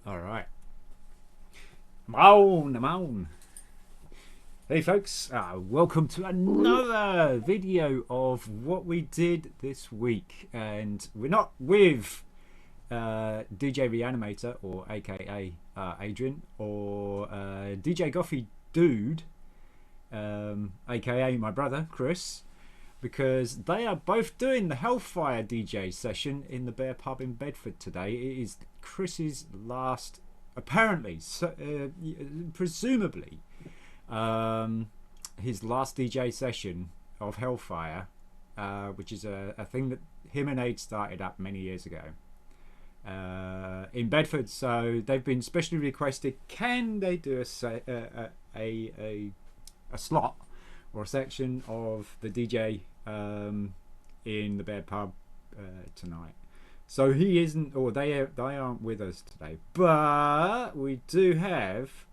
All right. I'm on. Hey folks, welcome to another video of what we did this week. And we're not with DJ Reanimator, or aka Adrian, or DJ Goffy Dude, aka my brother Chris, because they are both doing the Hellfire DJ session in the Bear Pub in Bedford today. It is Chris's last, apparently, presumably, his last DJ session of Hellfire, which is a thing that him and Aid started up many years ago in Bedford. So they've been specially requested, can they do a slot or a section of the DJ in the Bear Pub tonight. So he isn't, or they aren't with us today, but we do have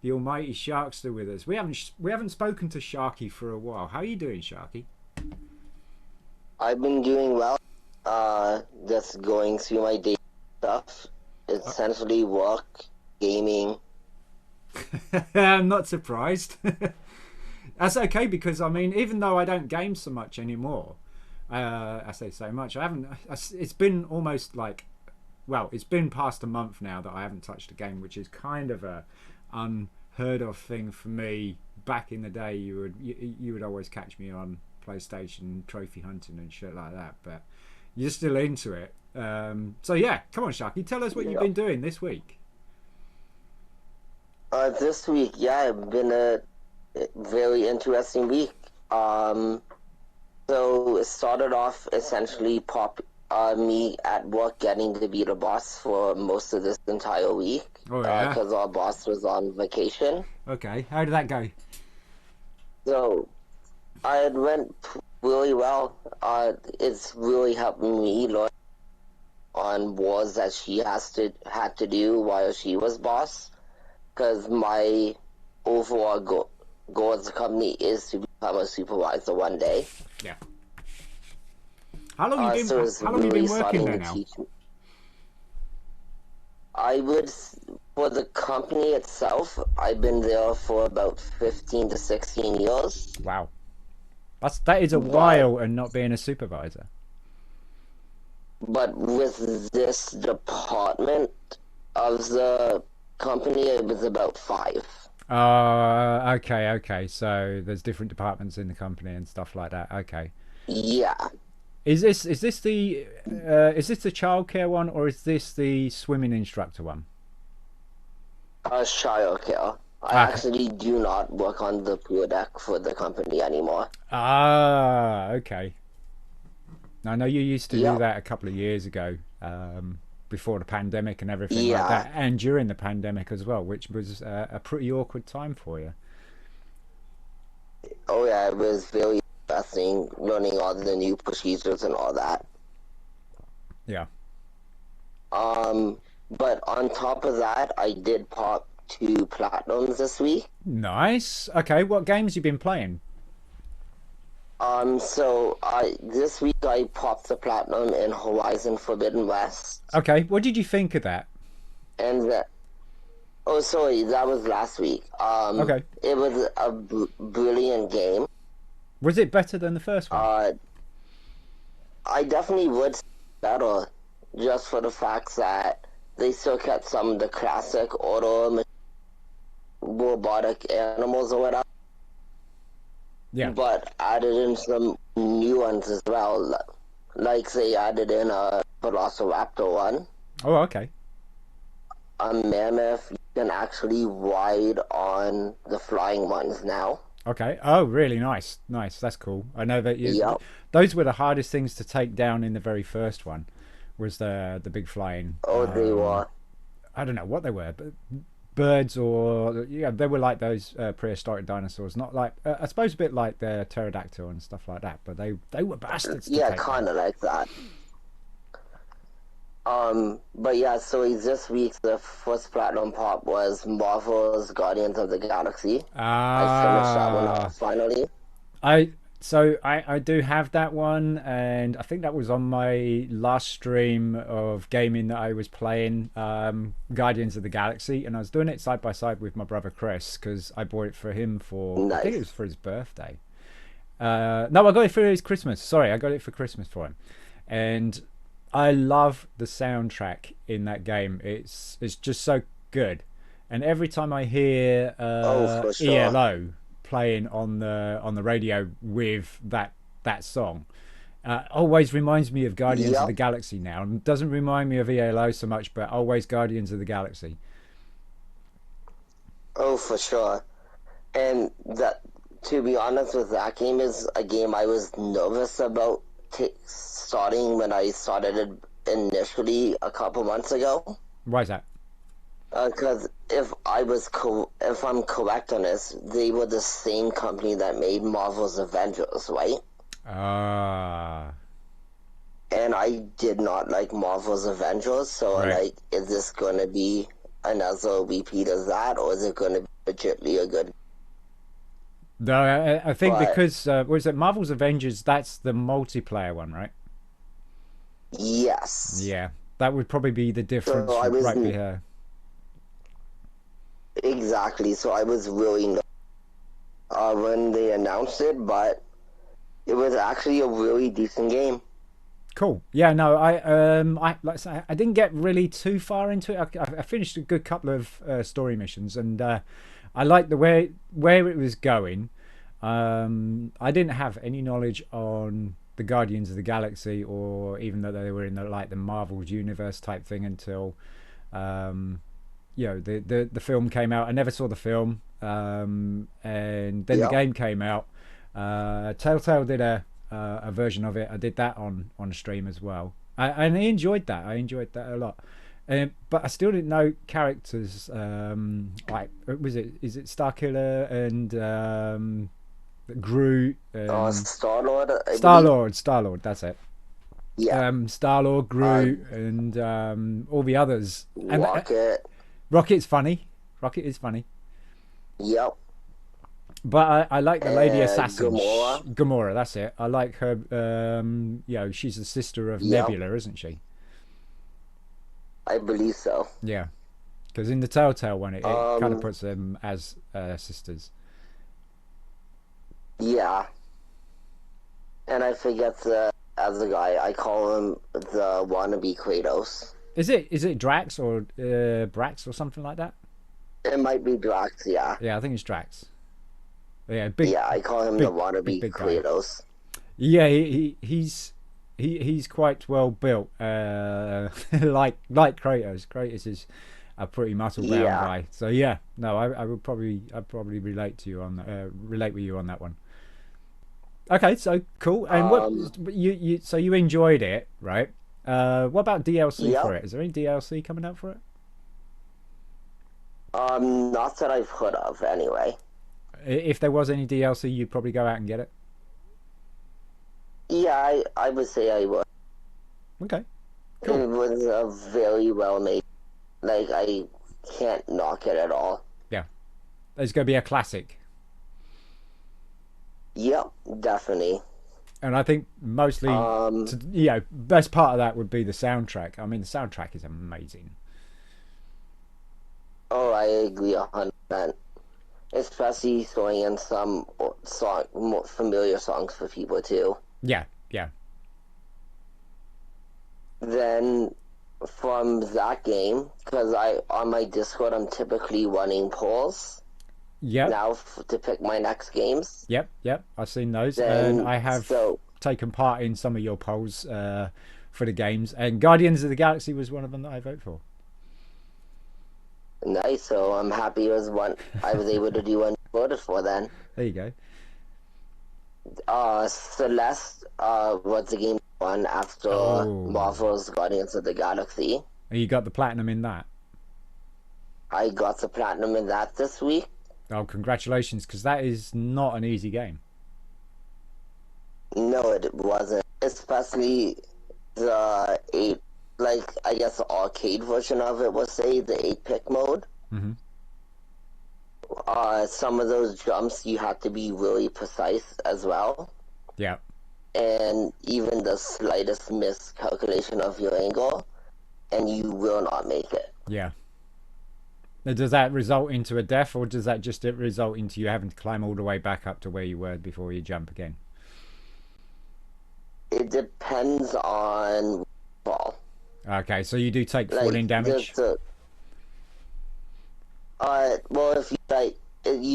the almighty Sharkster with us. We haven't spoken to Sharky for a while. How are you doing, Sharky? I've been doing well. Just going through my day stuff. Essentially work, gaming. I'm not surprised. That's okay, because I mean, even though I don't game so much anymore, I say so much, I haven't. It's been almost like, well, it's been past a month now that I haven't touched a game, which is kind of a unheard of thing for me. Back in the day, you would always catch me on PlayStation trophy hunting and shit like that, but you're still into it. So yeah, come on, Sharky, tell us what you've been doing this week. This week, yeah, it's been a very interesting week. So it started off essentially me at work getting to be the boss for most of this entire week. Oh yeah, because our boss was on vacation. Okay, how did that go? So it went really well. It's really helped me learn on wars that she had to do while she was boss. Because my overall goal as a company is to become a supervisor one day. Yeah. How long have you been working there now? I would, for the company itself, I've been there for about 15 to 16 years. Wow. That is a while, and not being a supervisor. But with this department of the company, it was about 5. Okay. So there's different departments in the company and stuff like that. Okay. Yeah. Is this the childcare one, or is this the swimming instructor one? Childcare. I actually do not work on the pool deck for the company anymore. Okay. I know you used to do that a couple of years ago, before the pandemic and everything like that, and during the pandemic as well, which was a pretty awkward time for you. Oh yeah, it was very interesting learning all the new procedures and all that. Yeah. But on top of that, I did pop 2 platinums this week. Nice. Okay, what games you been playing? So this week I popped the platinum in Horizon Forbidden West. Okay, what did you think of that? And oh, sorry, that was last week. Okay. It was a brilliant game. Was it better than the first one? I definitely would say better, just for the fact that they still kept some of the classic auto robotic animals or whatever. Yeah. But added in some new ones as well. Like they added in a Velociraptor one. Oh, okay. A mammoth. You can actually ride on the flying ones now. Okay. Oh, really nice. Nice. That's cool. I know that those were the hardest things to take down in the very first one, was the big flying. Oh, they were. I don't know what they were, but birds, or they were like those prehistoric dinosaurs, not like I suppose a bit like the pterodactyl and stuff like that, but they were bastards to take kind of like that. But yeah, so this week the first platinum pop was Marvel's Guardians of the Galaxy. I finished that one off finally. So I do have that one, and I think that was on my last stream of gaming that I was playing, Guardians of the Galaxy, and I was doing it side by side with my brother Chris because I bought it for him for, I think it was Nice. for his birthday. No, I got it for his Christmas. Sorry, I got it for Christmas for him, and I love the soundtrack in that game. It's just so good, and every time I hear Oh, for sure. ELO playing on the radio with that song, always reminds me of Guardians of the Yep. Galaxy now, and doesn't remind me of ELO so much, but always Guardians of the Galaxy. Oh, for sure. And that, to be honest with that game, is a game I was nervous about starting when I started it initially a couple months ago. Why is that? Because if I'm correct on this, they were the same company that made Marvel's Avengers, right? Ah, And I did not like Marvel's Avengers, so right. like, is this gonna be another repeat of that, or is it gonna be legitimately a good? No, I think But because was it Marvel's Avengers? That's the multiplayer one, right? yes, Yeah, that would probably be the so difference I was right here. exactly. So I was really when they announced it, but it was actually a really decent game. Cool. Yeah, no, I like I say, I didn't get really too far into it. I finished a good couple of story missions, and I liked the way where it was going. I didn't have any knowledge on the Guardians of the Galaxy, or even though they were in the like the Marvel's universe type thing until the film came out. I never saw the film, and then the Yep. game came out. Telltale did a version of it. I did that on stream as well, and I enjoyed that. I enjoyed that a lot. But I still didn't know characters like was it is it Starkiller and Groot and Star-Lord, I Star believe. Lord. Star Lord, that's it. Yeah. Star Lord, Uh, Groot, and all the others. And Rocket. Rocket's funny. Rocket is funny. Yep. But I like the lady And assassin, Gamora. Gamora. That's it. I like her. She's the sister of Yep. Nebula, isn't she? I believe so. Yeah, because in the Telltale one, it kind of Um. puts them as sisters. Yeah. And I forget the other guy. I call him the wannabe Kratos. Is it Drax or Brax or something like that? It might be Drax. Yeah. Yeah, I think it's Drax. Yeah, Yeah. I call him the wannabe big guy. Kratos. Yeah, he's quite well built. Like Kratos. Kratos is a pretty muscle bound Yeah. guy. So yeah, no, I'd probably relate with you on that one. Okay, so cool. And what Um. you so you enjoyed it, right? What about DLC for Yep. it? Is there any DLC coming out for it? Not that I've heard of, anyway. If there was any DLC, you'd probably go out and get it. Yeah, I would say I would. Okay, cool. It was a very well made. Like, I can't knock it at all. Yeah, it's going to be a classic. Yep, definitely. And I think mostly, Um, best part of that would be the soundtrack. I mean, the soundtrack is amazing. oh, I agree 100%. Especially throwing in some more familiar songs for people too. Yeah, yeah, Then from that game, because on my Discord I'm typically running polls yep, now to pick my next games. yep. I've seen those, and Then I have so taken part in some of your polls for the games. And Guardians of the Galaxy was one of them that I vote for. nice. So I'm happy it was one I was able to do one voted for then. There you go. Celeste was the game one after Oh, Marvel's Guardians of the Galaxy. and you got the platinum in that. I got the platinum in that this week. Oh, congratulations, because that is not an easy game. No, it wasn't. Especially the eight, like I guess the arcade version of it was say the 8-pick mode. Hmm. Some of those jumps you have to be really precise as well. Yeah. and even the slightest miscalculation of your angle, and you will not make it. Yeah. Now, does that result into a death, or does that just result into you having to climb all the way back up to where you were before you jump again? It depends on fall. Okay, so you do take Like falling damage. well, if you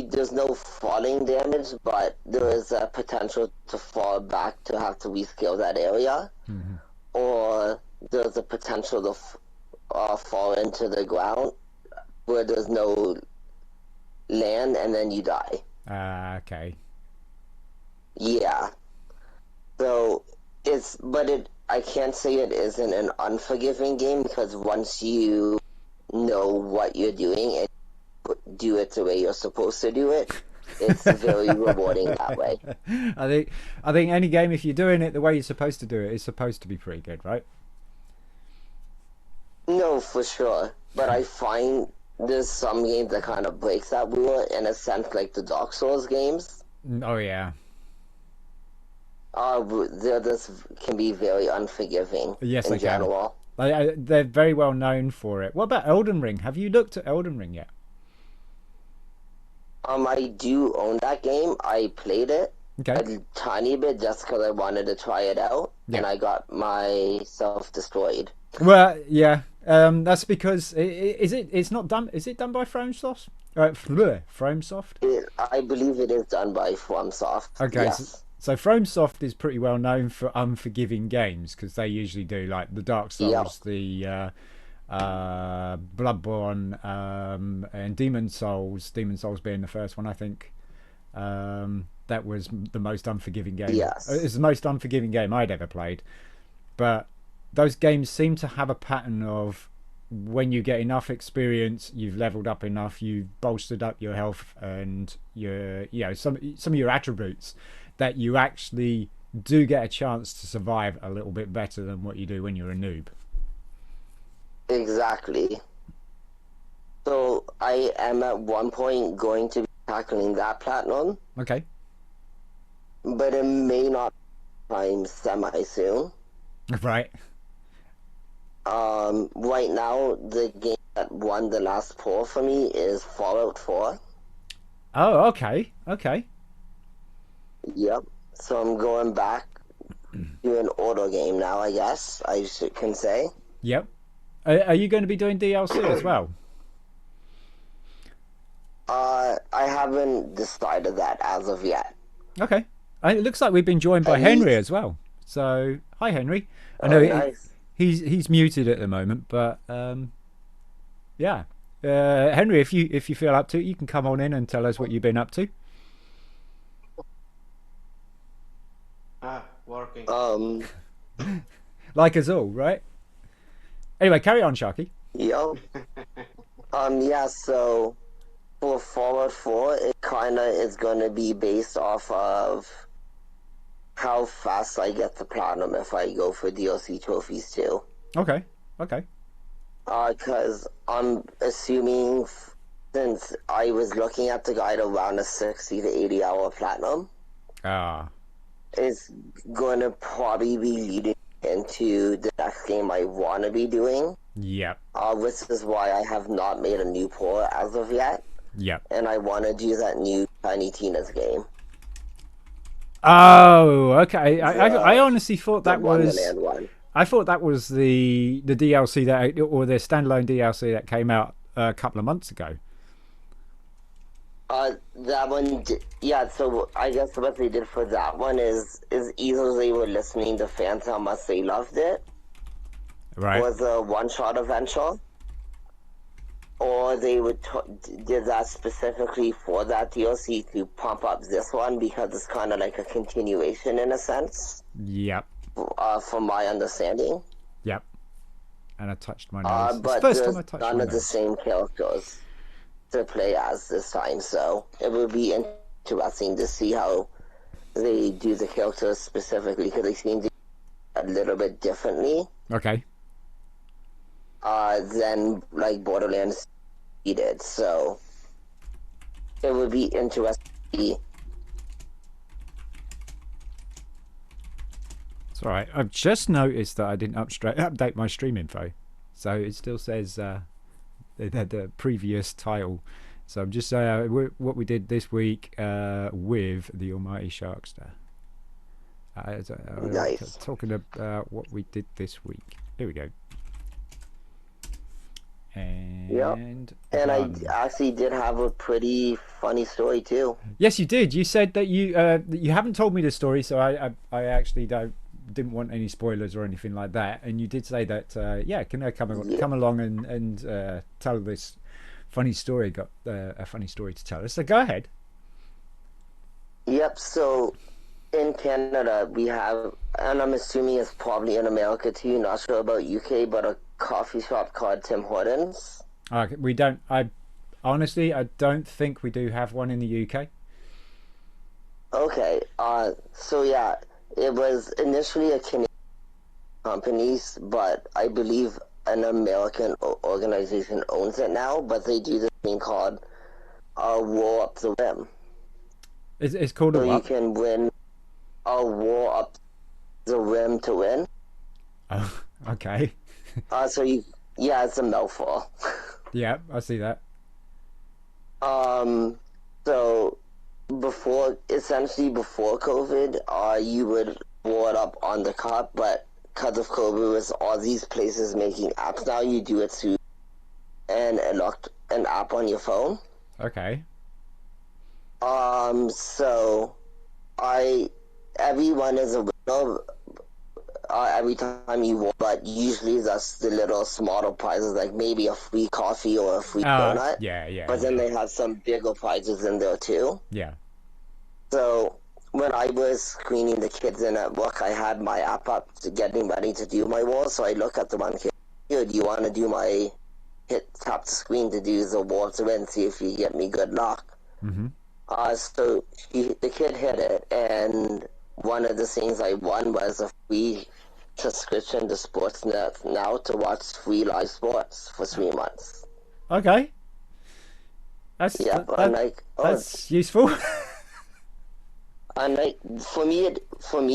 there's no falling damage, but there is a potential to fall back to have to rescale that area, Mm-hmm. or there's a potential to fall into the ground where there's no land and then you die. Okay. Yeah. So I can't say it isn't an unforgiving game, because once you know what you're doing and do it the way you're supposed to do it, it's very rewarding that way. I think any game, if you're doing it the way you're supposed to do it, is supposed to be pretty good, right? No, for sure. But I find there's some games that kind of breaks that rule in a sense, like the Dark Souls games. Oh yeah. This can be very unforgiving Yes, in I can. general. They're very well known for it. What about Elden Ring? Have you looked at Elden Ring yet? I do own that game. I played it Okay. a tiny bit just because I wanted to try it out, Yeah. and I got myself destroyed. Well, yeah. That's because it's not done. Is it done by FrameSoft? FrameSoft. I believe it is done by FromSoft. Okay, Yes. so FrameSoft is pretty well known for unforgiving games because they usually do like the Dark Souls, the Bloodborne, and Demon Souls. Demon Souls being the first one, I think. That was the most unforgiving game. Yes. It's the most unforgiving game I'd ever played. But those games seem to have a pattern of when you get enough experience, you've leveled up enough, you've bolstered up your health and your, some of your attributes, that you actually do get a chance to survive a little bit better than what you do when you're a noob. Exactly. So I am at one point going to be tackling that platinum, Okay. but it may not time semi soon. Right. Right now, the game that won the last poll for me is Fallout 4. Oh, okay. Okay. Yep. So I'm going back to an auto game now, I guess can say. Yep. Are you going to be doing DLC as well? I haven't decided that as of yet. Okay. It looks like we've been joined by Henry as well. So, hi Henry. I know nice. he's muted at the moment, but yeah. Henry, if you feel up to it, you can come on in and tell us what you've been up to. Working. Like us all, right? Anyway, carry on, Sharky. Yep. Yeah, so for Fallout 4, it kind of is going to be based off of how fast I get the platinum if I go for DLC trophies too. Okay. Okay. Because I'm assuming, since I was looking at the guide, around a 60 to 80 hour platinum, it's going to probably be leading into the next game I want to be doing. Yep. Which is why I have not made a new pour as of yet. Yep. And I want to do that new Tiny Tina's game. Oh, okay. I honestly thought that was. One. I thought that was the DLC or the standalone DLC that came out a couple of months ago. That one, yeah. So I guess what they did for that one is either they were listening to fans how much they loved it, right? Was a one-shot adventure, or they would did that specifically for that DLC to pump up this one because it's kind of like a continuation in a sense. Yep. From my understanding. Yep. And I touched my nose. But it's the first time I touched none my of nose. the same characters to play as this time, so it would be interesting to see how they do the characters specifically, because they seem to do a little bit differently. Okay. Than like Borderlands did, so it would be interesting to see All right, I've just noticed that I didn't update my stream info, so it still says the previous title. So I'm just saying what we did this week with the Almighty Sharkster. Nice. Talking about what we did this week. Here we go. Yep. And And I done. actually did have a pretty funny story too. Yes, you did. You said that you haven't told me the story, so I actually didn't want any spoilers or anything like that. And you did say that can I come along and tell this funny story? Got a funny story to tell us. So go ahead. Yep. So in Canada, we have, and I'm assuming it's probably in America too. Not sure about UK, but a coffee shop called Tim Hortons. We don't. I honestly, I don't think we do have one in the UK. Okay. So yeah, it was initially a Canadian company, but I believe an American organization owns it now. But they do this thing called War Up the Rim. It's called so a what? You can win a War Up the Rim to win. Oh, okay. It's a mouthful. Yeah, I see that. So essentially before COVID, you would war it up on the cup, but because of COVID, with all these places making apps now, you do it through an app on your phone. Okay. So everyone is a winner every time you won, but usually that's the little smaller prizes, like maybe a free coffee or a free donut. Yeah. But then they have some bigger prizes in there too. Yeah. So when I was screening the kids in at work, I had my app up getting ready to do my war. So I look at the one kid, do you want to do my tap the screen to do the war to win, see if you get me good luck. Mm-hmm. So the kid hit it, and one of the things I won was a free subscription to Sportsnet now to watch free live sports for 3 months. Okay. That's useful. And for me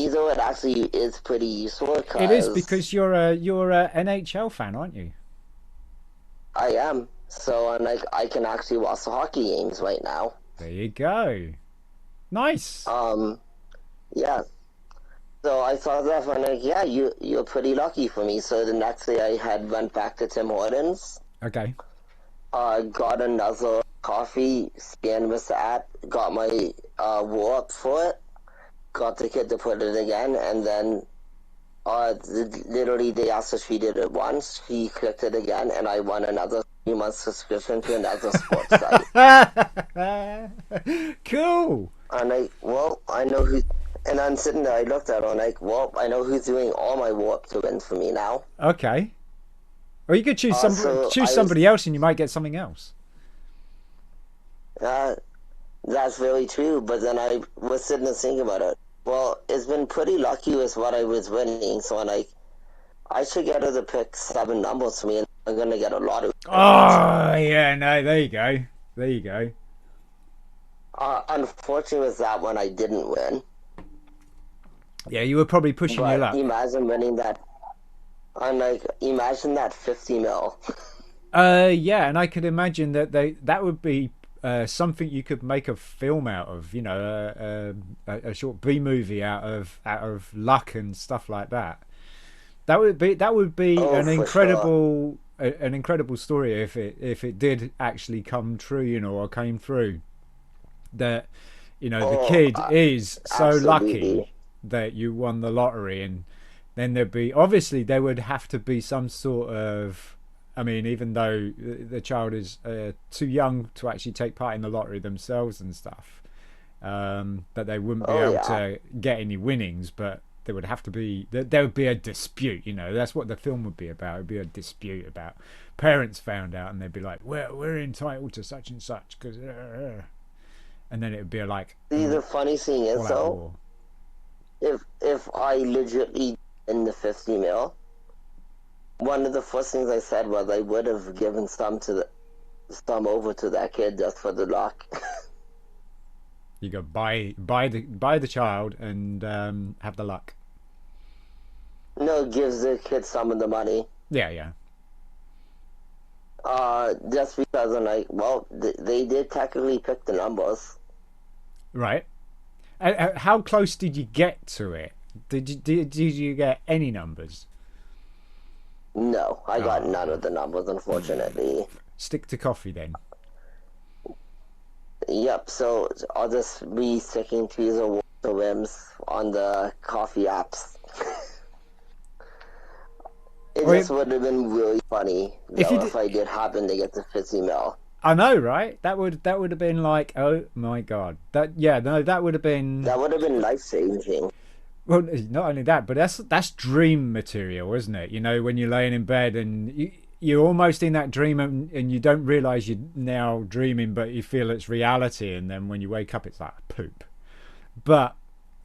though, it actually is pretty useful. It is, because you're a NHL fan, aren't you? I am. So I can actually watch the hockey games right now. There you go. Nice. Yeah. So I thought that and you're pretty lucky for me. So the next day I went back to Tim Hortons. Okay. Got another coffee, scanned with the app, got my war up for it, got the kid to put it again, and then literally they asked if she did it once, she clicked it again, and I won another 3-month subscription to another sports site. Cool. And I know who, and I'm sitting there, I looked at her, and I know who's doing all my war up to win for me now. Okay. Or you could choose somebody else, and you might get something else. That's very true, but then I was sitting and thinking about it. Well, it's been pretty lucky with what I was winning, so I should get her to pick 7 numbers for me, and I'm gonna get a lot of. Oh yeah, no, there you go. There you go. Unfortunately, with that one, I didn't win. Yeah, you were probably pushing your luck. Imagine winning that. Imagine that 50 mil. Yeah, and I could imagine that would be something you could make a film out of, a short B movie out of luck and stuff like that. That would be an incredible story if it did actually come true, or came through. That the kid is so lucky that you won the lottery, and then there would have to be some sort of, I mean, even though the child is too young to actually take part in the lottery themselves and stuff, that they wouldn't be able to get any winnings, but there would be a dispute. That's what the film would be about. It would be a dispute about parents found out, and they'd be like, we're entitled to such and such, because and then it would be like. See, the funny thing is though, if I legitimately in the 50 mil, one of the first things I said was I would have given some over to that kid just for the luck. You go buy the child and have the luck. No, gives the kids some of the money. Yeah, yeah. Just because I'm like, well, they did technically pick the numbers. Right. How close did you get to it? Did you get any numbers? No, I got none Ah, of the numbers, unfortunately. stick to coffee then. Yep, so I'll just be sticking to the water whims on the coffee apps. It Or just would have been really funny, if you though, if did, I did happen to get the fizzy mail. I know, right? That would have been like, oh my god. That yeah, no, that would have been That would have been life-changing. well. Not only that, but that's dream material, isn't it? You know, when you're laying in bed and you're almost in that dream and you don't realize you're now dreaming, but you feel it's reality, and then when you wake up, it's like poop. But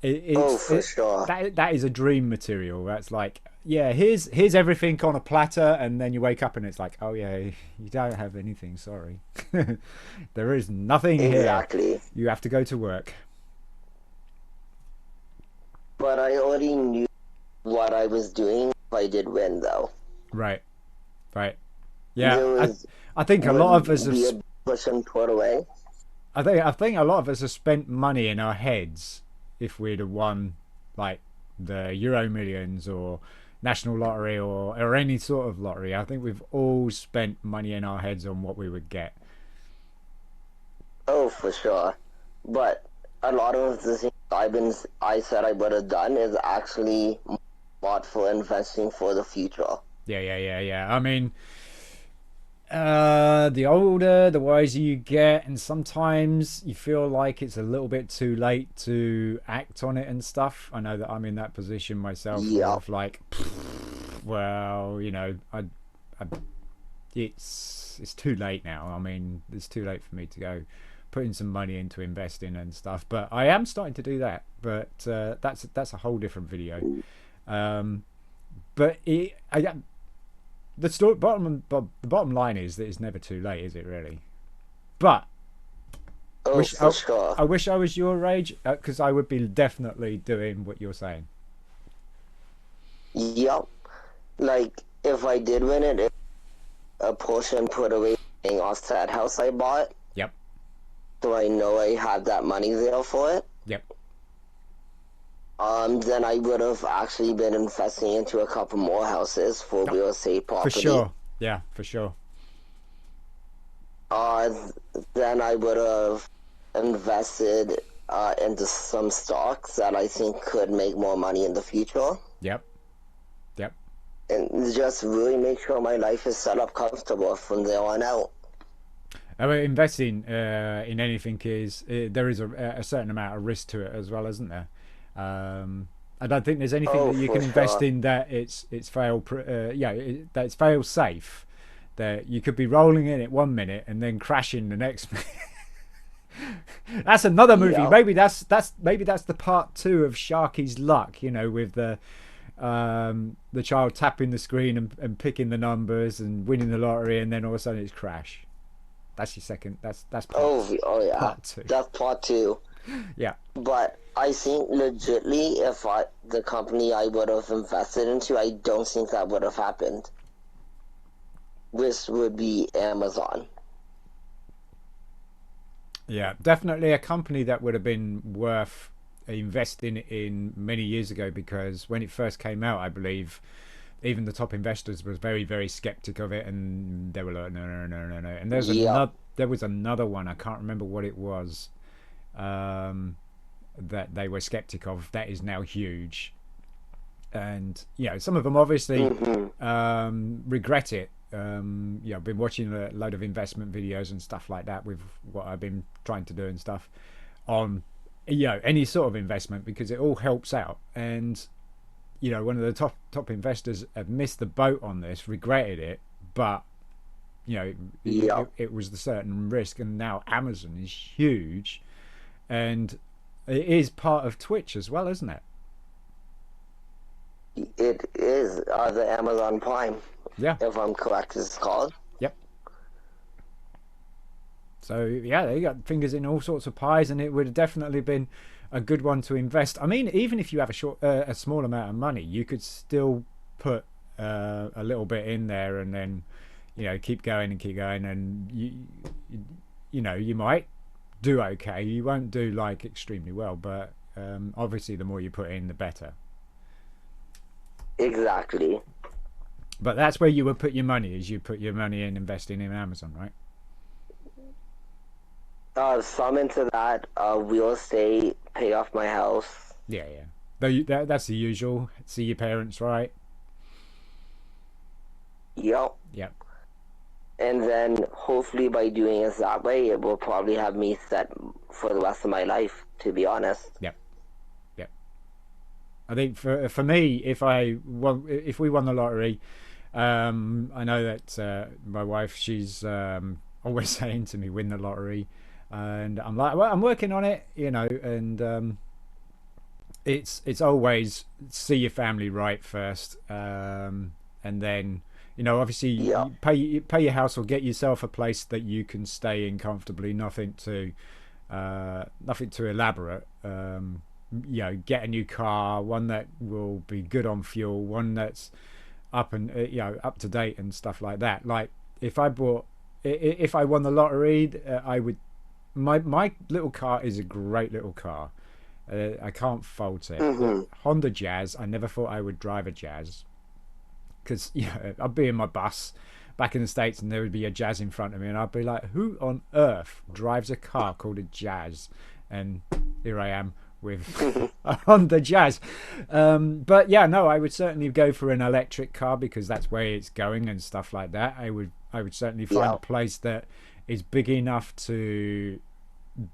Oh, for sure. that is a dream material. That's like, yeah, here's everything on a platter, and then you wake up and it's like, oh yeah, you don't have anything. Sorry, there is nothing here. Exactly. You have to go to work. But I already knew what I was doing if I did win, though. Right, right. Yeah, There I was I think a lot of us would have. be a push and put away. I think a lot of us have spent money in our heads if we'd have won like the Euro Millions or National Lottery or any sort of lottery. I think we've all spent money in our heads on what we would get. Oh, for sure. But a lot of the things I said I would have done is actually bought for investing for the future. Yeah, yeah, yeah, yeah. I mean, the older, the wiser you get, and sometimes you feel like it's a little bit too late to act on it and stuff. I know that I'm in that position myself Yeah. of like, well, I it's too late now. I mean, it's too late for me to go putting some money into investing and stuff. But I am starting to do that. But that's a whole different video. Um, but the bottom line is that it's never too late, is it really? But Oh, wish for sure. I wish I was your age because I would be definitely doing what you're saying. Yep. Like, if I did win it, a portion put away paying off that house I bought, Yep, so I know I have that money there for it. yep, Then I would have actually been investing into a couple more houses for yep, real estate for property. sure. Yeah, for sure. Uh, then I would have invested into some stocks that I think could make more money in the future. Yep, yep. And just really make sure my life is set up comfortable from there on out. I mean, investing in anything is there is a certain amount of risk to it as well, isn't there? I don't think there's anything Oh, that you for can invest sure. in that that it's fail safe. That you could be rolling in it 1 minute and then crashing the next minute. That's another movie. Yeah. Maybe that's the part two of Sharky's Luck. With the child tapping the screen and picking the numbers and winning the lottery, and then all of a sudden it's crash. That's your second. That's Oh yeah. part two. That's part two. Yeah. But I think legitly, if the company I would have invested into, I don't think that would have happened. Which would be Amazon. Yeah, definitely a company that would have been worth investing in many years ago because when it first came out, I believe even the top investors was very, very skeptic of it, and they were like, no, no, no, no, no. And Yep. there was another one. I can't remember what it was. That they were skeptic of. That is now huge, and some of them obviously regret it. I've been watching a load of investment videos and stuff like that with what I've been trying to do and stuff on any sort of investment because it all helps out. And one of the top investors have missed the boat on this, regretted it, but Yep. it was the certain risk. And now Amazon is huge, and it is part of Twitch as well, isn't it? It is the Amazon Prime, Yeah. if I'm correct, it's called. Yep. So yeah, they got fingers in all sorts of pies, and it would have definitely been a good one to invest. I mean, even if you have a small amount of money, you could still put a little bit in there, and then keep going and keep going, and you might do okay. You won't do like extremely well, but obviously the more you put in, the better. Exactly. But that's where you would put your money, is you put your money in investing in Amazon, right? Some into that, real estate, pay off my house. Yeah, yeah. That's the usual. See your parents, right? Yep. Yep. And then hopefully by doing it that way, it will probably have me set for the rest of my life, to be honest. Yep. Yep. I think for me, if we won the lottery, I know that my wife, she's always saying to me, "Win the lottery," and I'm like, "Well, I'm working on it," and it's always see your family right first, and then obviously Yeah. you pay your house or get yourself a place that you can stay in comfortably. Nothing too elaborate. Get a new car, one that will be good on fuel, one that's up to date and stuff like that. Like if I won the lottery, I would. My little car is a great little car. I can't fault it. Mm-hmm. Honda Jazz. I never thought I would drive a Jazz because I'd be in my bus back in the States and there would be a Jazz in front of me and I'd be like, who on earth drives a car called a Jazz? And here I am with a Honda Jazz. But yeah, no, I would certainly go for an electric car because that's where it's going and stuff like that. I would certainly find a place that is big enough to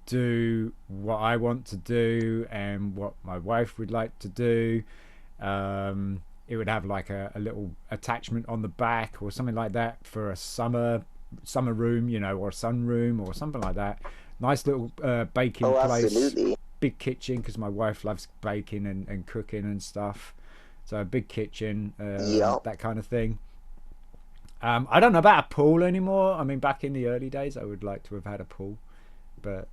do what I want to do and what my wife would like to do. It would have like a little attachment on the back or something like that for a summer room, or a sunroom or something like that. Nice little baking place. Absolutely. Big kitchen because my wife loves baking and cooking and stuff. So a big kitchen, that kind of thing. I don't know about a pool anymore. I mean, back in the early days, I would like to have had a pool, but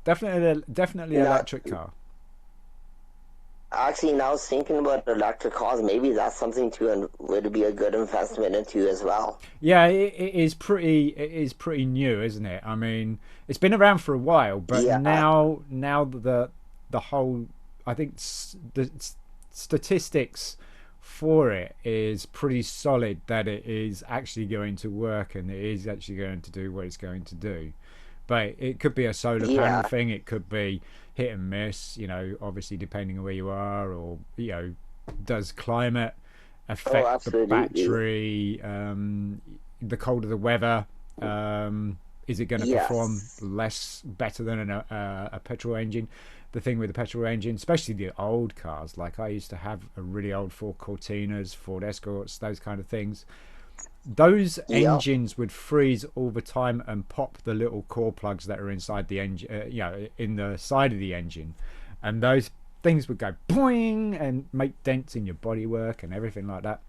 definitely electric car. Actually, now thinking about electric cars, maybe that's something would be a good investment into as well. Yeah, it is pretty new, isn't it? I mean, it's been around for a while, but now the whole, I think the statistics for it is pretty solid that it is actually going to work and it is actually going to do what it's going to do. But it could be a solar panel thing, it could be hit and miss, obviously depending on where you are, or does climate affect the battery, the colder the weather, is it going to perform better than a petrol engine? The thing with the petrol engine, especially the old cars, like I used to have a really old Ford Cortinas, Ford Escorts, those kind of things. Those engines would freeze all the time and pop the little core plugs that are inside the engine, in the side of the engine, and those things would go boing and make dents in your bodywork and everything like that.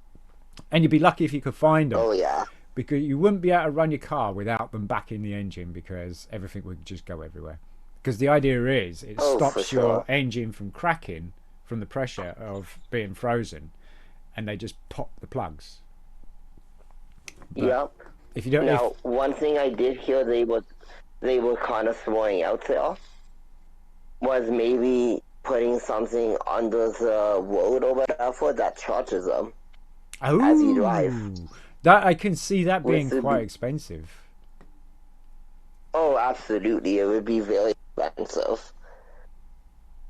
And you'd be lucky if you could find them. Oh yeah. Because you wouldn't be able to run your car without them back in the engine because everything would just go everywhere. Because the idea is it stops your engine from cracking from the pressure of being frozen, and they just pop the plugs. But if you don't, now one thing I did hear they were kind of throwing out there was maybe putting something under the road or whatever that charges them as you drive. That I can see that being quite expensive. Oh, absolutely! It would be very expensive,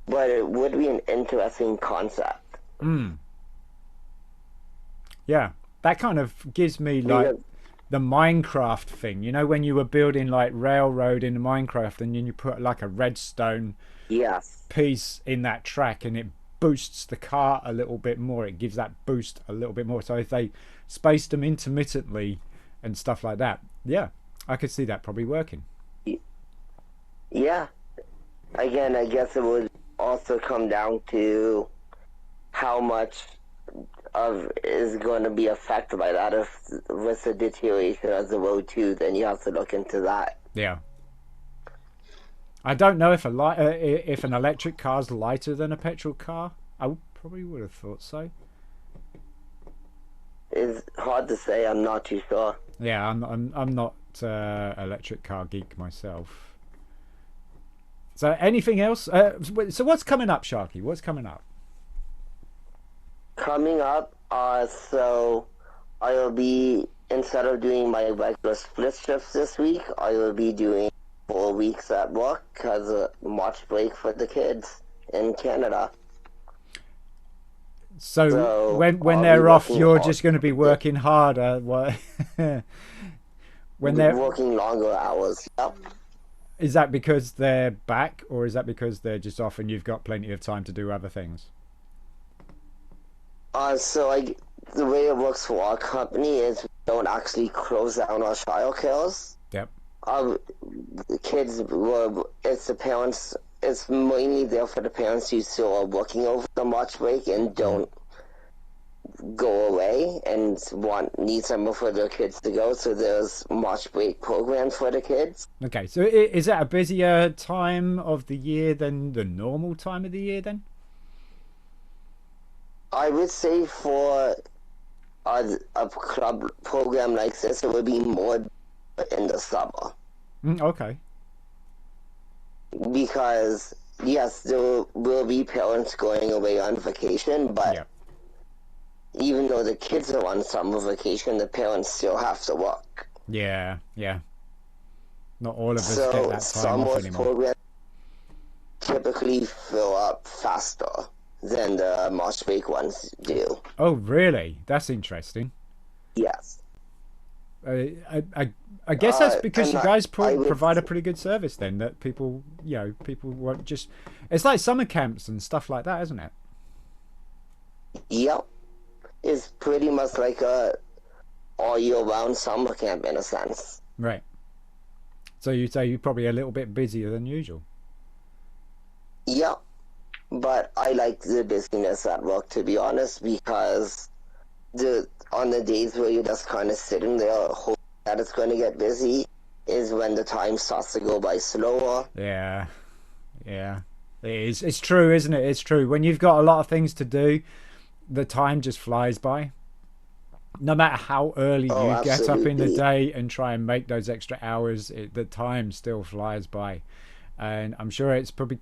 but it would be an interesting concept. Yeah, that kind of gives me like the Minecraft thing. When you were building like railroad in Minecraft, and then you put like a redstone piece in that track, and it boosts the car a little bit more. It gives that boost a little bit more. So if they spaced them intermittently and stuff like that, I could see that probably working. Yeah. Again, I guess it would also come down to how much is going to be affected by that. If with the deterioration of the road too, then you have to look into that. Yeah. I don't know if if an electric car is lighter than a petrol car. Probably would have thought so. It's hard to say. I'm not too sure. Yeah, I'm not electric car geek myself. So anything else? So what's coming up, Sharky? What's coming up? Coming up, so I will be, instead of doing my regular split shifts this week, I will be doing 4 weeks at work because of March break for the kids in Canada. So when they're off, you're just going to be working harder. What? When they're working longer hours. Yep. Is that because they're back, or is that because they're just off and you've got plenty of time to do other things? So the way it works for our company is we don't actually close down our childcares. Yep. The kids it's the parents. It's mainly there for the parents who still are working over the March break and don't go away and need somewhere for their kids to go. So there's March break programs for the kids. Okay, so is that a busier time of the year than the normal time of the year then? I would say for a club program like this, it would be more in the summer. Okay. Because, yes, there will be parents going away on vacation, but even though the kids are on summer vacation, the parents still have to work. Yeah. Not all of us get that time off anymore. Programs typically fill up faster than the March break ones do. Oh, really? That's interesting. Yes. I guess that's because you guys provide a pretty good service then, that people won't just... It's like summer camps and stuff like that, isn't it? Yep. It's pretty much like a all year round summer camp in a sense. Right. So you'd say you're probably a little bit busier than usual. Yep. But I like the busyness at work, to be honest, because on the days where you're just kind of sitting there hoping that it's going to get busy is when the time starts to go by slower. Yeah. It is. It's true, isn't it? It's true. When you've got a lot of things to do, the time just flies by. No matter how early you get up in the day and try and make those extra hours, the time still flies by. And I'm sure it's probably,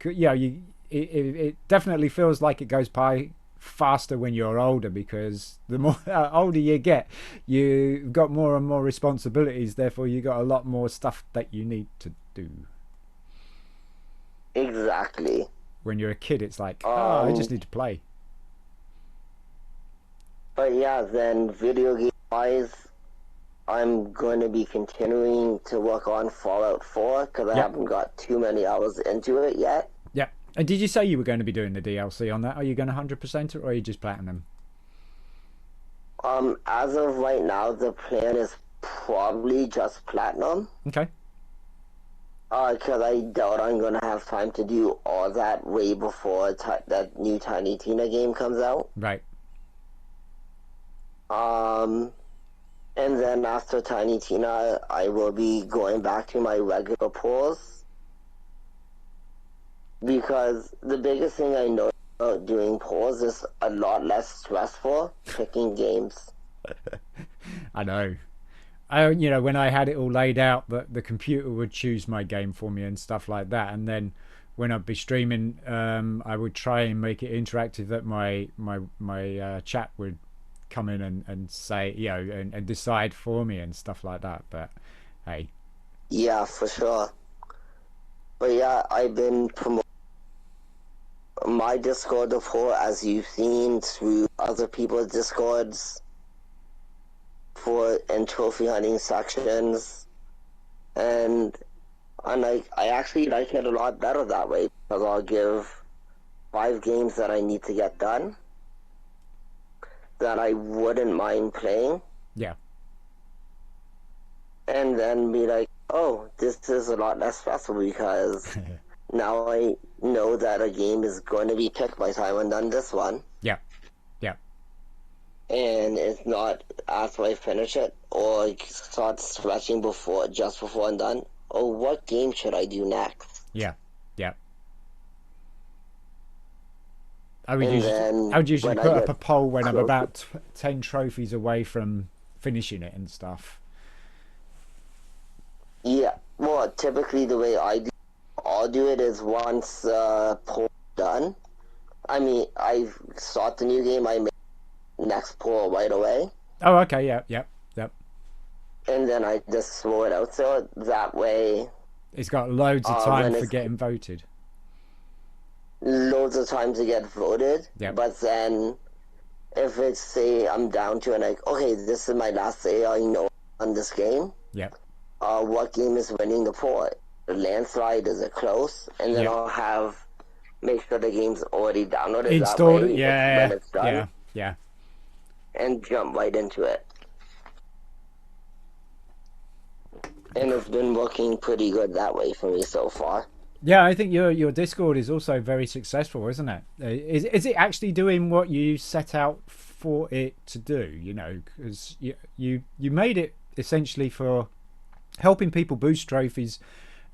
it definitely feels like it goes by faster when you're older, because the more older you get, you've got more and more responsibilities, therefore you got a lot more stuff that you need to do. Exactly. When you're a kid, it's like, I just need to play. But yeah, then video game wise, I'm going to be continuing to work on Fallout 4 because I haven't got too many hours into it yet. Yeah. And did you say you were going to be doing the DLC on that? Are you going to 100% it, or are you just platinum? As of right now, the plan is probably just platinum. Okay. Because I doubt I'm going to have time to do all that way before that new Tiny Tina game comes out. Right. And then after Tiny Tina, I will be going back to my regular pulls. Because the biggest thing I know about doing pulls is a lot less stressful picking games. I know. When I had it all laid out, the computer would choose my game for me and stuff like that, and then when I'd be streaming, I would try and make it interactive, that my chat would come in and say, and decide for me and stuff like that. But hey, yeah, for sure. But yeah, I've been promoting my Discord before, as you've seen, through other people's Discords and trophy hunting sections, and I actually like it a lot better that way, because I'll give 5 games that I need to get done that I wouldn't mind playing. Yeah. And then be like, oh, this is a lot less stressful because now I know that a game is going to be picked by the time I'm done this one. Yeah. and it's not after I finish it, or start stretching just before I'm done. Oh, what game should I do next? Yeah, yeah. And then I would usually when I put up get a poll when I'm close, about 10 trophies away from finishing it and stuff. yeah. Well, typically the way I'll do it is once poll done. I mean, I start the new game, I make next poll right away, Oh, okay, yeah, yep, yep. and then I just slow it out so that way, It's got loads of time when for it's getting voted. loads of time to get voted, Yep, but then if it's say I'm down to it, like, okay, this is my last day I know on this game. yep, What game is winning the poll? A landslide, is it close? And then yep. I'll have make sure the game's already downloaded. That Installed it, way, it's when yeah, it's done, yeah, yeah. and jump right into it. And it's been working pretty good that way for me so far. Yeah, I think your Discord is also very successful, isn't it? Is it actually doing what you set out for it to do? You know, because you made it essentially for helping people boost trophies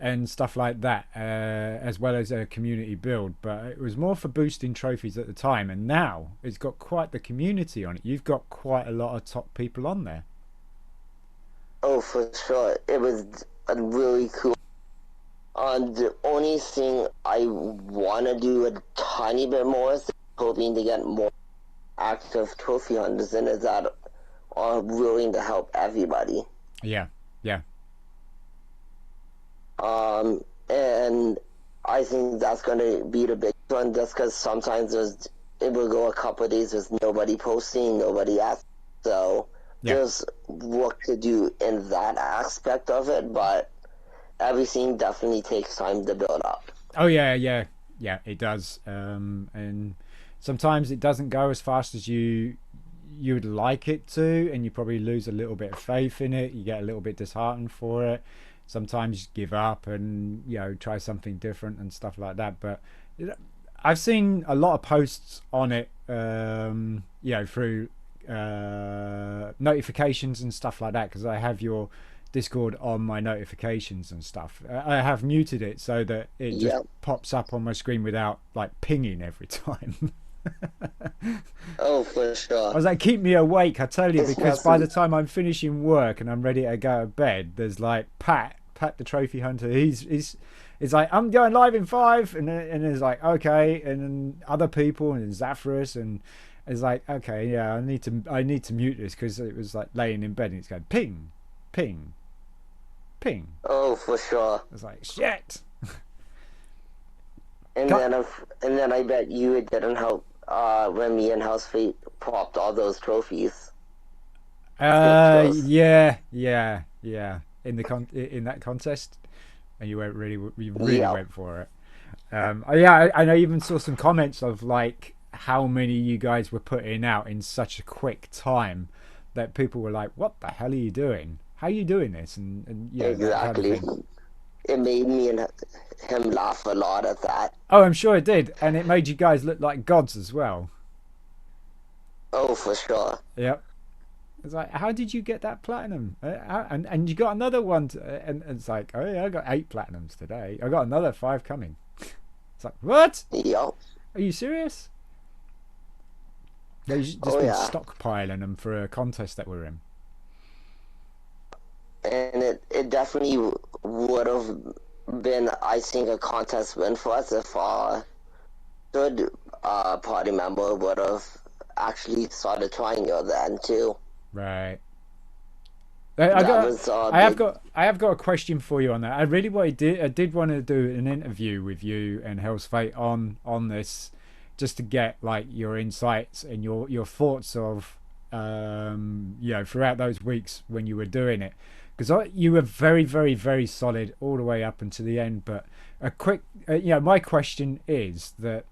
and stuff like that, as well as a community build. But it was more for boosting trophies at the time, and now it's got quite the community on it. You've got quite a lot of top people on there. Oh, for sure. It was a really cool. The only thing I want to do a tiny bit more is hoping to get more active trophy hunters in it that are willing to help everybody. Yeah, yeah, And I think that's going to be the big one, just because sometimes it will go a couple of days with nobody posting, nobody asking. So yeah. there's work to do in that aspect of it, but everything definitely takes time to build up. Oh yeah, yeah, yeah. It does, and sometimes it doesn't go as fast as you would like it to, and you probably lose a little bit of faith in it. You get a little bit disheartened for it. Sometimes you give up and try something different and stuff like that. But I've seen a lot of posts on it, through notifications and stuff like that, because I have your Discord on my notifications and stuff. I have muted it so that it just Yep. pops up on my screen without like pinging every time. Oh, for I sure. was like, keep me awake, I tell you, because by the Especially, time I'm finishing work and I'm ready to go to bed, there's like Pat the trophy hunter. He's like, I'm going live in 5, and it's like, okay, and then other people and Zaphras, and it's like, okay, yeah, I need to mute this because it was like laying in bed and it's going ping, ping, ping. oh, for sure. I was like, shit. And Cut. then I bet you it didn't help when me and House Fate popped all those trophies. Pictures. Yeah, yeah, yeah. In that contest, and you really Yeah. went for it. Yeah, and I even saw some comments of like how many you guys were putting out in such a quick time that people were like, "What the hell are you doing? How are you doing this?" And that kind of Exactly. thing. It made me and him laugh a lot at that. Oh, I'm sure it did, and it made you guys look like gods as well. Oh, for sure. Yep. It's like, how did you get that platinum? And you got another one, and it's like, oh yeah, I got 8 platinums today. I got another 5 coming. It's like, what? Yep. Are you serious? They've just Oh, been yeah. stockpiling them for a contest that we're in. And it definitely would have been, I think, a contest win for us if our third party member would have actually started trying it then too. Right. That was big. I have got a question for you on that. I did want to do an interview with you and Hell's Fate on this, just to get like your insights and your thoughts of throughout those weeks when you were doing it, because you were very very very solid all the way up until the end. But a quick my question is that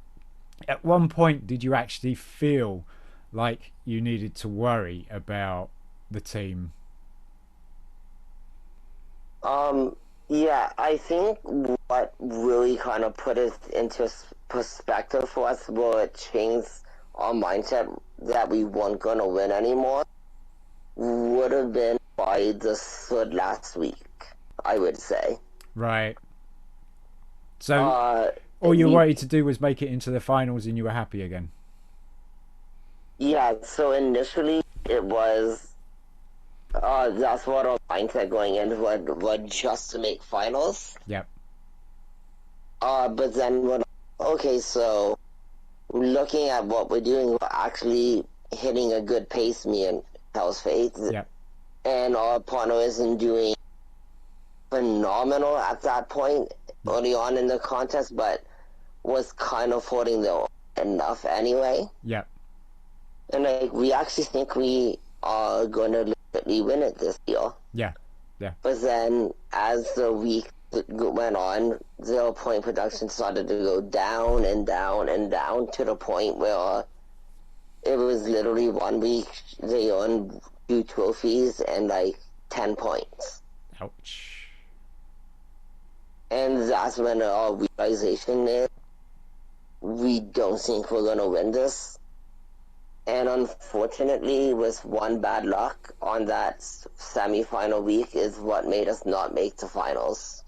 at one point did you actually feel like you needed to worry about the team? Yeah, I think what really kind of put it into perspective for us, well, it changed our mindset that we weren't gonna win anymore would have been by the third last week, I would say. Right. So Uh, all you we wanted to do was make it into the finals, and you were happy again. Yeah, so initially it was that's what our mindset going in was just to make finals. Yep. But then when okay, so looking at what we're doing, we're actually hitting a good pace, me and Hell's Faith, Yep. and our partner isn't doing phenomenal at that point early on in the contest, but was kind of holding the enough anyway. Yep. And like we actually think we are going to legitimately win it this year. Yeah. Yeah. But then as the week went on, 0 point production started to go down and down and down to the point where it was literally 1 week they earned 2 trophies and like 10 points. Ouch. And that's when our realization is we don't think we're going to win this. And unfortunately, with one bad luck on that semi-final week is what made us not make the finals.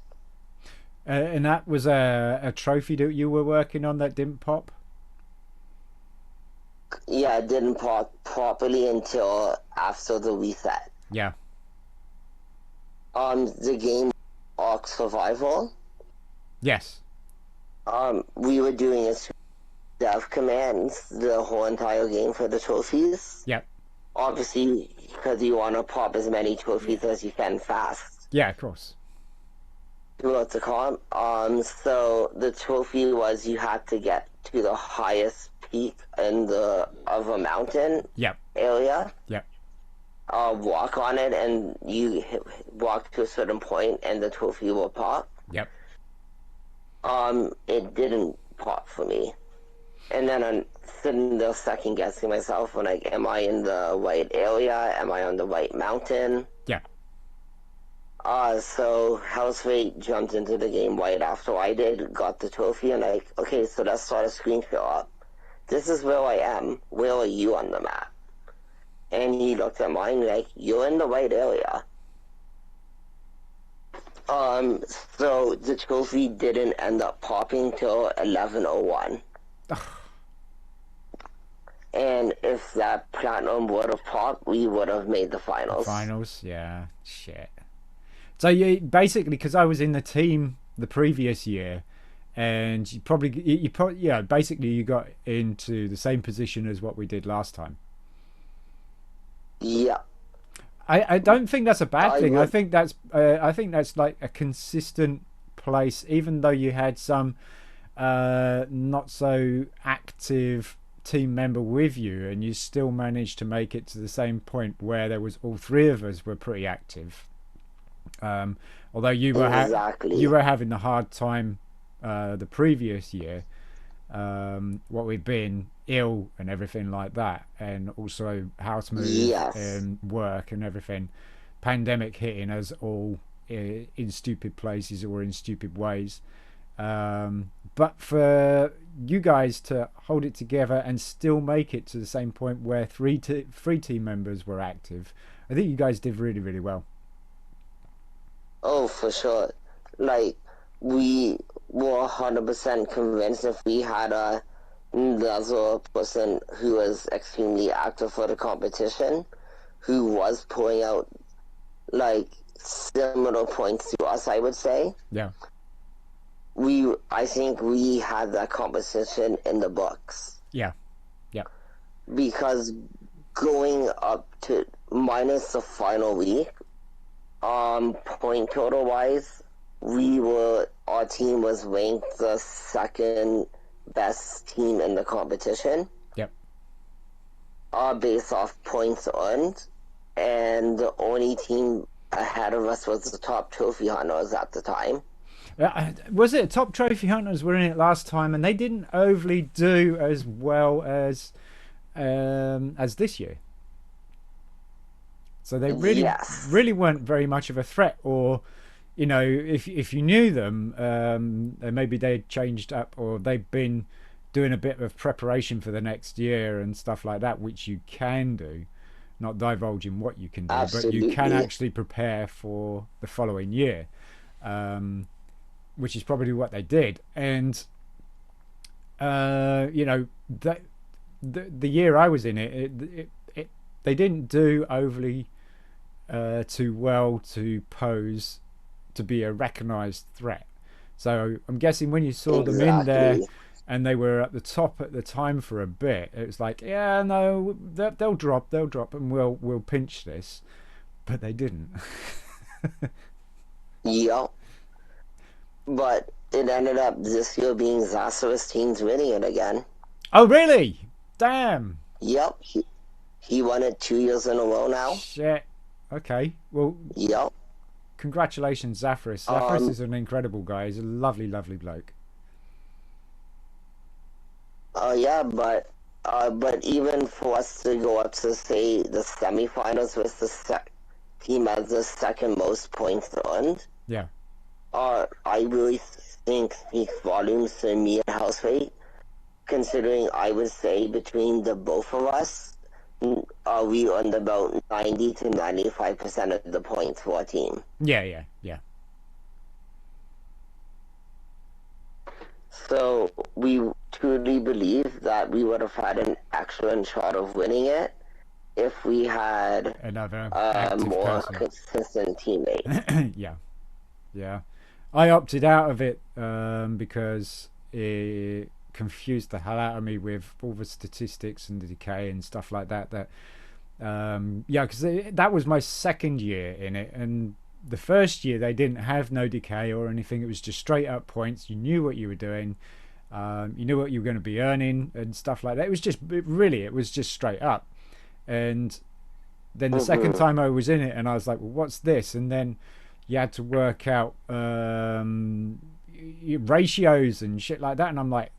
And that was a trophy that you were working on that didn't pop? Yeah, it didn't pop properly until after the reset. Yeah. The game Ark Survival. Yes. We were doing a dev commands the whole entire game for the trophies. Yep. Obviously, because you want to pop as many trophies as you can fast. Yeah, of course. Throughout the comp. So the trophy was you had to get to the highest peak of a mountain Yep. area. Yep. Walk on it, and you walk to a certain point, and the trophy will pop. Yep. It didn't pop for me. And then I'm sitting there second guessing myself when like, am I in the right area? Am I on the right mountain? Yeah. So Hell's Fate jumped into the game right after I did, got the trophy, and like, okay, so let's start a screenshot up. This is where I am. Where are you on the map? And he looked at mine like, you're in the right area. So the trophy didn't end up popping till 11:01. And if that platinum would have popped, we would have made the finals. Finals, yeah. Shit. So you basically, because I was in the team the previous year, and you probably yeah, basically you got into the same position as what we did last time. Yeah. I don't think that's a bad thing. would- I think that's like a consistent place, even though you had some not so active team member with you, and you still managed to make it to the same point where there was all three of us were pretty active. Although you were Exactly. you were having a hard time the previous year, what we've been ill and everything like that, and also house move Yes. and work and everything, pandemic hitting us all in stupid places or in stupid ways. But for you guys to hold it together and still make it to the same point where three team members were active, I think you guys did really, really well. Oh, for sure. Like, we were 100% convinced if we had another person who was extremely active for the competition, who was pulling out, like, similar points to us, I would say. Yeah. I think we had that competition in the books. Yeah. Yeah. Because going up to minus the final week, point total wise, our team was ranked the second best team in the competition. Yep. Based off points earned, and the only team ahead of us was the top trophy hunters at the time. Was it top trophy hunters were in it last time, and they didn't overly do as well as this year. So they really Yes. really weren't very much of a threat, or you know, if you knew them, maybe they'd changed up or they've been doing a bit of preparation for the next year and stuff like that, which you can do, not divulging what you can do, but you can Absolutely. actually prepare for the following year, which is probably what they did. And you know, the year I was in it they didn't do overly too well to pose to be a recognized threat. So I'm guessing when you saw them in there Exactly. and they were at the top at the time for a bit, it was like, yeah, no, they'll drop, and we'll pinch this, but they didn't. Yep. But it ended up this year being Zasar's teams winning it again. Oh, really? Damn. Yep. He won it 2 years in a row now. Shit. Okay. Well, Yep. congratulations, Zafaris. Zafaris is an incredible guy. He's a lovely, lovely bloke. Yeah, but even for us to go up to say the semifinals with the team as the second most points earned, Yeah. I really think speaks volumes to me and Houseway, considering I would say between the both of us, we earned about 90 to 95% of the points for our team. Yeah, yeah, yeah. So we truly believe that we would have had an excellent shot of winning it if we had Another a active more person. consistent teammate. Yeah, yeah. I opted out of it because it confused the hell out of me with all the statistics and the decay and stuff like that. Yeah, because that was my second year in it, and the first year they didn't have no decay or anything. It was just straight up points. You knew what you were doing. You knew what you were going to be earning and stuff like that. It was just straight up. And then the second time I was in it, and I was like, well, what's this? And then you had to work out ratios and shit like that, and I'm like,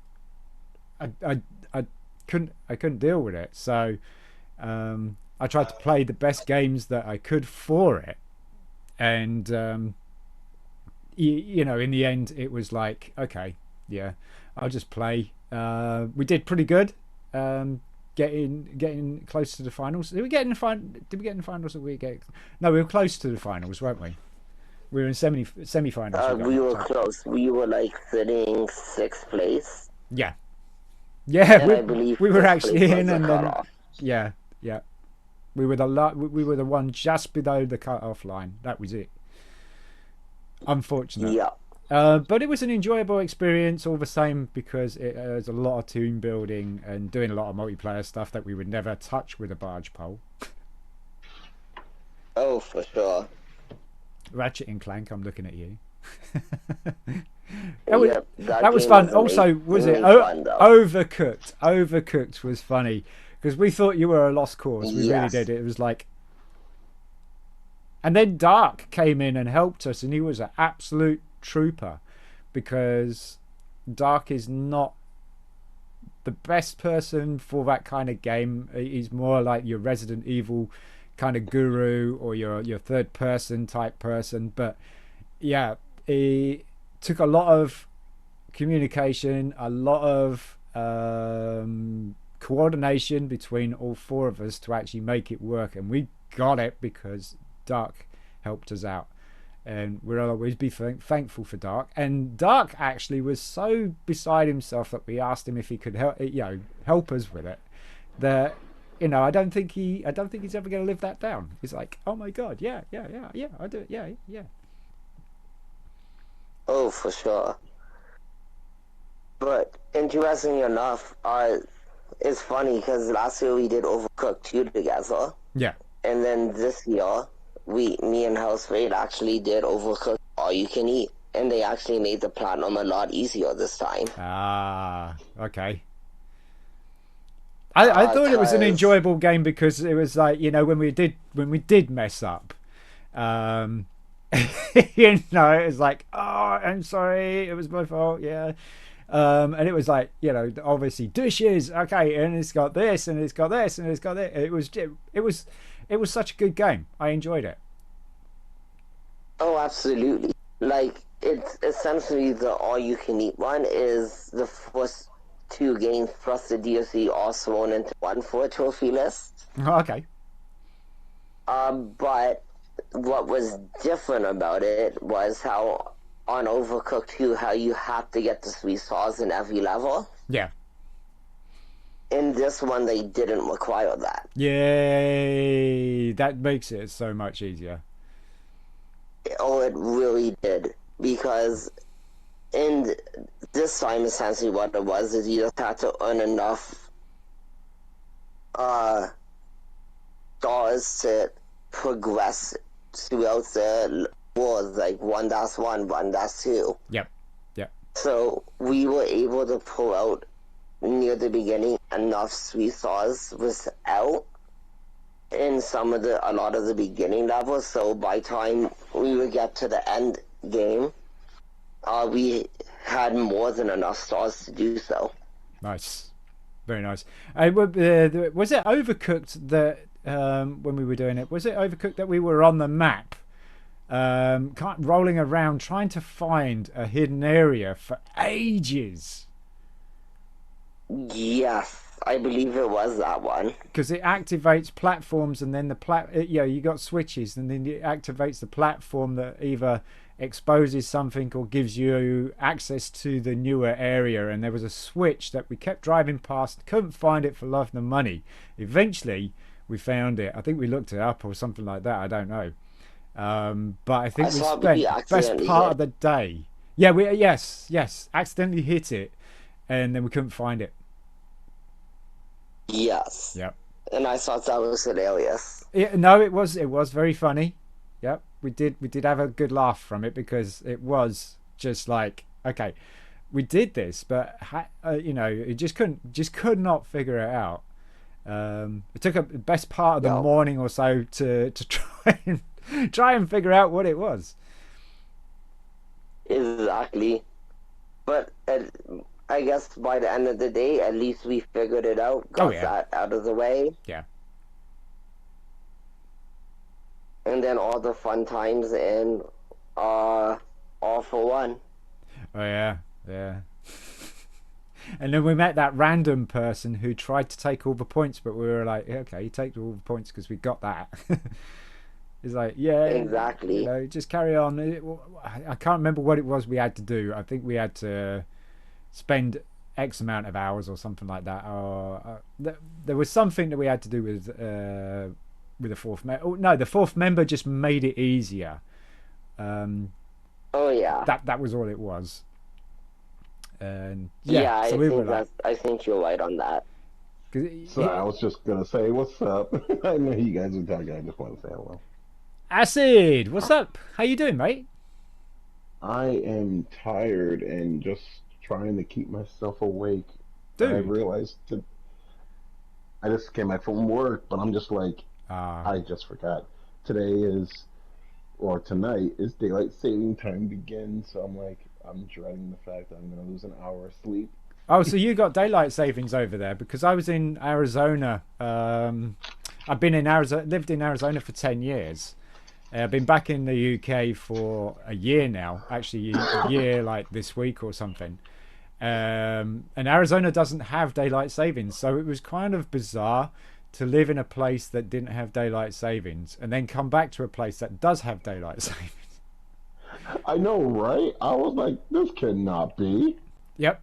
I couldn't deal with it. So I tried to play the best games that I could for it, and you know, in the end, it was like, okay, yeah, I'll just play. We did pretty good. Getting close to the finals. Did we get in the Did we get in the finals? Or we get? No, we were close to the finals, weren't we? We were in semi-finals. We were close. We were like sitting sixth place. Yeah, yeah. And I believe We were actually in, was the and then cutoff. yeah, yeah. We were the one just below the cut-off line. That was it. Unfortunate. Yeah. But it was an enjoyable experience all the same, because it was a lot of team building and doing a lot of multiplayer stuff that we would never touch with a barge pole. Oh, for sure. Ratchet and Clank, I'm looking at you. Yep, that was fun. Also, was it fun, Overcooked? Overcooked was funny because we thought you were a lost cause. We really Yes. did. It was like, and then Dark came in and helped us, and he was an absolute trooper, because Dark is not the best person for that kind of game. He's more like your Resident Evil kind of guru, or your third person type person. But yeah, he took a lot of communication, a lot of coordination between all four of us to actually make it work, and we got it because Dark helped us out, and we'll always be thankful for Dark. And Dark actually was so beside himself that we asked him if he could help us with it. That, I don't think he's ever going to live that down. He's like, oh my god, yeah, I do it, yeah. Oh, for sure. But interestingly enough, it's funny because last year we did Overcooked 2 together. Yeah. And then this year, me and House Raid actually did Overcooked All You Can Eat. And they actually made the platinum a lot easier this time. Ah, okay. I thought it was an enjoyable game because it was like, when we did mess up, it was like, oh, I'm sorry, it was my fault, yeah. And it was like, obviously dishes, okay, and it's got this, and it's got this, and it's got that. It was such a good game. I enjoyed it. Oh, absolutely. Like, it's essentially the all-you-can-eat one is the first 2 games plus the DLC all thrown into one for a trophy list. Oh, okay. But what was different about it was how on Overcooked 2, how you have to get the 3 stars in every level. Yeah. In this one, they didn't require that. Yay! That makes it so much easier. Oh, it really did. Because in this time, essentially what it was is you just had to earn enough stars to progress throughout the wars, like 1-1, 1-2. Yep. Yep. So we were able to pull out near the beginning enough 3 stars without in a lot of the beginning levels. So by time we would get to the end game, we had more than enough stars to do so. Nice. Very nice. Was it Overcooked that when we were doing it? Was it Overcooked that we were on the map, rolling around trying to find a hidden area for ages? Yes, I believe it was that one. Because it activates platforms, and then you got switches, and then it activates the platform that either exposes something or gives you access to the newer area. And there was a switch that we kept driving past, couldn't find it for love nor money. Eventually we found it. I think we looked it up or something like that, I don't know. But I think we spent the best part of the day, yes, accidentally hit it, and then we couldn't find it. Yes. Yep. And I thought that was hilarious. No, it was very funny. Yep, we did have a good laugh from it, because it was just like, okay, we did this, but it just could not figure it out. It took the best part of the morning or so to try and figure out what it was. Exactly. But I guess by the end of the day, at least we figured it out, got that out of the way. Yeah. And then all the fun times in All for One. Oh yeah. And then we met that random person who tried to take all the points, but we were like, okay, you take all the points because we got that. It's like, yeah, exactly. Just carry on. I can't remember what it was we had to do. I think we had to spend X amount of hours or something like that. Or there was something that we had to do with the fourth member. Oh, no, the fourth member just made it easier. Oh yeah. That was all it was. And I think you're right on that. I was just gonna say, what's up? I know you guys are talking. I just want to say hello. Acid, what's up? How you doing, mate? I am tired and just trying to keep myself awake. Dude, I realized that I just came back from work, but I'm just like, I just forgot. Tonight is daylight saving time begins, so I'm dreading the fact that I'm going to lose an hour of sleep. Oh, so you got daylight savings over there? Because I was in Arizona. I've been in Arizona, lived in Arizona for 10 years. I've been back in the UK for a year now, actually a year like this week or something. And Arizona doesn't have daylight savings, so it was kind of bizarre to live in a place that didn't have daylight savings and then come back to a place that does have daylight savings. I know, right? I was like, this cannot be. Yep.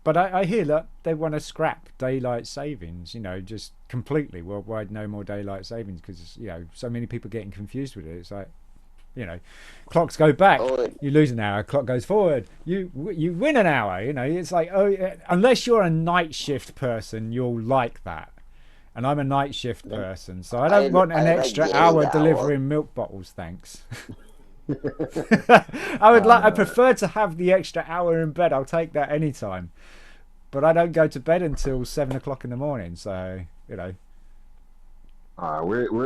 But I hear that they want to scrap daylight savings, just completely worldwide, no more daylight savings, because, so many people getting confused with it. It's like, clocks go back, you lose an hour, clock goes forward, you win an hour, it's like, unless you're a night shift person, you'll like that. And I'm a night shift person, so I don't want an extra hour delivering milk bottles, thanks. I prefer to have the extra hour in bed. I'll take that anytime. But I don't go to bed until 7 o'clock in the morning, so we're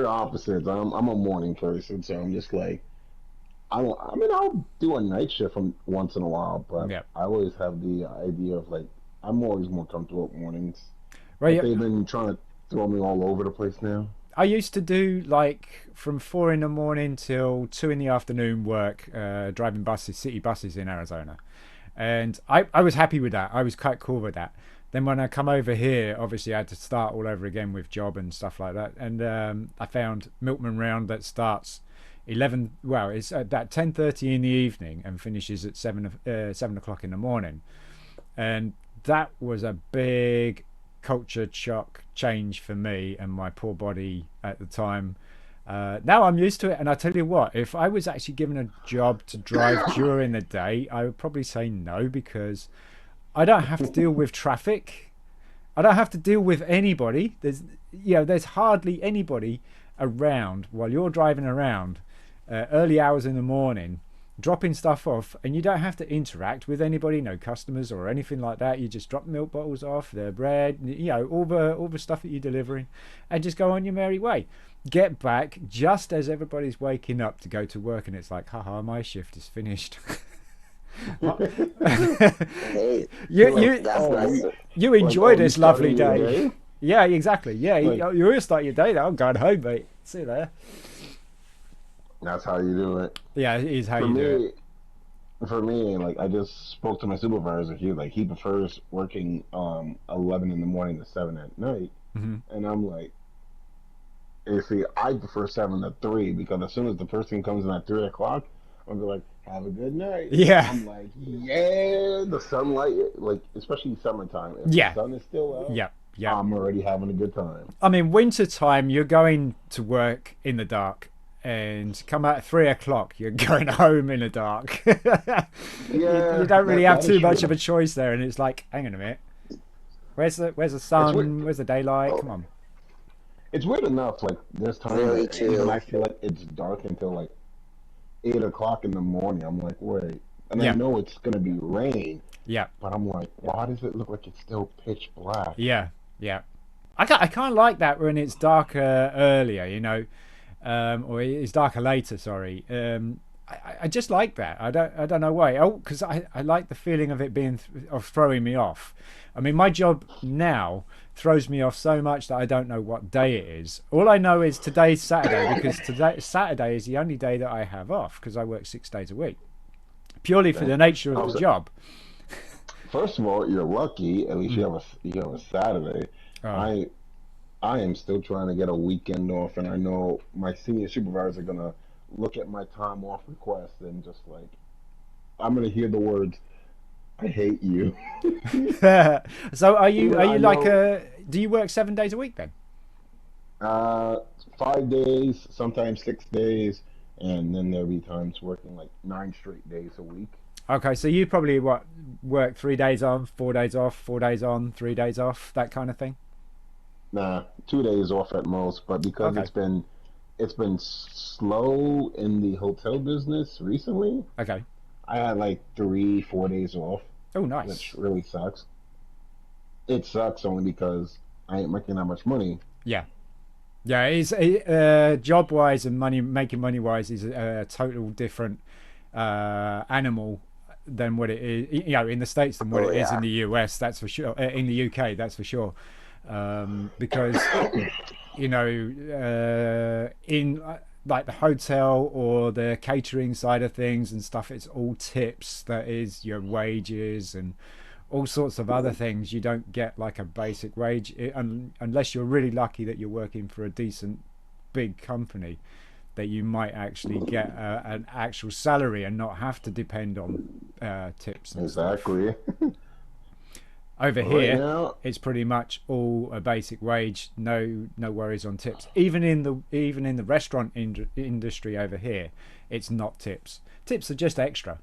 opposites. I'm a morning person, so I'm just like, I'll do a night shift once in a while, but I always have the idea of I'm always more comfortable with mornings. Right? They've been trying to throw me all over the place now. I used to do from 4 in the morning till 2 in the afternoon work, driving buses, city buses in Arizona. And I was happy with that. I was quite cool with that. Then when I come over here, obviously I had to start all over again with job and stuff like that. And I found Milkman Round that starts 11. Well, it's at that 10:30 in the evening and finishes at 7 o'clock in the morning. And that was a big culture shock change for me and my poor body at the time. Now I'm used to it, and I tell you what, if I was actually given a job to drive during the day, I would probably say no, because I don't have to deal with traffic. I don't have to deal with anybody. There's hardly anybody around while you're driving around early hours in the morning, dropping stuff off, and you don't have to interact with anybody, no customers or anything like that. You just drop milk bottles off, the bread, all the stuff that you're delivering, and just go on your merry way. Get back just as everybody's waking up to go to work, and it's like, haha, my shift is finished. Hey, that's nice. You enjoy Like, this you lovely starting your day. day? Yeah, exactly. Yeah, Like- you will start your day now. I'm going home, mate. See you there. That's how you do it. Yeah, it is how For you do it. for me, like I just spoke to my supervisor. He prefers working 11 in the morning to 7 at night, Hmm. and I'm like, you see, I prefer 7 to 3 because as soon as the person comes in at 3 o'clock, I'll be like, have a good night. Yeah. I'm like, yeah, the sunlight, like especially summertime. If Yeah. the sun is still out, Yeah, yeah. I'm already having a good time. I mean, winter time, you're going to work in the dark, and come out at 3 o'clock, you're going home in the dark. You don't really have that too is much true. of a choice there, and it's like, hang on a minute, where's the sun? weird. Where's the daylight? Come on. It's weird enough. Like there's times Really that too. even I feel like it's dark until like 8 o'clock in the morning. I'm like, wait, and Yeah. I know it's gonna be rain, Yeah, but I'm like, why does it look like it's still pitch black? yeah, yeah. I kind of like that when it's darker earlier, or it's darker later. Sorry. I just like that. I don't know why. Oh, because I like the feeling of it being of throwing me off. I mean, my job now throws me off so much that I don't know what day it is. All I know is today's Saturday, because Saturday is the only day that I have off, because I work 6 days a week, purely for the nature of the job. First of all, you're lucky. At least you have a Saturday. Oh. I am still trying to get a weekend off, and I know my senior supervisors are gonna look at my time off request and just like, I'm gonna hear the words, "I hate you." So are you I like know. do you work 7 days a week then? 5 days, sometimes 6 days, and then there'll be times working like 9 straight days a week. Okay, so you probably work 3 days on, 4 days off, 4 days on, 3 days off, that kind of thing. Nah, 2 days off at most, but because Okay. it's been slow in the hotel business recently, Okay. I had like 3, 4 days off, Oh, nice. which really sucks. It sucks only because I ain't making that much money. Yeah. Yeah, it's job wise and making money wise is a total different animal than what it is, in the States than what Oh, it is yeah. in the US. That's for sure. In the UK, that's for sure. Because in like the hotel or the catering side of things and stuff, it's all tips. That is your wages and all sorts of other things. You don't get like a basic wage unless you're really lucky that you're working for a decent big company, that you might actually get an actual salary and not have to depend on tips and stuff. Exactly. Over Right here, now, it's pretty much all a basic wage, no worries on tips. Even in the restaurant industry over here, it's not tips. Tips are just extra.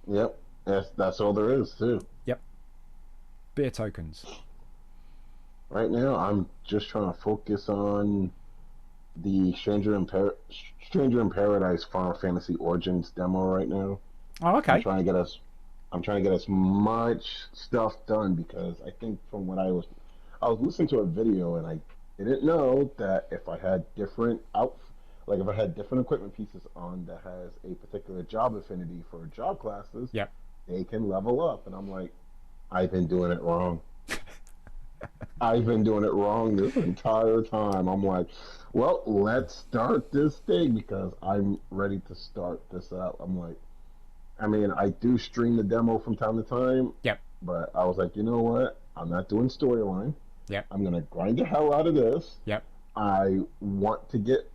yep, that's all there is too. Yep, beer tokens. Right now, I'm just trying to focus on the Stranger in Paradise Final Fantasy Origins demo right now. Oh, I'm okay. trying to get I'm trying to get as much stuff done because I think from what I was listening to a video and I didn't know that if I had if I had different equipment pieces on that has a particular job affinity for job classes, Yep. they can level up. And I'm like, I've been doing it wrong. I've been doing it wrong this entire time. I'm like, well, let's start this thing because I'm ready to start this out. I'm like, I mean, I do stream the demo from time to time. Yep. But I was like, you know what? I'm not doing storyline. Yep. I'm gonna grind the hell out of this. Yep. I want to get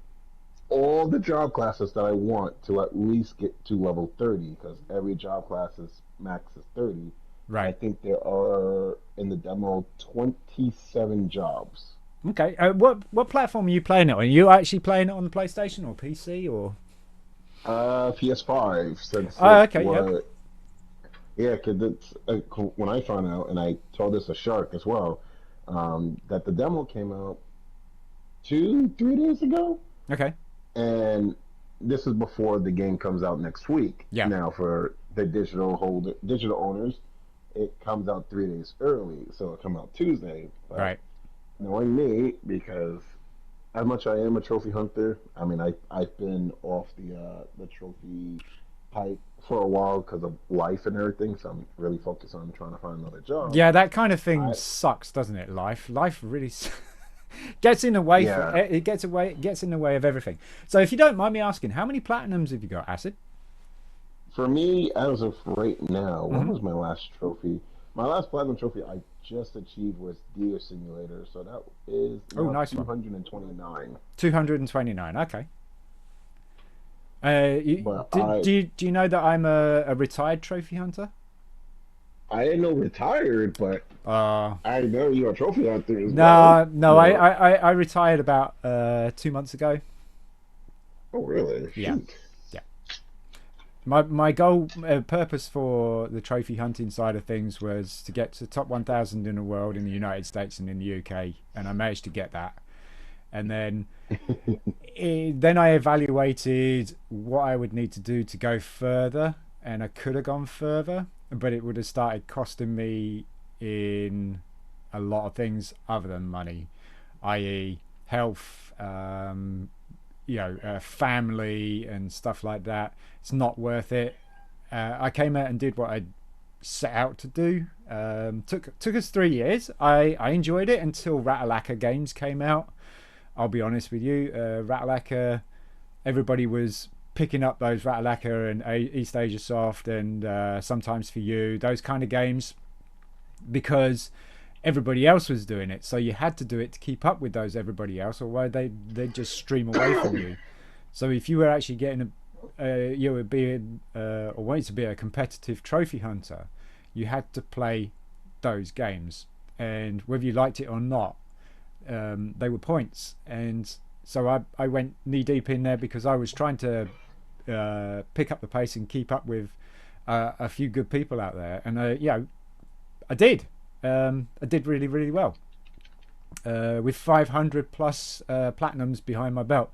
all the job classes that I want to at least get to level 30 because every job class is max is 30. Right. I think there are in the demo 27 jobs. Okay. What platform are you playing it on? Are you actually playing it on the PlayStation or PC or? PS5. Since Okay. yeah, because it's when I found out, and I told this a shark as well, that the demo came out 2-3 days ago. Okay. And this is before the game comes out next week. Yeah. Now for the digital owners, it comes out 3 days early, so it'll come out Tuesday. But right. Knowing me, because as much I am a trophy hunter, I mean I've been off the trophy hype for a while because of life and everything. So I'm really focused on trying to find another job. Yeah, that kind of thing sucks, doesn't it? Life really. Gets in the way. Yeah. It gets in the way of everything. So, if you don't mind me asking, how many platinums have you got, Acid? For me, as of right now, what was my last trophy? My last platinum trophy I just achieved was Deer Simulator, so that is nice 229. 229. Okay. Do you know that I'm a retired trophy hunter? I didn't know retired, but I know you're a trophy hunter as well. No, yeah. I retired about 2 months ago. Oh, really? Yeah. Shoot. Yeah. My goal, purpose for the trophy hunting side of things was to get to the top 1,000 in the world, in the United States and in the UK, and I managed to get that. And then, then I evaluated what I would need to do to go further, and I could have gone further, but it would have started costing me in a lot of things other than money, i.e. health, family and stuff like that. It's not worth it. I came out and did what I set out to do. Took us 3 years. I enjoyed it until Ratalacker games came out. I'll be honest with you, Ratalacker, everybody was picking up those Ratalacker and East Asia Soft and Sometimes For You, those kind of games, because everybody else was doing it. So you had to do it to keep up with those everybody else, or they'd just stream away from you. So if you were actually getting you were being or wanted to be a competitive trophy hunter, you had to play those games, and whether you liked it or not, they were points. And so I went knee deep in there because I was trying to pick up the pace and keep up with a few good people out there, and I did really, really well, with 500 plus platinums behind my belt,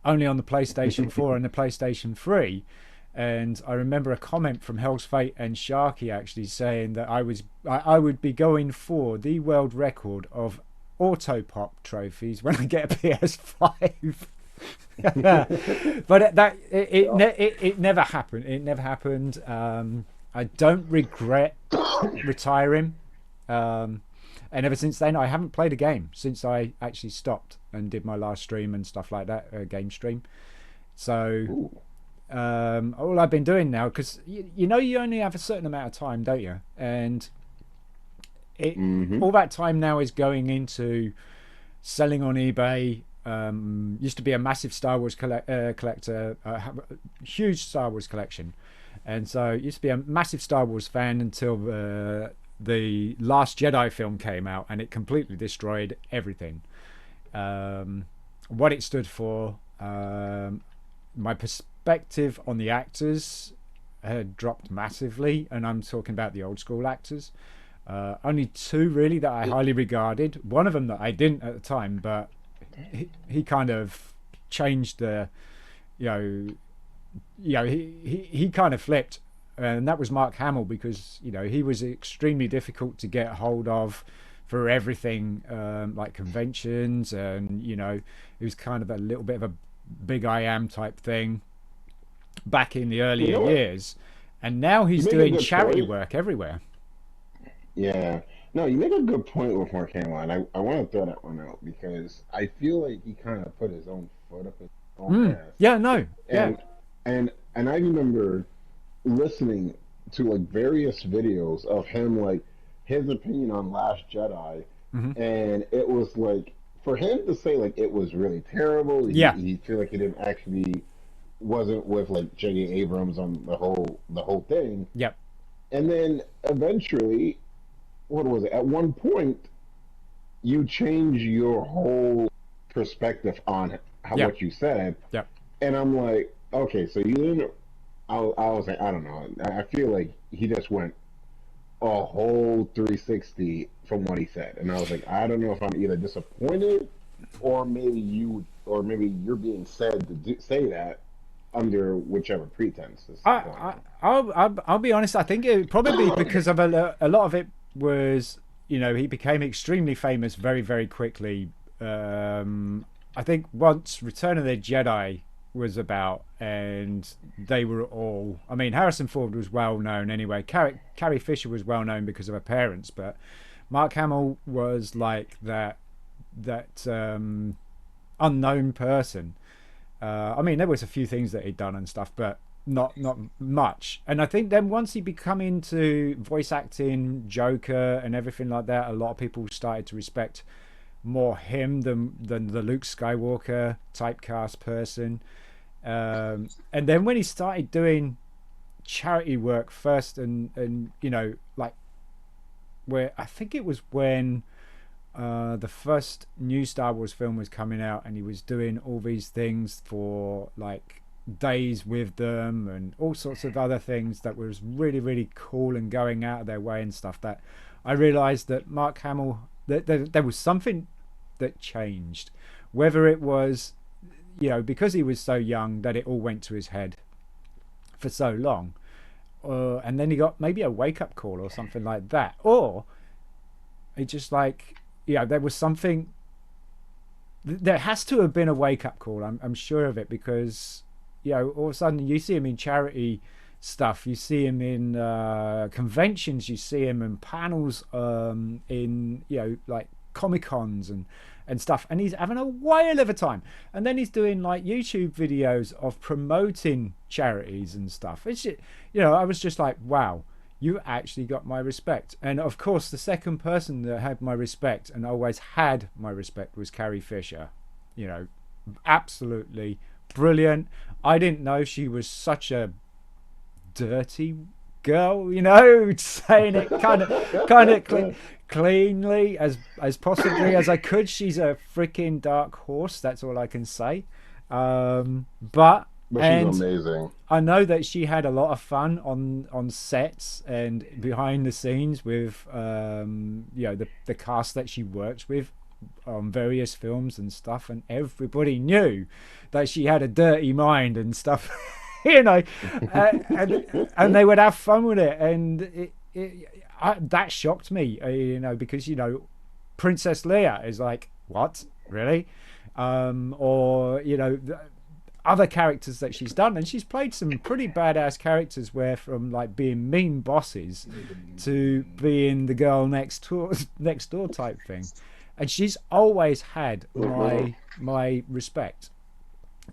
only on the PlayStation 4 and the PlayStation 3. And I remember a comment from Hell's Fate and Sharky actually saying that I would be going for the world record of auto pop trophies when I get a PS5. But it never happened. It never happened. I don't regret retiring. And ever since then, I haven't played a game since I actually stopped and did my last stream and stuff like that, game stream. So all I've been doing now, because you only have a certain amount of time, don't you? And all that time now is going into selling on eBay. Used to be a massive Star Wars collector, have a huge Star Wars collection, and so used to be a massive Star Wars fan until the Last Jedi film came out, and it completely destroyed everything. What it stood for, my perspective on the actors had dropped massively, and I'm talking about the old school actors. Only two really that I highly regarded. One of them that I didn't at the time, but he kind of changed the, he kind of flipped, and that was Mark Hamill, because he was extremely difficult to get hold of for everything, like conventions, and it was kind of a little bit of a big I am type thing back in the earlier years, and now he's doing charity work everywhere. Yeah. No, you make a good point with Mark Hamill, and I want to throw that one out because I feel like he kind of put his own foot up his own ass. Yeah, no. And I remember listening to like various videos of him, like his opinion on Last Jedi, Hmm. and it was like for him to say like it was really terrible. Yeah. He feel like he didn't actually wasn't with like J.J. Abrams on the whole thing, Yep. and then eventually, what was it? At one point, you change your whole perspective on how Yep. what you said, Yep. and I'm like, okay, so you didn't. I was like, I don't know. I feel like he just went a whole 360 from what he said, and I was like, I don't know if I'm either disappointed or maybe you're being said to say that under whichever pretense is going on. I'll be honest. I think it would probably be because of a lot of it was, you know, he became extremely famous very, very quickly. I think once Return of the Jedi was about, and they were all. I mean, Harrison Ford was well known anyway. Carrie Fisher was well known because of her parents, but Mark Hamill was like that unknown person. I mean, there was a few things that he'd done and stuff, but not much. And I think then once he become into voice acting, Joker, and everything like that, a lot of people started to respect more him than the Luke Skywalker typecast person. And then when he started doing charity work first, and you know, like where I think it was when the first new Star Wars film was coming out, and he was doing all these things for like days with them and all sorts of other things that was really, really cool and going out of their way and stuff, that I realized that Mark Hamill, that there was something that changed, whether it was, you know, because he was so young that it all went to his head for so long, and then he got maybe a wake-up call or something like that, or it just like, yeah, there was something. There has to have been a wake-up call. I'm sure of it, because, you know, all of a sudden you see him in charity stuff, you see him in conventions, you see him in panels, in, you know, like Comic-Cons and stuff, and he's having a whale of a time. And then he's doing like YouTube videos of promoting charities and stuff. It's just, you know, I was just like, wow, you actually got my respect. And of course, the second person that had my respect and always had my respect was Carrie Fisher. You know, absolutely brilliant. I didn't know she was such a dirty girl, you know, saying it kind of cleanly as possibly as I could. She's a freaking dark horse. That's all I can say. But she's amazing. I know that she had a lot of fun on sets and behind the scenes with you know, the cast that she worked with on various films and stuff, and everybody knew that she had a dirty mind and stuff. You know, and they would have fun with it, and that shocked me, you know, because, you know, Princess Leia is like, what, really? Or, you know, other characters that she's done, and she's played some pretty badass characters, where from like being mean bosses to being the girl next door type thing, and she's always had my respect.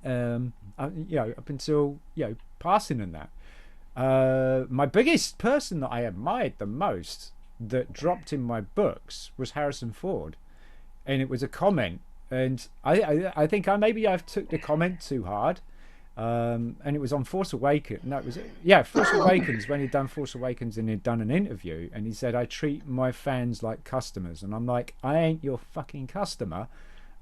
You know, up until, you know, passing and that. My biggest person that I admired the most that dropped in my books was Harrison Ford, and it was a comment, and I think I've took the comment too hard, and it was on Force Awakens. No, it was, yeah, Force Awakens, when he'd done Force Awakens and he'd done an interview, and he said, I treat my fans like customers, and I'm like, I ain't your fucking customer,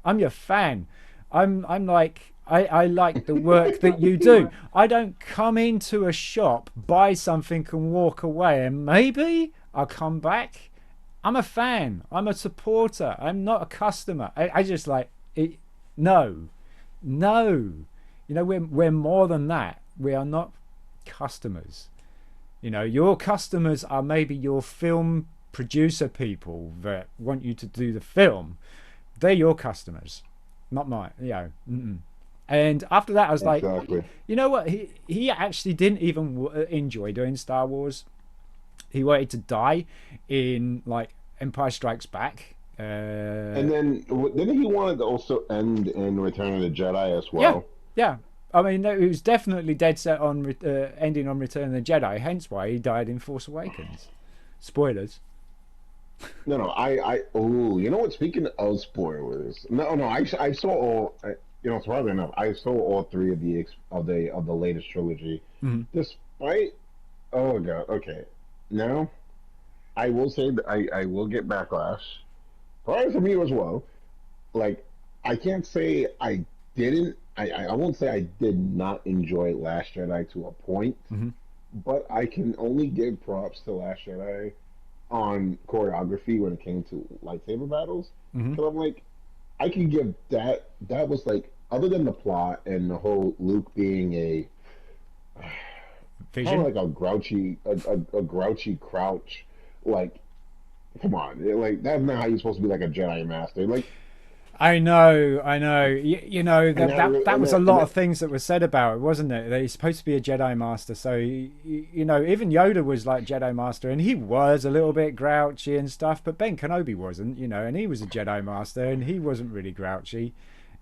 I'm your fan. I'm like, I like the work that you do. I don't come into a shop, buy something and walk away, and maybe I'll come back. I'm a fan. I'm a supporter. I'm not a customer. I just like it. No. You know, we're more than that. We are not customers. You know, your customers are maybe your film producer people that want you to do the film. They're your customers, not mine. You know. And after that, I was exactly. Like, you know what? He actually didn't even enjoy doing Star Wars. He wanted to die in like Empire Strikes Back. And then didn't he want to also end in Return of the Jedi as well? Yeah. I mean, he was definitely dead set on ending on Return of the Jedi. Hence why he died in Force Awakens. Spoilers. Oh, you know what? Speaking of spoilers, no, I saw all. Surprisingly enough, I saw all three of the latest trilogy. Mm-hmm. Despite, oh god, okay. Now, I will say that I will get backlash, probably from you as well. Like, I can't say I didn't. I won't say I did not enjoy Last Jedi to a point, Mm-hmm. but I can only give props to Last Jedi on choreography when it came to lightsaber battles. Mm-hmm. Because I'm like, I can give that. That was like, other than the plot and the whole Luke being a kind Vision. of like a grouchy crouch. Like, come on, like that's not how you're supposed to be like a Jedi master. Like, I know. You know and that was a lot of things that were said about it, wasn't it? That he's supposed to be a Jedi Master, so you know, even Yoda was like Jedi Master, and he was a little bit grouchy and stuff. But Ben Kenobi wasn't, you know, and he was a Jedi Master, and he wasn't really grouchy.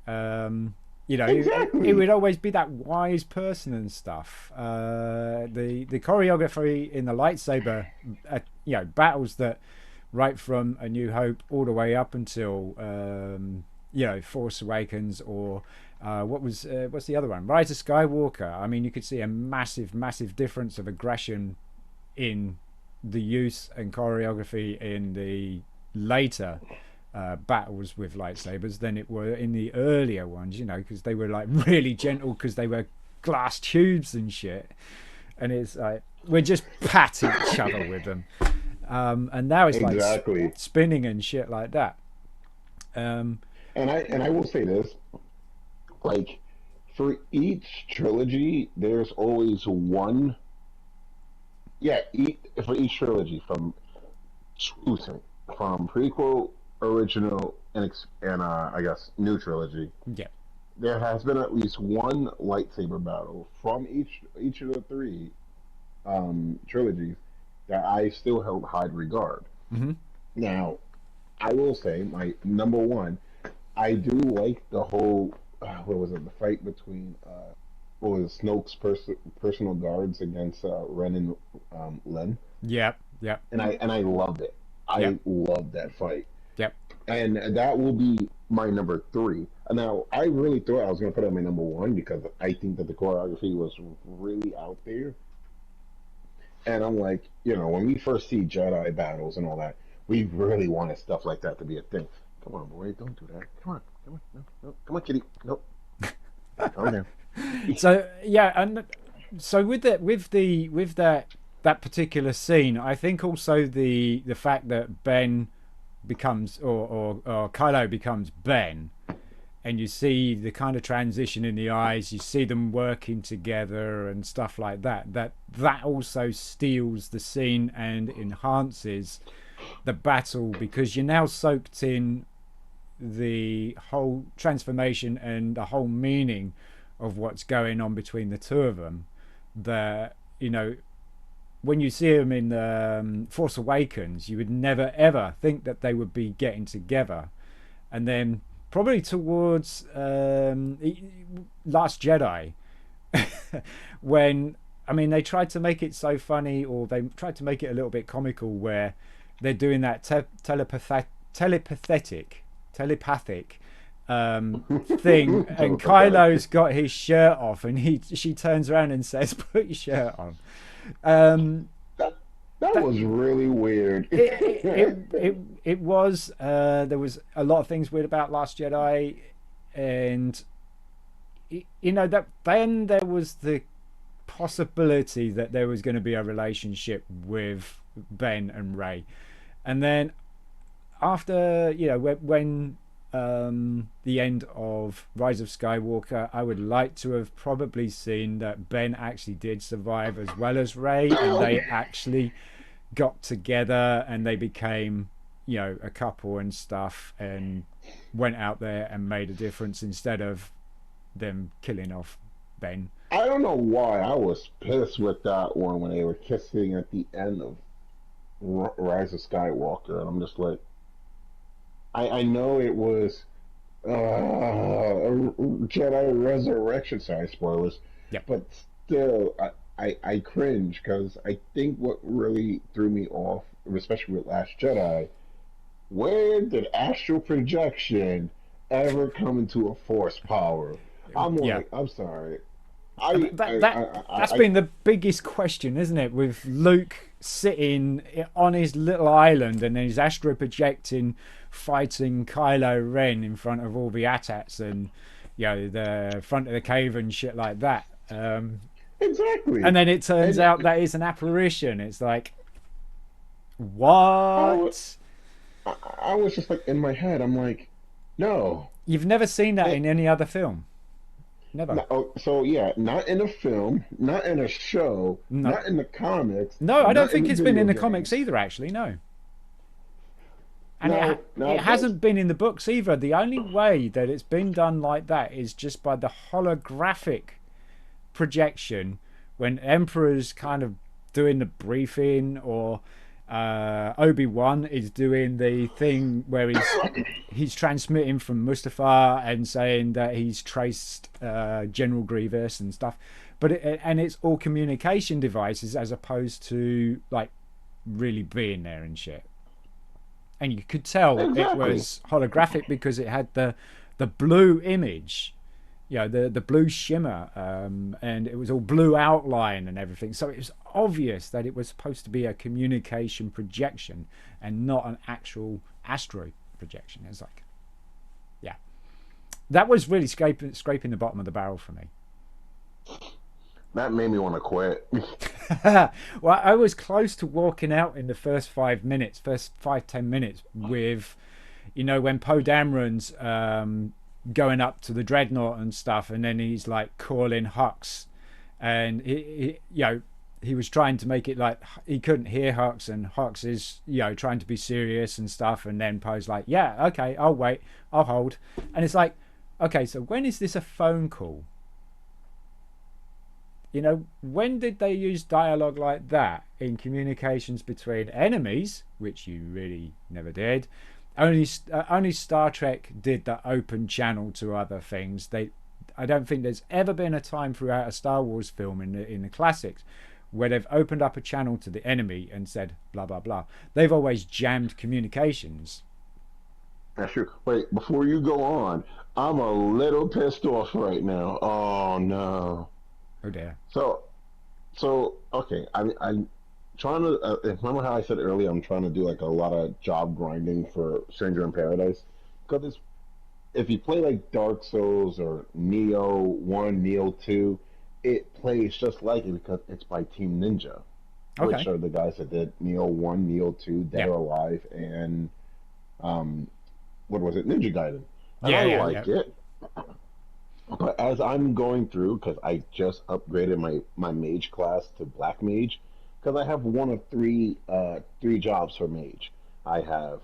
You know, he would always be that wise person and stuff. The choreography in the lightsaber, battles that right from A New Hope all the way up until Force Awakens, or what's the other one, Rise of Skywalker. I mean, you could see a massive difference of aggression in the use and choreography in the later battles with lightsabers than it were in the earlier ones, you know, because they were like really gentle because they were glass tubes and shit, and it's like we just pat each other with them. And now it's exactly. Like spinning and shit like that. And I will say this, like, for each trilogy, there's always one. Yeah, for each trilogy from prequel, original, and I guess new trilogy. Yeah. There has been at least one lightsaber battle from each of the three trilogies that I still held high regard. Mm-hmm. Now, I will say my number one, I do like the whole what was it? The fight between what was Snoke's personal guards against Ren and Len. Yep. And I loved it. I loved that fight. Yep. And that will be my number three. Now, I really thought I was going to put it at my number one because I think that the choreography was really out there. And I'm like, you know, when we first see Jedi battles and all that, we really wanted stuff like that to be a thing. Come on, boy, don't do that. Come on, no, come on, kitty, nope. Calm down. So yeah, and so with that particular scene, I think also the fact that Ben becomes or Kylo becomes Ben, and you see the kind of transition in the eyes, you see them working together and stuff like that. That also steals the scene and enhances the battle because you're now soaked in the whole transformation and the whole meaning of what's going on between the two of them. That, you know, when you see them in Force Awakens, you would never ever think that they would be getting together, and then probably towards Last Jedi, when they tried to make it so funny, or they tried to make it a little bit comical, where they're doing that telepathic thing, and Kylo's got his shirt off, and she turns around and says, "Put your shirt on." That was really weird. It was. There was a lot of things weird about Last Jedi, and you know that then there was the possibility that there was going to be a relationship with Ben and Rey, and then after, you know, when the end of Rise of Skywalker, I would like to have probably seen that Ben actually did survive as well as Rey, and they actually got together and they became, you know, a couple and stuff, and went out there and made a difference instead of them killing off Ben. I don't know why I was pissed with that one when they were kissing at the end of Rise of Skywalker, and I'm just like, I know it was Jedi Resurrection. Sorry, spoilers. Yep. But still, I cringe because I think what really threw me off, especially with Last Jedi, where did astral projection ever come into a force power? I'm Yeah. like, I'm sorry. That's been the biggest question, isn't it? With Luke sitting on his little island and then he's astro projecting, fighting Kylo Ren in front of all the AT-ATs and the front of the cave and shit like that. Exactly. And then it turns out that it's an apparition. It's like, what? I was just like in my head. I'm like, no. You've never seen that in any other film. Never. No, so yeah, not in a film, not in a show, No. not in the comics. No, I don't think it's been in the comics either, actually, no. And it hasn't been in the books either. The only way that it's been done like that is just by the holographic projection when Emperor's kind of doing the briefing, or Obi-Wan is doing the thing where he's transmitting from Mustafar and saying that he's traced General Grievous and stuff, but it's all communication devices as opposed to like really being there and shit. And you could tell it was holographic because it had the blue image, the blue shimmer, and it was all blue outline and everything. So it was obvious that it was supposed to be a communication projection and not an actual astro projection. It's like, yeah, that was really scraping the bottom of the barrel for me. That made me want to quit. Well, I was close to walking out in the first 10 minutes with, when Poe Dameron's going up to the dreadnought and stuff, and then he's like calling Hux, and he was trying to make it like he couldn't hear Hux, and Hux is trying to be serious and stuff, and then Poe's like, yeah, okay, I'll wait, I'll hold, and it's like, okay, so when is this a phone call? When did they use dialogue like that in communications between enemies, which you really never did? Only Star Trek did the open channel to other things. I don't think there's ever been a time throughout a Star Wars film in the classics where they've opened up a channel to the enemy and said blah blah blah. They've always jammed communications. That's true. Wait, before you go on, I'm a little pissed off right now. Oh no. Oh dear. So okay. I'm trying to remember how I said earlier. I'm trying to do like a lot of job grinding for Stranger in Paradise, because if you play like Dark Souls or Neo 1, Neo 2, it plays just like it because it's by Team Ninja, which are the guys that did Neo 1, Neo 2, Dead or Alive, and what was it, Ninja Gaiden. And I like it. But as I'm going through, because I just upgraded my mage class to black mage, because I have one of three jobs for mage. I have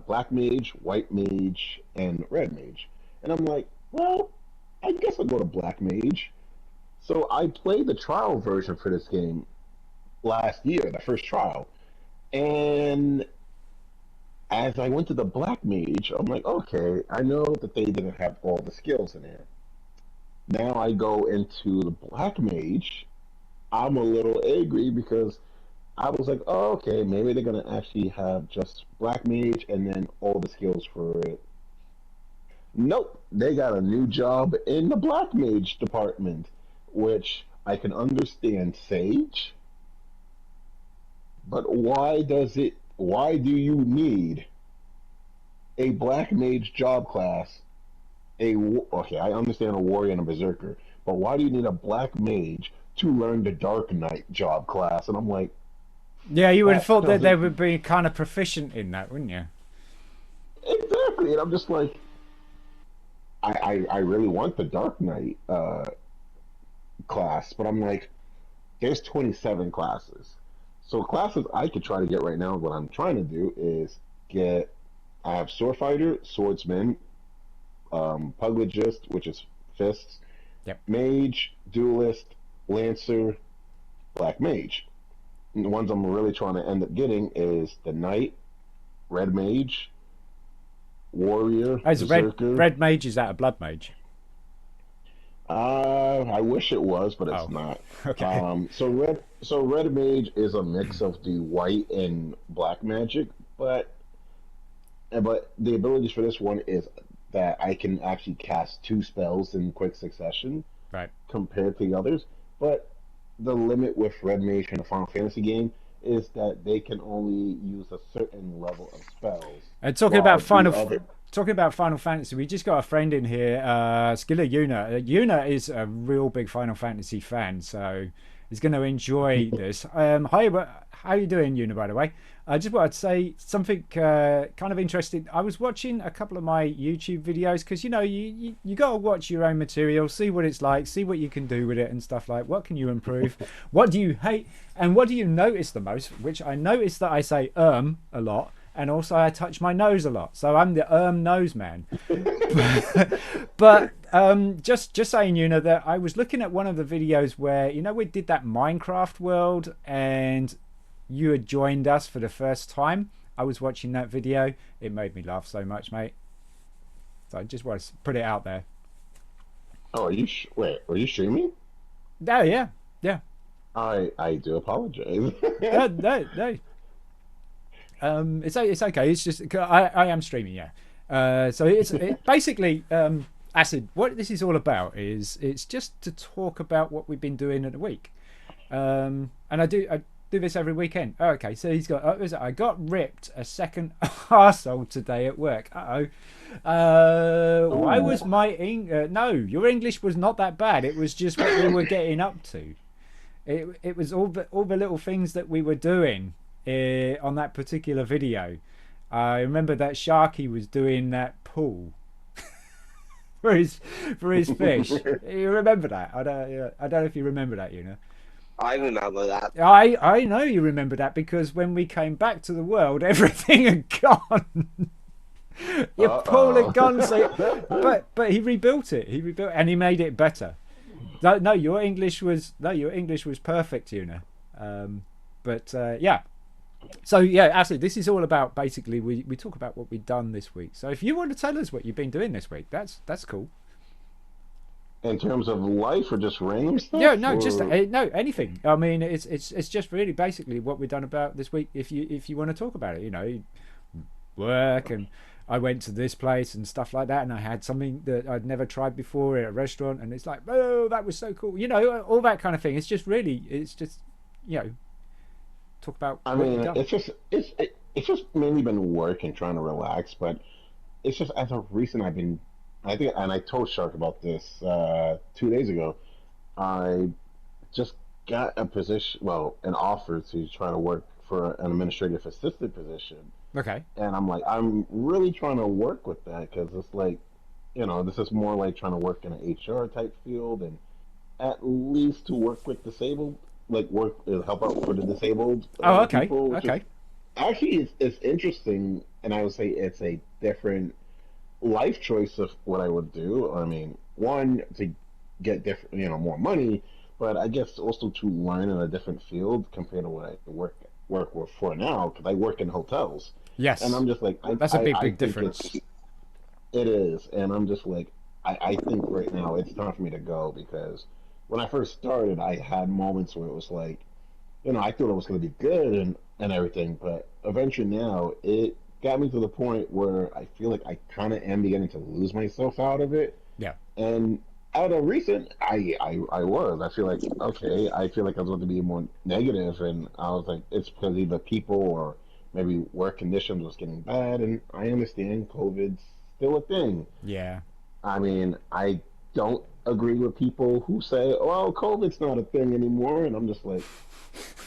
black mage, white mage, and red mage. And I'm like, well, I guess I'll go to black mage. So I played the trial version for this game last year, the first trial. And as I went to the black mage, I'm like, okay, I know that they didn't have all the skills in there. Now I go into the black mage. I'm a little angry because I was like, oh, okay, maybe they're going to actually have just black mage and then all the skills for it. Nope, they got a new job in the black mage department, which I can understand Sage, but why do you need a black mage job class? Okay, I understand a warrior and a berserker, but why do you need a black mage to learn the Dark Knight job class? And I'm like, yeah, you would have thought that they would be kind of proficient in that, wouldn't you? Exactly, and I'm just like, I really want the Dark Knight class, but I'm like, there's 27 classes. So classes I could try to get right now, what I'm trying to do is I have Sword Fighter, Swordsman, Pugilist, which is fists, Mage, Duelist, Lancer, Black Mage. And the ones I'm really trying to end up getting is the Knight, Red Mage, warrior, As berserker. red mage is that a blood mage? I wish it was, but it's not. Okay. So red mage is a mix of the white and black magic, but the abilities for this one is that I can actually cast two spells in quick succession Right. compared to the others. But the limit with red mage in a Final Fantasy game is that they can only use a certain level of spells. And talking While about the other Final Fantasy, we just got a friend in here, Skiller Yuna. Yuna is a real big Final Fantasy fan, so he's going to enjoy this. Hi, how are you doing, Yuna? By the way, I just wanted to say something kind of interesting. I was watching a couple of my YouTube videos because you got to watch your own material, see what it's like, see what you can do with it, and stuff like what can you improve, what do you hate, and what do you notice the most. Which I noticed that I say a lot. And also I touch my nose a lot. So I'm the nose man. But just saying, that I was looking at one of the videos where, we did that Minecraft world and you had joined us for the first time. I was watching that video. It made me laugh so much, mate. So I just want to put it out there. Oh, wait? Are you streaming? Oh, yeah. Yeah. I do apologize. No. It's okay. It's just I am streaming, yeah. So it's basically Acid. What this is all about is it's just to talk about what we've been doing in the week, and I do this every weekend. Oh, okay, so he's got. I got ripped a second arsehole today at work. Why was my no? Your English was not that bad. It was just what we were getting up to. It was all the little things that we were doing. On that particular video, I remember that Sharky was doing that pool for his fish. You remember that? I don't know if you remember that, I remember that. I know you remember that because when we came back to the world, everything had gone. Your pool had gone. So, but he rebuilt it. And he made it better. No, your English was perfect, But yeah. So yeah, actually, this is all about basically we talk about what we've done this week. So if you want to tell us what you've been doing this week, that's cool. In terms of life or just random stuff? Yeah, no, just no anything. I mean, it's just really basically what we've done about this week. If you want to talk about it, work and I went to this place and stuff like that, and I had something that I'd never tried before at a restaurant, and it's like, oh, that was so cool. All that kind of thing. It's just talk about. I mean, it's just mainly been work and trying to relax, but it's just as of recent I think, and I told Shark about this 2 days ago. I just got a position, well, an offer to try to work for an administrative assistant position. Okay. And I'm really trying to work with that because it's like, this is more like trying to work in an HR type field and at least to work with disabled. Help out for the disabled. Okay. People, Okay. Actually, it's interesting, and I would say it's a different life choice of what I would do. I mean, one to get different, more money, but I guess also to learn in a different field compared to what I work with for now. Because I work in hotels. Yes. And I'm just like, that's a big difference. It is, and I'm just like, I think right now it's time for me to go because. When I first started, I had moments where it was like, I thought it was going to be good and everything, but eventually now it got me to the point where I feel like I kind of am beginning to lose myself out of it. Yeah. And out of recent, I was. I feel like, okay, I feel like I was going to be more negative, and I was like, it's because either people or maybe work conditions was getting bad, and I understand COVID's still a thing. Yeah. I mean, I don't agree with people who say, "Well, COVID's not a thing anymore," and I'm just like,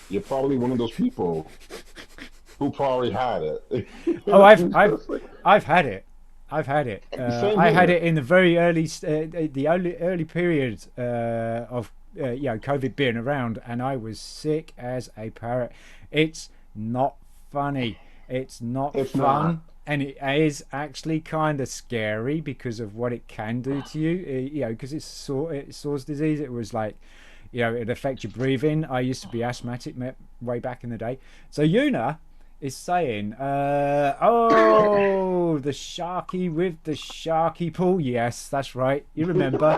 "You're probably one of those people who probably had it." Oh, I've had it. I've had it. I had it in the very early period of COVID being around, and I was sick as a parrot. It's not funny. It's not fun. And it is actually kind of scary because of what it can do to you. Because it's SARS disease. It was like, it affects your breathing. I used to be asthmatic way back in the day. So Yuna, is saying, oh, the Sharky with the Sharky pool. Yes, that's right. You remember.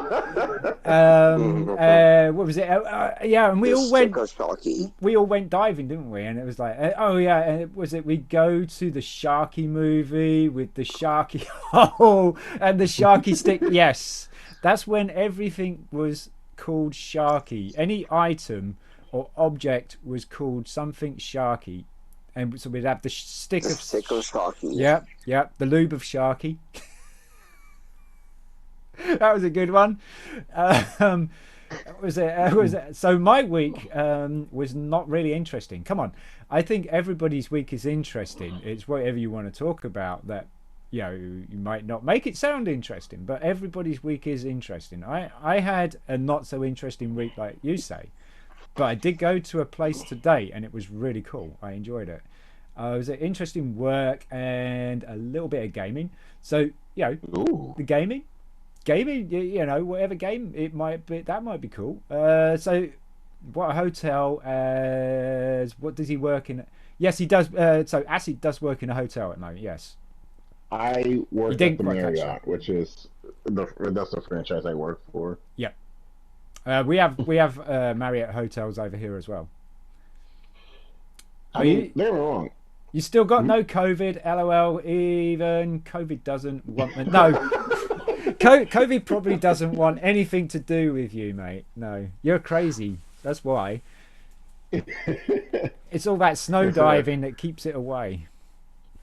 What was it? Yeah, and we all went diving, didn't we? And it was like, oh yeah, and we go to the Sharky movie with the Sharky hole and the Sharky stick. Yes, that's when everything was called Sharky. Any item or object was called something Sharky. And so we'd have the stick of Sharky. Yeah, the lube of Sharky. That was a good one. Was it? So my week was not really interesting. Come on, I think everybody's week is interesting. It's whatever you want to talk about. That you might not make it sound interesting, but everybody's week is interesting. I had a not so interesting week, like you say. But I did go to a place today, and it was really cool. I enjoyed it. It was an interesting work and a little bit of gaming. So, the gaming, whatever game it might be, that might be cool. So, what hotel? What does he work in? Yes, he does. So, Acid does work in a hotel at the moment. Yes. I work at the Marriott, which is that's the franchise I work for. Yep. We have Marriott hotels over here as well. They're wrong. You still got no COVID, LOL. Even COVID doesn't want no. COVID probably doesn't want anything to do with you, mate. No, you're crazy. That's why. It's all that snow diving that keeps it away.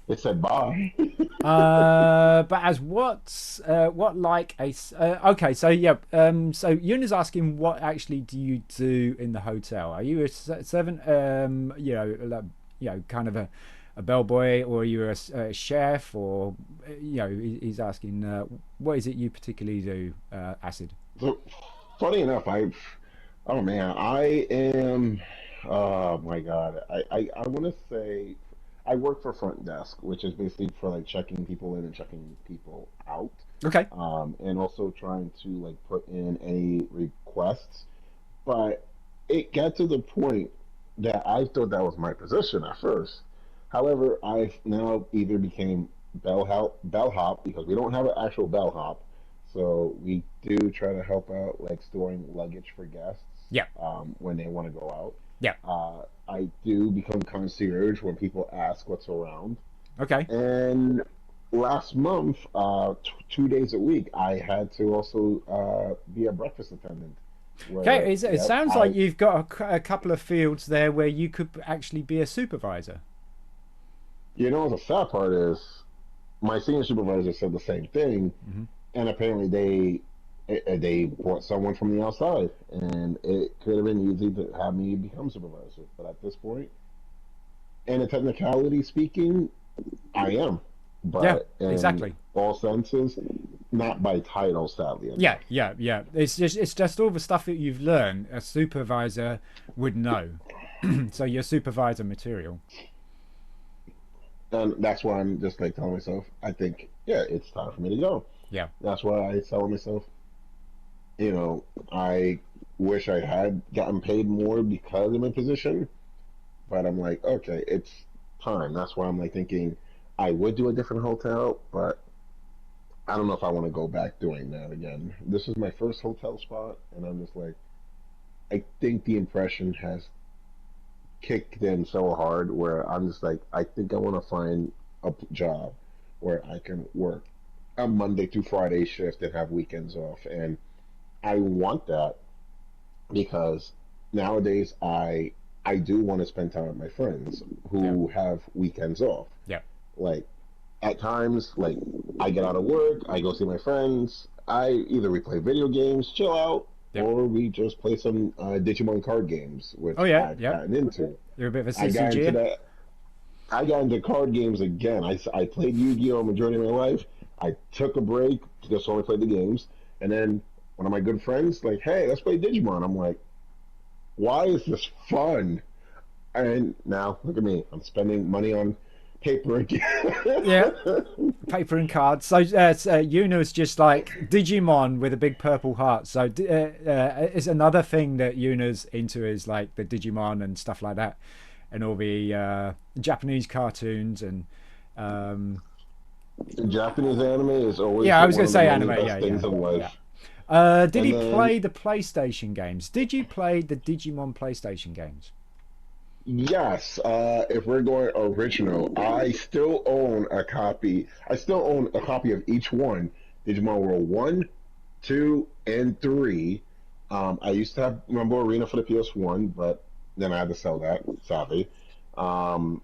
It said bye. But as what like a okay, so yeah, so Yuna's asking, what actually do you do in the hotel? Are you a servant, kind of a bellboy, or are you a chef, or he's asking, what is it you particularly do, Acid? So, funny enough, I am, oh my god, I want to say I work for front desk, which is basically for like checking people in and checking people out. Okay. And also trying to like put in any requests. But it got to the point that I thought that was my position at first. However, I've now either became bellhop because we don't have an actual bellhop. So we do try to help out like storing luggage for guests. Yeah. When they want to go out. Yeah. I do become concierge when people ask what's around. Okay. And last month, 2 days a week, I had to also be a breakfast attendant. Okay, it sounds like you've got a couple of fields there where you could actually be a supervisor. The sad part is my senior supervisor said the same thing, and apparently they brought someone from the outside, and it could have been easy to have me become supervisor. But at this point, in a technicality speaking, I am. But exactly. All senses, not by title, sadly enough. Yeah. It's just all the stuff that you've learned. A supervisor would know. So you're supervisor material. And that's why I'm just like telling myself, I think, it's time for me to go. Yeah. That's why I tell myself, I wish I had gotten paid more because of my position, but I'm like, okay, it's time. That's why I'm like thinking I would do a different hotel, but I don't know if I want to go back doing that again. This is my first hotel spot, and I'm just like, I think the impression has kicked in so hard where I'm just like, I think I want to find a job where I can work a Monday through Friday shift and have weekends off. And I want that because nowadays I do want to spend time with my friends who have weekends off. Yeah. Like at times, like I get out of work, I go see my friends. We play video games, chill out, or we just play some Digimon card games, which I've gotten into. You're a bit of a CCG. I got into card games again. I played Yu-Gi-Oh! Majority of my life. I took a break, just only played the games, and then one of my good friends like, hey, let's play Digimon. I'm like, why is this fun? And now look at me, I'm spending money on paper again. Yeah, paper and cards. So Yuna's just like Digimon with a big purple heart. So it's another thing that Yuna's into is like the Digimon and stuff like that. and all the Japanese cartoons and. Japanese anime is always Yeah, I was one going to of the say many anime. best things in life. Did And he then- play the PlayStation games? Did you play the Digimon PlayStation games? Yes, if we're going original, I still own a copy. I still own a copy of each one. Digimon World 1, 2, and 3. I used to have Rumble Arena for the PS1, but then I had to sell that, sadly. Um,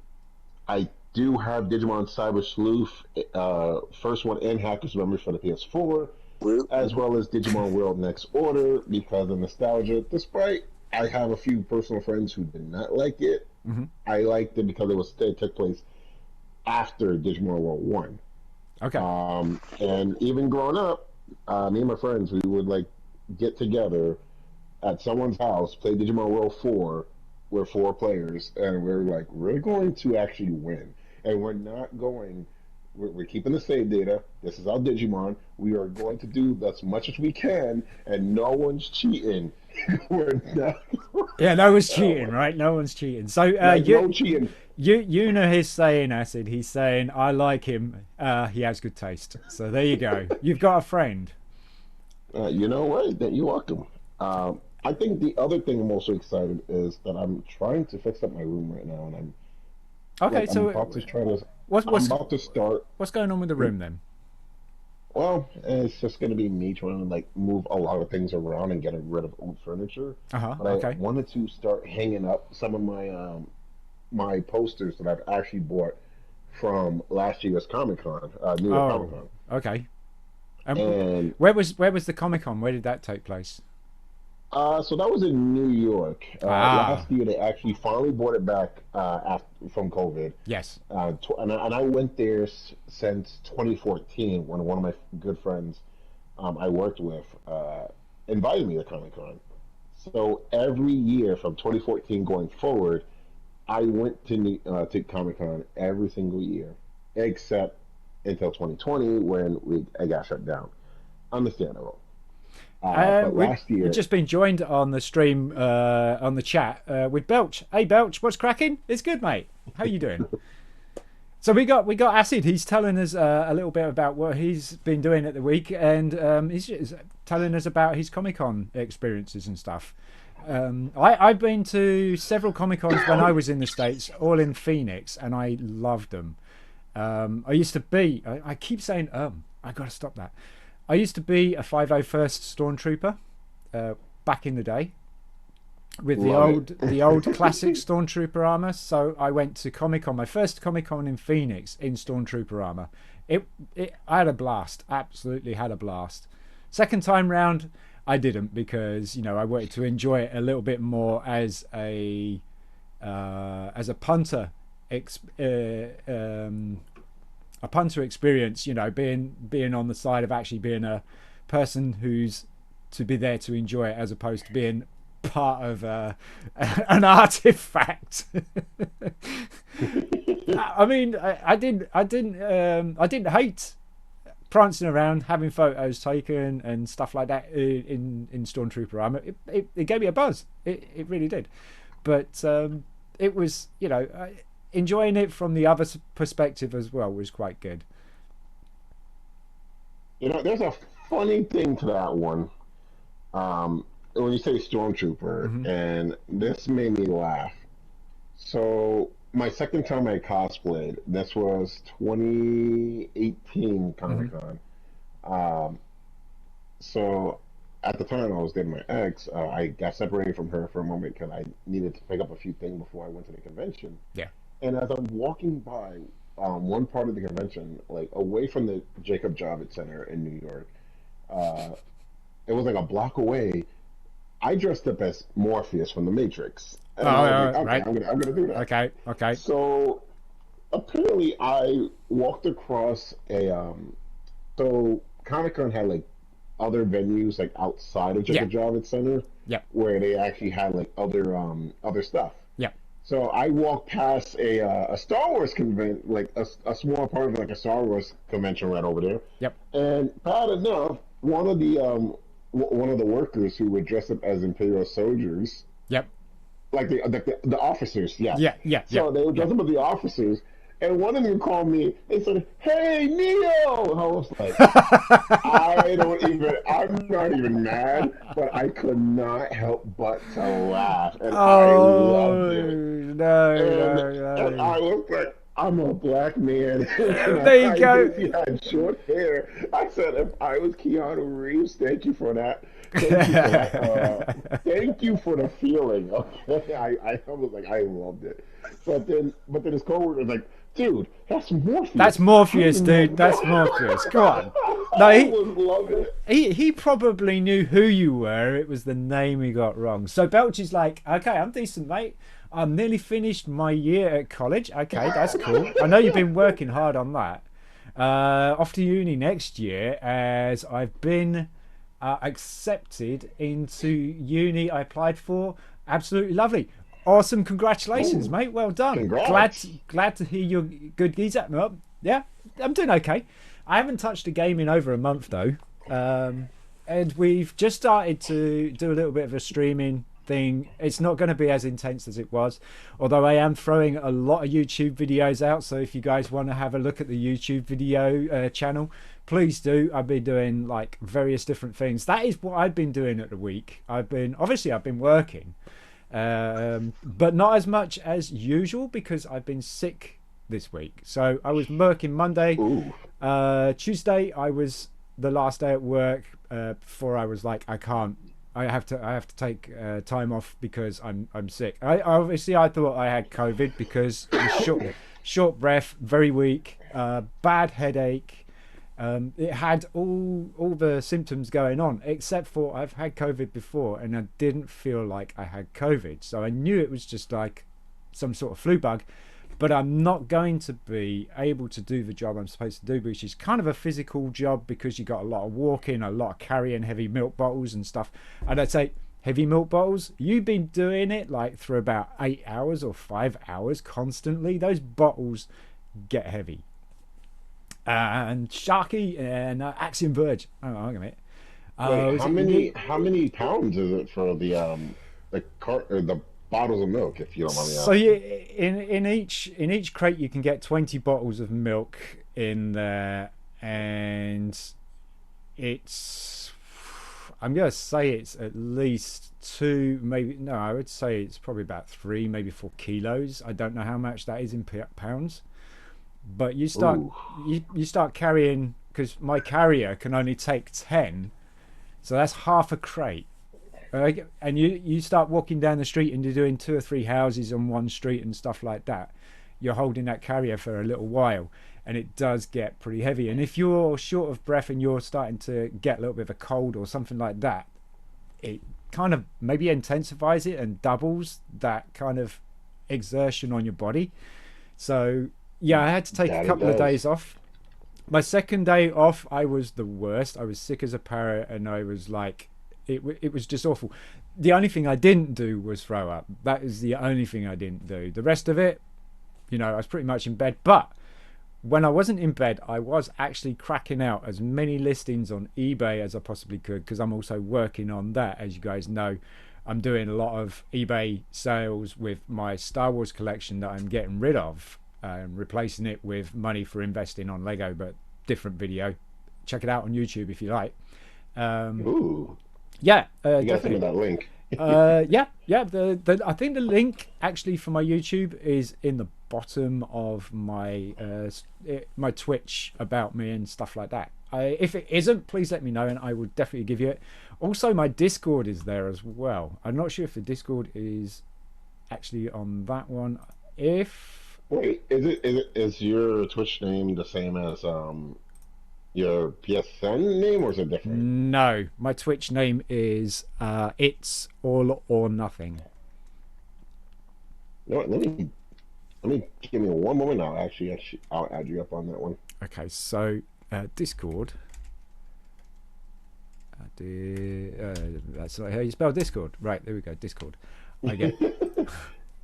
I do have Digimon Cyber Sleuth, first one and Hacker's Memory for the PS4, as well as Digimon World Next Order because of nostalgia. Despite I have a few personal friends who did not like it, I liked it because it took place after Digimon World 1. Okay. And even growing up, me and my friends, we would like get together at someone's house, play Digimon World 4 with 4 players, and we're like, we're going to actually win. And we're not going, we're keeping the save data. This is our Digimon. We are going to do as much as we can, and no one's cheating. We're not. Yeah, no one's cheating, right? No one's cheating. So No cheating. Yuna is saying, Acid, he's saying, I like him. He has good taste. So there you go. You've got a friend. You know what? That you're welcome. I think the other thing I'm also excited is that I'm trying to fix up my room right now, and I'm I'm about to try to. I'm about to start. What's going on with the room then? Well, it's just going to be me trying to like move a lot of things around and getting rid of old furniture. But I wanted to start hanging up some of my my posters that I've actually bought from last year's Comic-Con, New York Comic-Con. Okay. And where was the Comic-Con? Where did that take place? So that was in New York. Last year, they actually finally brought it back from COVID. Yes. And I went there since 2014 when one of my good friends I worked with invited me to Comic-Con. So every year from 2014 going forward, I went to Comic-Con every single year, except until 2020 when I got shut down. Understandable. But last year, we've just been joined on the stream, on the chat, with Belch. Hey, Belch, what's cracking? It's good, mate. How you doing? So we got Acid. He's telling us a little bit about what he's been doing at the week, and he's just telling us about his Comic-Con experiences and stuff. I've been to several Comic-Cons when I was in the States, all in Phoenix, and I loved them. I used to be. I keep saying I got to stop that. I used to be a 501st Stormtrooper back in the day with the old classic Stormtrooper armor. So I went to Comic-Con, my first Comic-Con in Phoenix in Stormtrooper armor. I had a blast, absolutely had a blast. Second time round, I didn't because I wanted to enjoy it a little bit more as a punter. A punter experience, being on the side of actually being a person who's to be there to enjoy it, as opposed to being part of an artifact. I mean, I didn't hate prancing around, having photos taken and stuff like that in Stormtrooper armor. It gave me a buzz. It really did, but it was enjoying it from the other perspective as well was quite good. There's a funny thing to that one. When you say Stormtrooper, and this made me laugh. So my second time I cosplayed, this was 2018 Comic-Con. So at the time I was dating my ex, I got separated from her for a moment because I needed to pick up a few things before I went to the convention. Yeah. And as I'm walking by one part of the convention, like away from the Jacob Javits Center in New York, it was like a block away. I dressed up as Morpheus from The Matrix. And I was like, okay, right. I'm gonna do that. Okay. So apparently, I walked across so Comic-Con had like other venues like outside of Jacob Javits Center, where they actually had like other stuff. So I walked past a Star Wars convention, like a small part of like a Star Wars convention right over there. Yep. And bad enough, one of the workers who were dressed up as Imperial soldiers. Yep. like the officers, yes. Yeah, yeah, yeah, So they were yeah. dressed up as the officers, and one of them called me. They said, "Hey, Neo!" I was like, I don't even. I'm not even mad, but I could not help but to laugh, and I loved Oh it. no, And no, and no. I was like, I'm a black man, and There you I go. basically had short hair. I said, if I was Keanu Reeves, thank you for that. Thank you for that. Thank you for the feeling. Okay, I was like, I loved it. But then his coworker was like, dude, that's That's Morpheus. How do Morpheus, you not dude. know? That's Morpheus. Come on. No, I was loving it. he probably knew who you were. It was the name he got wrong. So Belch is like, okay, I'm decent, mate. I'm nearly finished my year at college. Okay, that's cool. I know you've been working hard on that. Off to uni next year, as I've been accepted into uni I applied for. Absolutely lovely. Awesome. Congratulations, Ooh, mate. Well done. congrats. Glad to hear you're good geezer. Well, yeah, I'm doing okay. I haven't touched a game in over a month though. And we've just started to do a little bit of a streaming thing. It's not going to be as intense as it was, although I am throwing a lot of YouTube videos out. So if you guys want to have a look at the YouTube video channel, please do. I've been doing like various different things. That is what I've been doing at the week. I've been working, but not as much as usual because I've been sick this week. So I was working Monday. Ooh. Tuesday I was the last day at work before I was like, I have to take time off because I'm sick. I thought I had COVID because it was short breath, very weak, bad headache. It had all the symptoms going on, except for I've had COVID before and I didn't feel like I had COVID, so I knew it was just like some sort of flu bug. But I'm not going to be able to do the job I'm supposed to do, which is kind of a physical job because you got a lot of walking, a lot of carrying heavy milk bottles and stuff. And I'd say, heavy milk bottles, you've been doing it like for about 8 hours or 5 hours constantly. Those bottles get heavy. And Sharky and Axiom Verge. Oh, hang on a minute. Wait, Was how it many pounds is it for the cart or the bottles of milk, if you don't mind me So asking? in each crate you can get 20 bottles of milk in there, and it's, I'm gonna say it's at least two, maybe no, I would say it's probably about 3, maybe 4 kilos. I don't know how much that is in pounds, but you start Ooh, you start carrying, because my carrier can only take 10, so that's half a crate. And you start walking down the street and you're doing 2 or 3 houses on one street and stuff like that. You're holding that carrier for a little while, and it does get pretty heavy. And if you're short of breath and you're starting to get a little bit of a cold or something like that, it kind of maybe intensifies it and doubles that kind of exertion on your body. So yeah, I had to take a that it couple of does. days off. My second day off, I was the worst. I was sick as a parrot, and I was like, it was just awful. The only thing I didn't do was throw up. That is the only thing I didn't do. The rest of it, I was pretty much in bed. But when I wasn't in bed, I was actually cracking out as many listings on eBay as I possibly could, because I'm also working on that. As you guys know, I'm doing a lot of eBay sales with my Star Wars collection that I'm getting rid of, replacing it with money for investing on Lego, but different video. Check it out on YouTube if you like. Ooh, Yeah, you gotta send me definitely. that link. Yeah. I think the link actually for my YouTube is in the bottom of my my Twitch about me and stuff like that. If it isn't, please let me know and I will definitely give you it. Also, my Discord is there as well. I'm not sure if the Discord is actually on that one. If Wait, is your Twitch name the same as your PSN name, or is it different? No, my Twitch name is It's All or Nothing. You know what, let me give me one moment. I'll add you up on that one. Okay, so Discord. That's not how you spell Discord. Right, there we go. Discord. I get.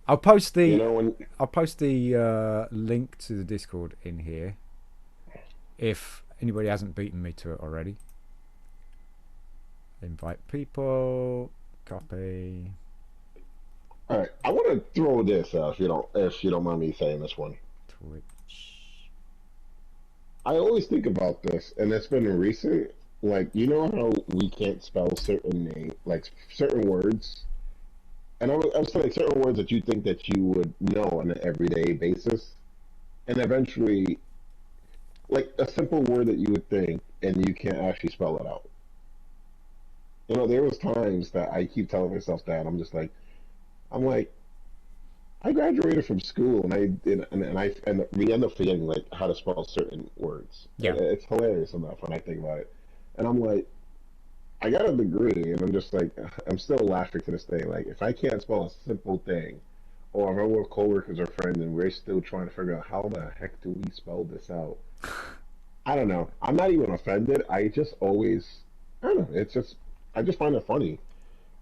I'll post You the know when link to the Discord in here if anybody hasn't beaten me to it already. Invite people. Copy. All right, gonna throw this out if you don't mind me saying this one. Twitch. I always think about this, and it's been recent. Like, you know how we can't spell certain like certain words, and I was saying certain words that you think that you would know on an everyday basis, and eventually, like a simple word that you would think, and you can't actually spell it out. You know, there was times that I keep telling myself that I'm like, I graduated from school, and we end up forgetting like how to spell certain words. Yeah. It's hilarious enough when I think about it, and I'm like, I got a degree, and I'm just like, I'm still laughing to this day. Like, if I can't spell a simple thing, or if I'm with coworkers or friends, and we're still trying to figure out how the heck do we spell this out, I don't know. I'm not even offended. I don't know. It's just, I just find it funny.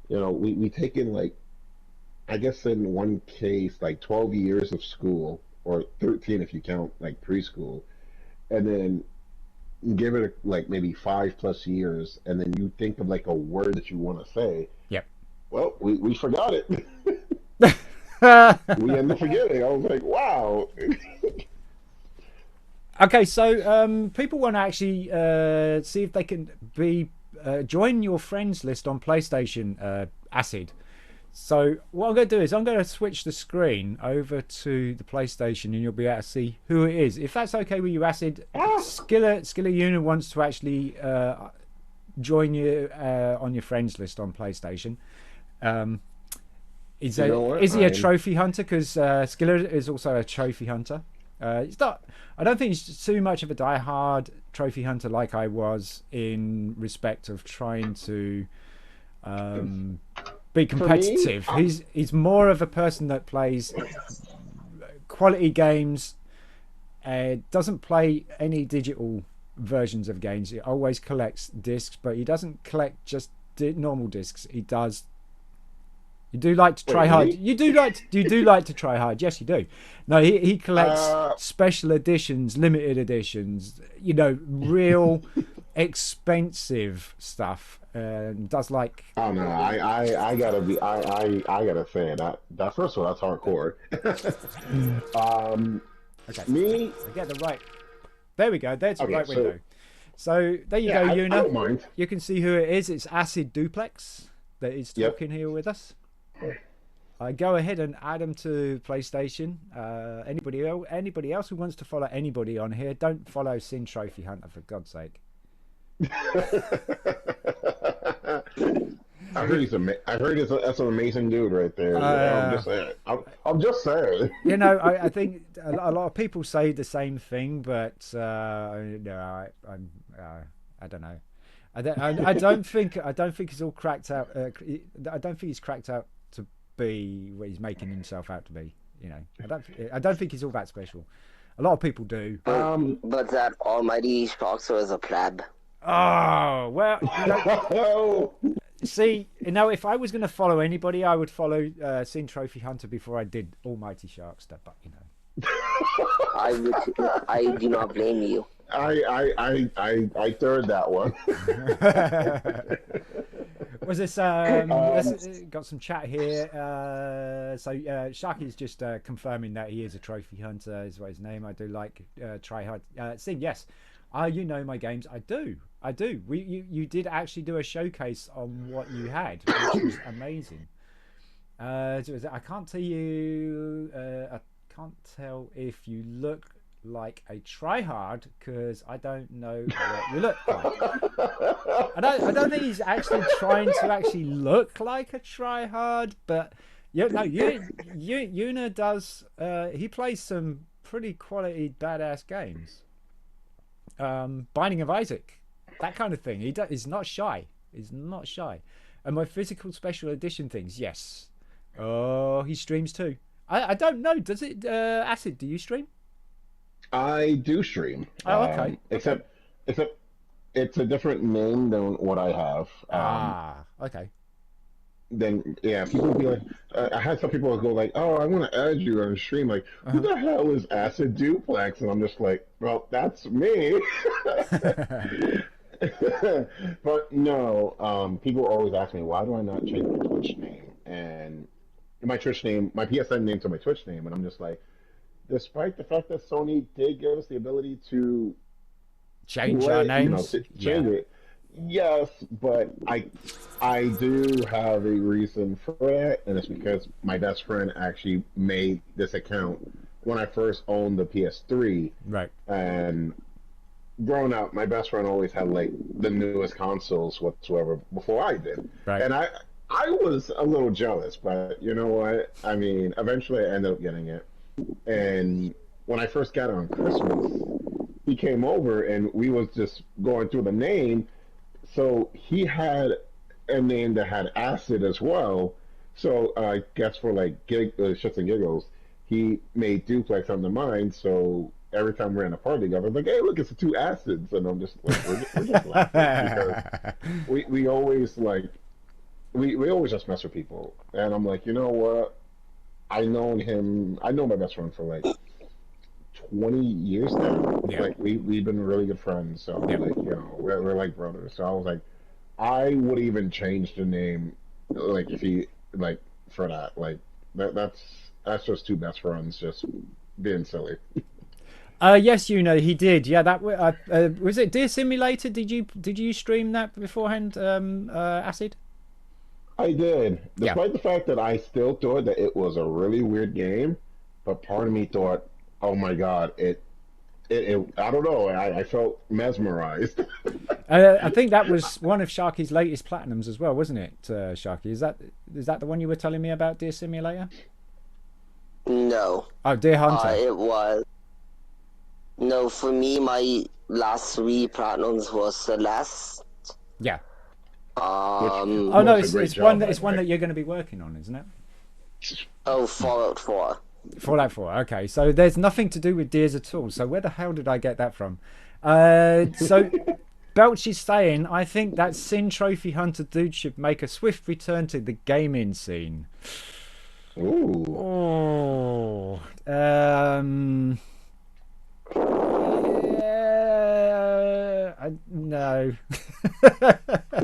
You know, we take in like, I guess in one case, like 12 years of school, or 13 if you count like preschool, and then give it like maybe 5+ years, and then you think of like a word that you want to say. Yep. Well, we forgot it. We end up forgetting. I was like, wow. Okay, so people want to actually see if they can join your friends list on PlayStation, Acid. So what I'm going to do is I'm going to switch the screen over to the PlayStation, and you'll be able to see who it is. If that's okay with you, Acid, Skiller Una wants to actually join you on your friends list on PlayStation. Is he a trophy hunter? Because Skiller is also a trophy hunter. It's not. I don't think he's too much of a die-hard trophy hunter like I was, in respect of trying to be competitive. He's more of a person that plays quality games. Doesn't play any digital versions of games. He always collects discs, but he doesn't collect just normal discs. He does. You do like to try hard. You do like to try hard. Yes, you do. No, he collects special editions, limited editions. You know, real expensive stuff. Does like. Oh no, I gotta say that first of all, that's hardcore. Okay. Me. I get the right. There we go. There's the right so, window. So there you go, Una. I don't mind. You can see who it is. It's Acid Duplex that is talking here with us. I go ahead and add them to PlayStation. Anybody else who wants to follow anybody on here, don't follow SinnTrophyHunter, for God's sake. I heard that's an amazing dude right there. I'm just saying. I'm just saying. You know, I think a lot of people say the same thing, but no, I don't know. I don't think it's all cracked out. I don't think he's cracked out to be what he's making himself out to be. You know, I don't think he's all that special. A lot of people do. But that almighty Sharkster is a pleb. Oh well. You know, see, you know, if I was going to follow anybody, I would follow SinnTrophyHunter before I did Almighty Sharkster. But you know, I do not blame you. I third that one. Was this got some chat here? So Sharky's just confirming that he is a trophy hunter, is what his name. I do like try hard. Sin, yes. You know my games. I do. You did actually do a showcase on what you had, which was amazing. I can't tell you. I can't tell if you look like a tryhard, because I don't know what you look like. I don't think he's actually trying to actually look like a tryhard, but Una does. He plays some pretty quality badass games. Binding of Isaac, that kind of thing. He's not shy. He's not shy. And my physical special edition things, yes. Oh, he streams too. I don't know. Does it? Acid, do you stream? I do stream. Oh, okay. Except it's a different name than what I have. Okay. Then yeah, people would be like, I had some people go like, "Oh, I want to add you on stream." Like, who the hell is Acid Duplex? And I'm just like, well, that's me. But no, people always ask me, why do I not change my Twitch name? And my Twitch name, my PSN name to my Twitch name, and I'm just like, despite the fact that Sony did give us the ability to Change our names. Yeah. change it, yes, but I do have a reason for that, and it's because my best friend actually made this account when I first owned the PS3, Right. and growing up, my best friend always had like the newest consoles whatsoever before I did, Right. and I was a little jealous, but you know what? I mean, eventually I ended up getting it, and when I first got it on Christmas, he came over and we was just going through the name. So he had a name that had acid as well. So I guess for like shits and giggles, he made duplex under mine. So every time we're in a party together, I'm like, hey, look, it's the two acids, and I'm just like, we're just laughing because we always like we always just mess with people, and I'm like, you know what? I know my best friend for like 20 years now. Yeah. Like we've been really good friends. So Yeah. like, you know, we're like brothers. So I was like, I would even change the name, like if he like for that. Like that's just two best friends just being silly. Yes, you know he did. Yeah, that was it. Deer Simulator. Did you stream that beforehand? Acid. I did, Yeah. despite the fact that I still thought that it was a really weird game, but part of me thought, oh my god, I don't know, I felt mesmerized. I think that was one of Sharky's latest platinums as well, wasn't it? Sharky, is that the one you were telling me about, Deer Simulator? No, Oh, Deer Hunter. it was no for me. My last three platinums was Celeste. Yeah. Oh no, Was a it's great it's one job, that by it's the one way. that you're going to be working on, isn't it? Oh, Fallout 4. Fallout 4. Okay, so there's nothing to do with deers at all. So where the hell did I get that from? So Belch is saying, I think that SinnTrophyHunter dude should make a swift return to the gaming scene. Ooh. Oh, no.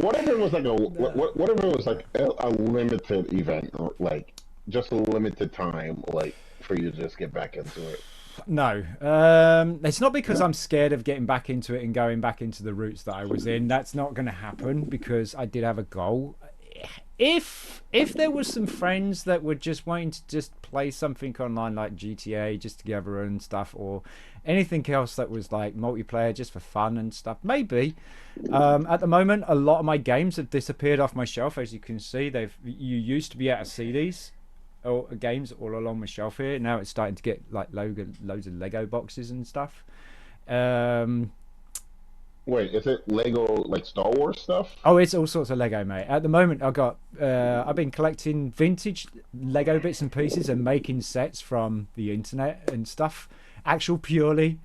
What if it was like what if it was like a limited event, or like just a limited time, like for you to just get back into it? No, it's not because I'm scared of getting back into it and going back into the routes that I was in. That's not going to happen because I did have a goal. If there was some friends that were just wanting to just play something online like GTA just together and stuff, or anything else that was like multiplayer just for fun and stuff, maybe. At the moment, a lot of my games have disappeared off my shelf. As you can see, you used to be able to see these games all along my shelf here. Now it's starting to get like loads of Lego boxes and stuff. Wait, is it Lego like Star Wars stuff? Oh, it's all sorts of Lego, mate. At the moment, I've been collecting vintage Lego bits and pieces and making sets from the internet and stuff. Actual pure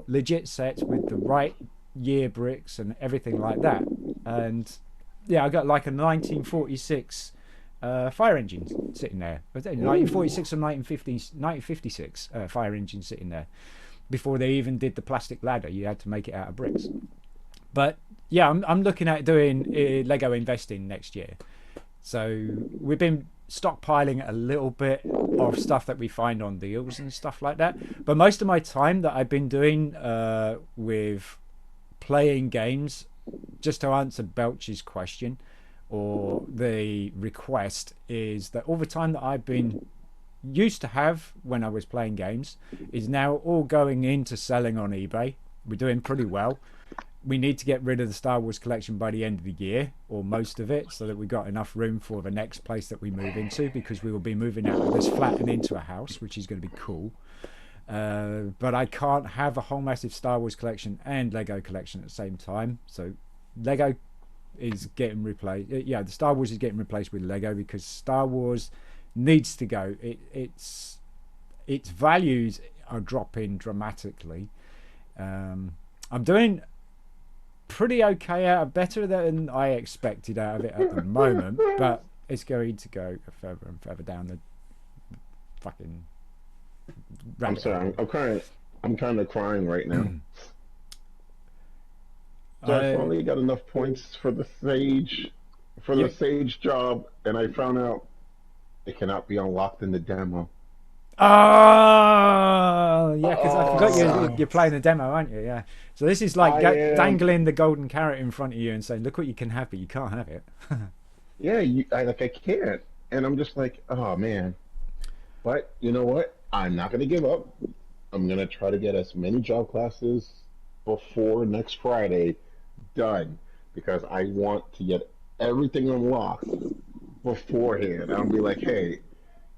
legit sets with the right year bricks and everything like that. And yeah, I got like a 1946 fire engine sitting there. 1946 or 1956 fire engine sitting there. Before they even did the plastic ladder, you had to make it out of bricks. But yeah, I'm looking at doing Lego investing next year. So we've been stockpiling a little bit of stuff that we find on deals and stuff like that. But most of my time that I've been doing with playing games, just to answer Belch's question or the request, is that all the time that I've been used to have when I was playing games is now all going into selling on eBay. We're doing pretty well. We need to get rid of the Star Wars collection by the end of the year, or most of it, so that we've got enough room for the next place that we move into, because we will be moving out of this flat and into a house, which is going to be cool. But I can't have a whole massive Star Wars collection and Lego collection at the same time. So Lego is getting replaced. Yeah, the Star Wars is getting replaced with Lego because Star Wars needs to go. Its values are dropping dramatically. I'm doing pretty okay better than I expected out of it at the moment, but it's going to go further and further down the fucking I'm rabbit sorry, hole. I'm kind of crying right now. So I finally got enough points for the sage job, and I found out It cannot be unlocked in the demo. Oh, yeah, because I forgot Oh, you're playing the demo, aren't you? Yeah. So this is like I am. dangling the golden carrot in front of you and saying, "Look what you can have, but you can't have it." Yeah, I can't, and I'm just like, oh man. But you know what? I'm not gonna give up. I'm gonna try to get as many job classes before next Friday done because I want to get everything unlocked beforehand. I'll be like, hey,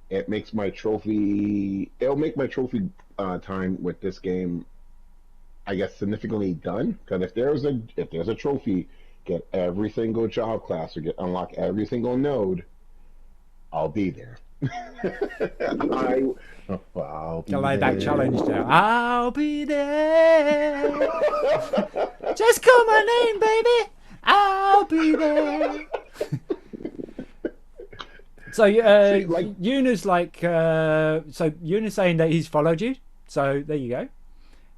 it makes my trophy. It'll make my trophy time with this game, I guess, significantly done. Because if there's a trophy, get every single job class or get unlock every single node, I'll be there. I, I'll To be lay that challenge there. down. I'll be there. Just call my name, baby. I'll be there. So See, like Yuna's like so Yuna's saying that he's followed you. So there you go.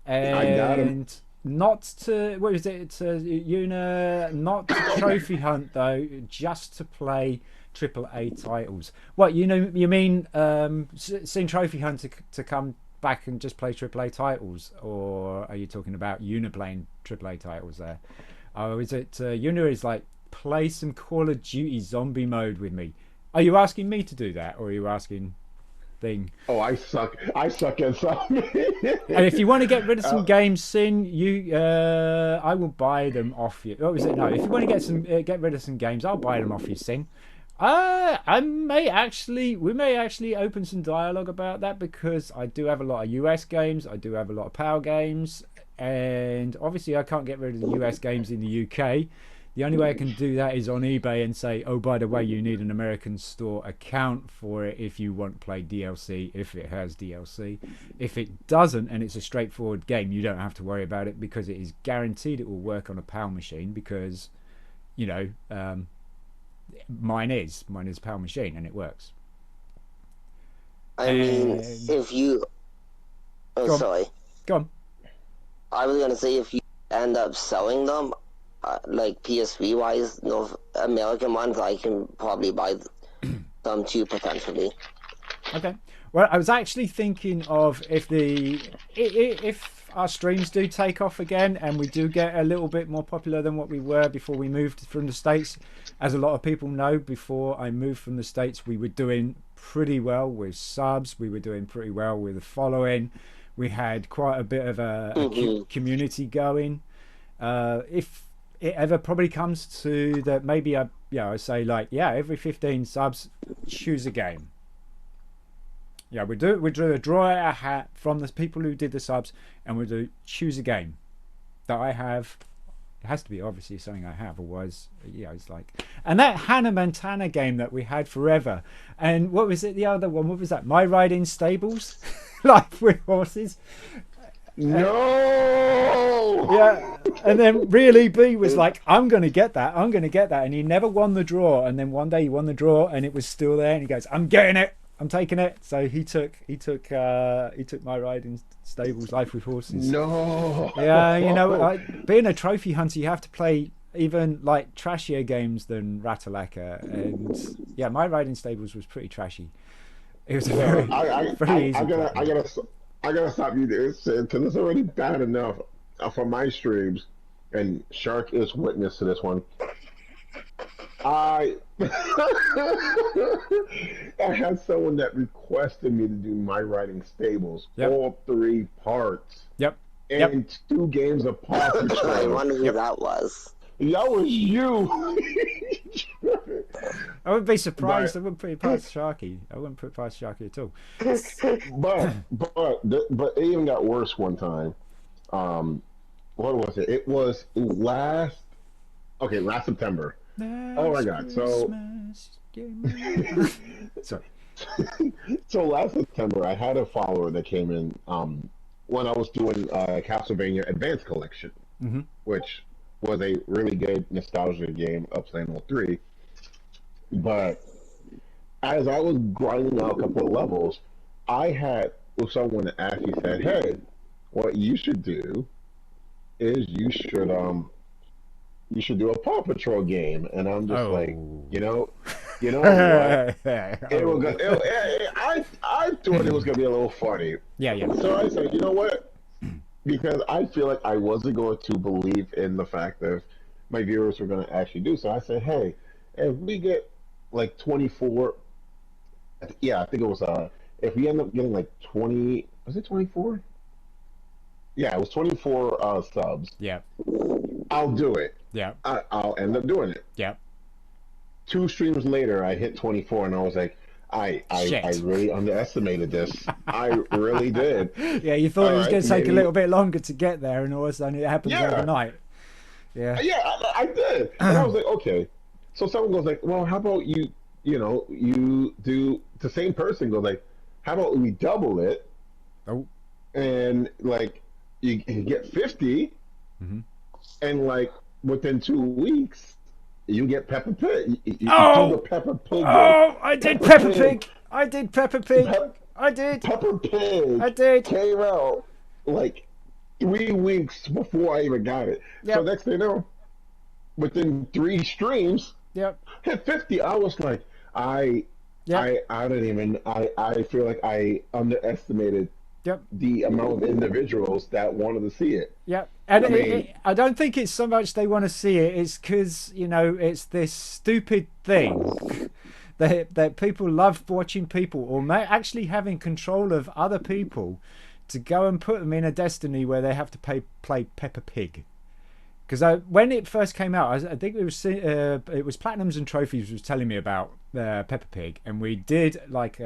I got him. And not to what is it? It's Yuna not to trophy hunt though, just to play AAA titles. What you mean Sin Trophy Hunt to come back and just play AAA titles, or are you talking about Yuna playing AAA titles there? Oh, is it Yuna is like play some Call of Duty zombie mode with me? Are you asking me to do that, or are you asking thing? Oh, I suck. I suck at something. And if you want to get rid of some uh, games, Sin, I will buy them off you. What was it? No, if you want to get rid of some games, I'll buy them off you, Sin. We may actually open some dialogue about that because I do have a lot of US games, I do have a lot of PAL games, and obviously I can't get rid of the US games in the UK. The only way I can do that is on eBay and say, oh, by the way, you need an American store account for it if you want to play DLC, if it has DLC. If it doesn't and it's a straightforward game, you don't have to worry about it because it is guaranteed it will work on a PAL machine because, you know, mine is a PAL machine and it works. I mean, And if you. Oh, go on, sorry. go on. I was gonna say if you end up selling them, like PSV wise, North American ones, I can probably buy them too potentially. Okay. Well, I was actually thinking of if our streams do take off again and we do get a little bit more popular than what we were before we moved from the States. As a lot of people know, before I moved from the States, we were doing pretty well with subs. We were doing pretty well with the following. We had quite a bit of a community going. If it ever probably comes to that, maybe I say like, yeah, every 15 subs, choose a game. Yeah, we drew a draw out a hat from the people who did the subs, and we do choose a game that I have. It has to be obviously something I have, otherwise, yeah, it's like. And that Hannah Montana game that we had forever, and what was it? The other one, what was that? My Riding Stables, Life with Horses. no. Yeah, and then really B was like, I'm gonna get that, and he never won the draw, and then one day he won the draw, and it was still there, and he goes, I'm getting it. I'm taking it. So he took My Riding Stables, Life with Horses. No. Yeah, you know, like, being a trophy hunter, you have to play even like trashier games than Ratalaika, and yeah, My Riding Stables was pretty trashy. It was No, very easy. I gotta stop you there because it's already bad enough for my streams, and Shark is witness to this one. I I had someone that requested me to do My Riding Stables, Yep. all three parts, Yep. Yep. and two games of Paw I Patrol. wonder who Yep. that was. That was you. I wouldn't be surprised. But I wouldn't put it past Sharky. I wouldn't put it past Sharky at all. but it even got worse one time. What was it? It was last September. Oh my God! So Sorry. so last September, I had a follower that came in when I was doing Castlevania Advanced Collection, Mm-hmm. which was a really good nostalgia game of Silent Hill 3. But as I was grinding out a couple of levels, I had someone that actually said, "Hey, what you should do is you should do a Paw Patrol game." And I'm just like, Oh. you know, You know what? It was I thought it was gonna be a little funny. Yeah, yeah. So I said, you know what? Because I feel like I wasn't going to believe in the fact that my viewers were going to actually do so. I said, hey, if we get like 24, yeah, I think it was, if we end up getting like 20, was it 24? Yeah, it was 24 subs. Yeah. I'll do it. Yeah. I'll end up doing it. Yeah. 2 streams later, I hit 24, and I was like, I really underestimated this. I really did. Yeah, you thought it was going to take a little bit longer to get there, and all of a sudden it happens overnight. Yeah. Yeah, I did. And I was like, okay. So someone goes like, well, how about you do, the same person goes like, how about we double it? Oh. And like, you get 50, and like within 2 weeks, you get Peppa Pig. You do the Peppa Pig. Oh, I did Peppa Pig. I did Peppa Pig. I did. Peppa Pig. I did. Came out like 3 weeks before I even got it. Yep. So next thing you know, within 3 streams, yep, hit 50. I was like, I don't even. I feel like I underestimated. Yep. The amount of individuals that wanted to see it. Yep. And I don't think it's so much they want to see it. It's because, it's this stupid thing that people love watching people or actually having control of other people to go and put them in a destiny where they have to play Peppa Pig. Because when it first came out, I think it was Platinums and Trophies was telling me about Peppa Pig, and we did like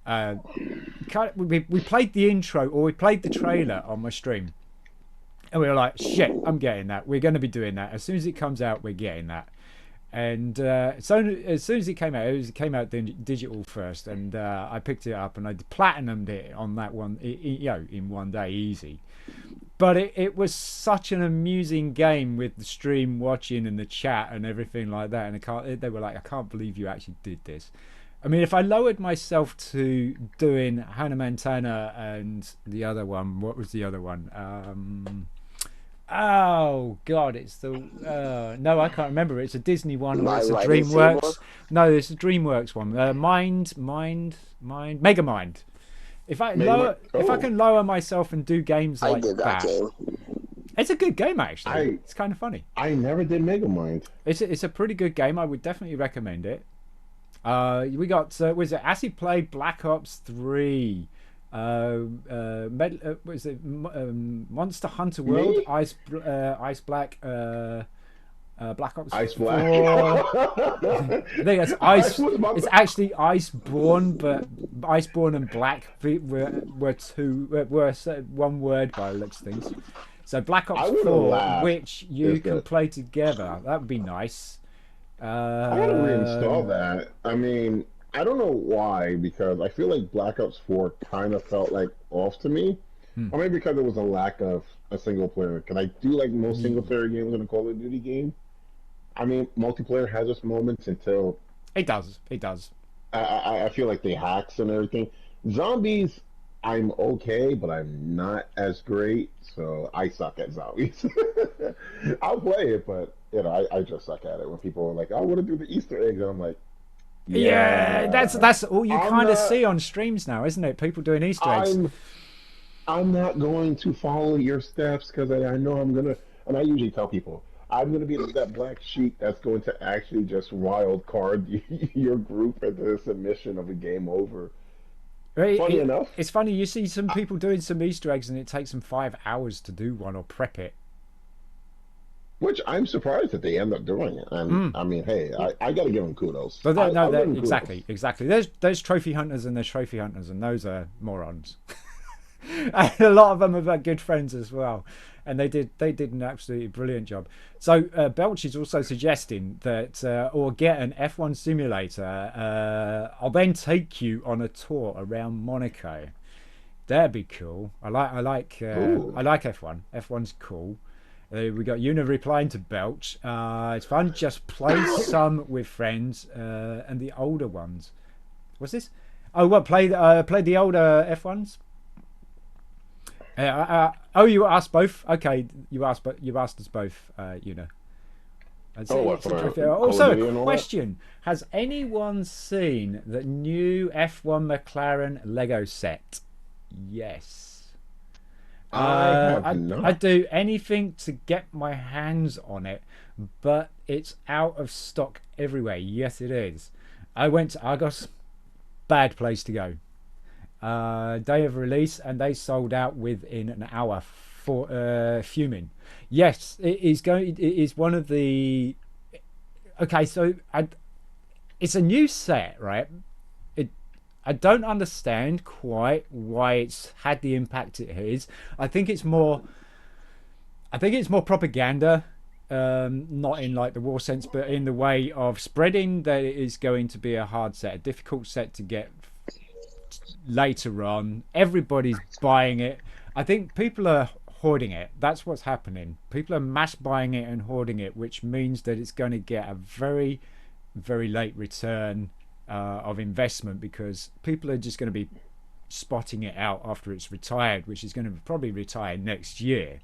we played the intro, or we played the trailer on my stream, and we were like, shit, I'm getting that. We're going to be doing that as soon as it comes out. We're getting that. And so as soon as it came out, came out digital first, and I picked it up and I platinumed it on that one, in one day, easy. But it was such an amusing game with the stream watching and the chat and everything like that. And they were like, I can't believe you actually did this. I mean, if I lowered myself to doing Hannah Montana and the other one, what was the other one? Oh God, it's the no, I can't remember. It's a Disney one, or it's a DreamWorks. No, it's a DreamWorks one. Megamind. If I can lower myself and do games like that, game. It's a good game actually. It's kind of funny. I never did Megamind. It's a pretty good game. I would definitely recommend it. We got was it Acid Play, Black Ops 3, was it Monster Hunter World, Ice Black, Black Ops Ice 4. Black. I think it's Ice. It's actually Iceborne, but Iceborne and Black were one word by the looks of things. So Black Ops 4, which you can play together, that would be nice. I gotta reinstall that. I mean, I don't know why, because I feel like Black Ops 4 kind of felt like off to me. Or maybe because there was a lack of a single player. Because I do like most single player games in a Call of Duty game. I mean, multiplayer has its moments until it does. I feel like they hacks and everything. Zombies, I'm okay, but I'm not as great. So I suck at zombies. I'll play it, but I just suck at it. When people are like, "I want to do the Easter eggs," and I'm like, "Yeah, that's all you kind of see on streams now, isn't it? People doing Easter eggs." I'm not going to follow your steps because I know I'm gonna. And I usually tell people I'm gonna be that black sheep that's going to actually just wild card your group into the submission of a game over. Funny enough, it's funny. You see some people doing some Easter eggs, and it takes them 5 hours to do one or prep it. Which I'm surprised that they end up doing it. I mean, hey, I got to give them kudos. But exactly. There's trophy hunters and there's trophy hunters, and those are morons. And a lot of them are good friends as well, and they did an absolutely brilliant job. So Belch is also suggesting that or get an F1 simulator. I'll then take you on a tour around Monaco. That'd be cool. I like F1. F1's cool. We got Una replying to Belch. It's fun. Just play some with friends and the older ones. What's this? Oh, what? Play the older F1s. You asked both. Okay, you asked us both, Una. And Oh, what, so for trophy. Call of Also, Duty and a all that? question: has anyone seen the new F1 McLaren Lego set? Yes. I have I'd not. do anything to get my hands on it, but it's out of stock everywhere. Yes, it is. I went to Argos, bad place to go. Day of release, and they sold out within an hour. For fuming. Yes, it is going. It is one of the. Okay, so it's a new set, right? I don't understand quite why it's had the impact it has. I think it's more. I think it's more propaganda, not in like the war sense, but in the way of spreading that it is going to be a hard set, a difficult set to get later on. Everybody's buying it. I think people are hoarding it. That's what's happening. People are mass buying it and hoarding it, which means that it's going to get a very, very late return of investment, because people are just going to be spotting it out after it's retired, which is going to probably retire next year.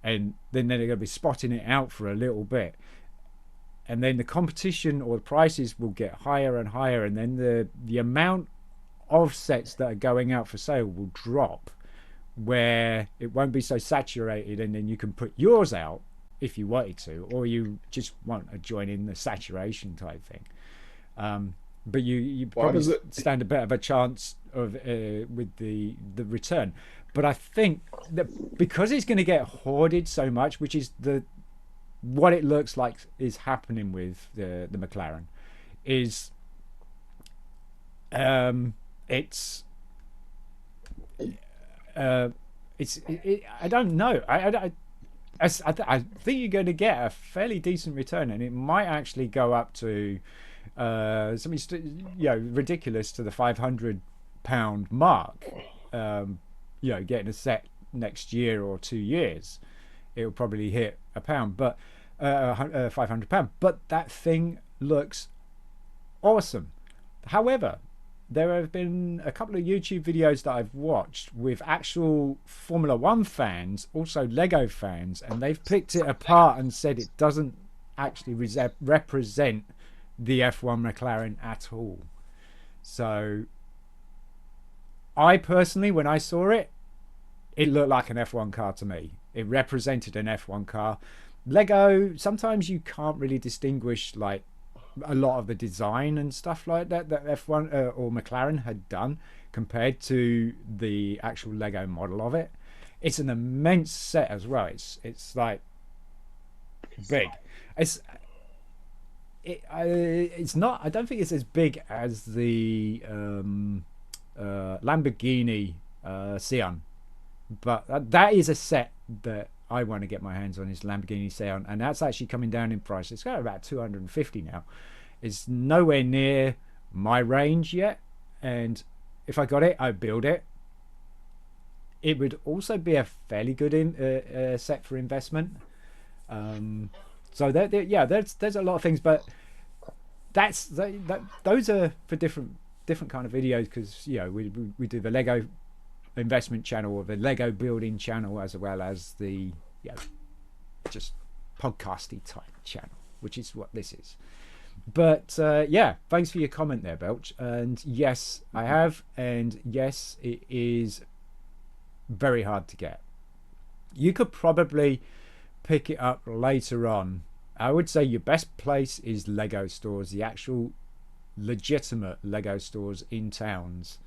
And then they're going to be spotting it out for a little bit. And then the competition or the prices will get higher and higher. And then the amount of sets that are going out for sale will drop, where it won't be so saturated, and then you can put yours out if you wanted to, or you just want to join in the saturation type thing. But you probably stand a bit of a chance of with the return. But I think that because it's going to get hoarded so much, which is what it looks like is happening with the McLaren, is it's I don't know. I think you're going to get a fairly decent return, and it might actually go up to something ridiculous to the £500 mark. Getting a set next year or 2 years, it'll probably hit £1, but £500. But that thing looks awesome. However, there have been a couple of YouTube videos that I've watched with actual Formula One fans, also Lego fans, and they've picked it apart and said it doesn't actually represent the F1 McLaren at all. So I personally, when I saw it, it looked like an F1 car to me. It represented an F1 car. Lego, sometimes you can't really distinguish like a lot of the design and stuff like that F1 or McLaren had done compared to the actual Lego model of it. It's an immense set as well. It's like big. It's not. I don't think it's as big as the Lamborghini Sion, but that is a set that I want to get my hands on, is Lamborghini Sion, and that's actually coming down in price. It's got about 250 now. It's nowhere near my range yet, and if I got it, I'd build it. It would also be a fairly good set for investment. So there's a lot of things, but those are for different kind of videos, because we do the Lego investment channel or the Lego building channel, as well as the just podcasty type channel, which is what this is. But thanks for your comment there, Belch. And yes, I have, and yes, it is very hard to get. You could probably pick it up later on. I would say your best place is Lego stores, the actual legitimate Lego stores in towns.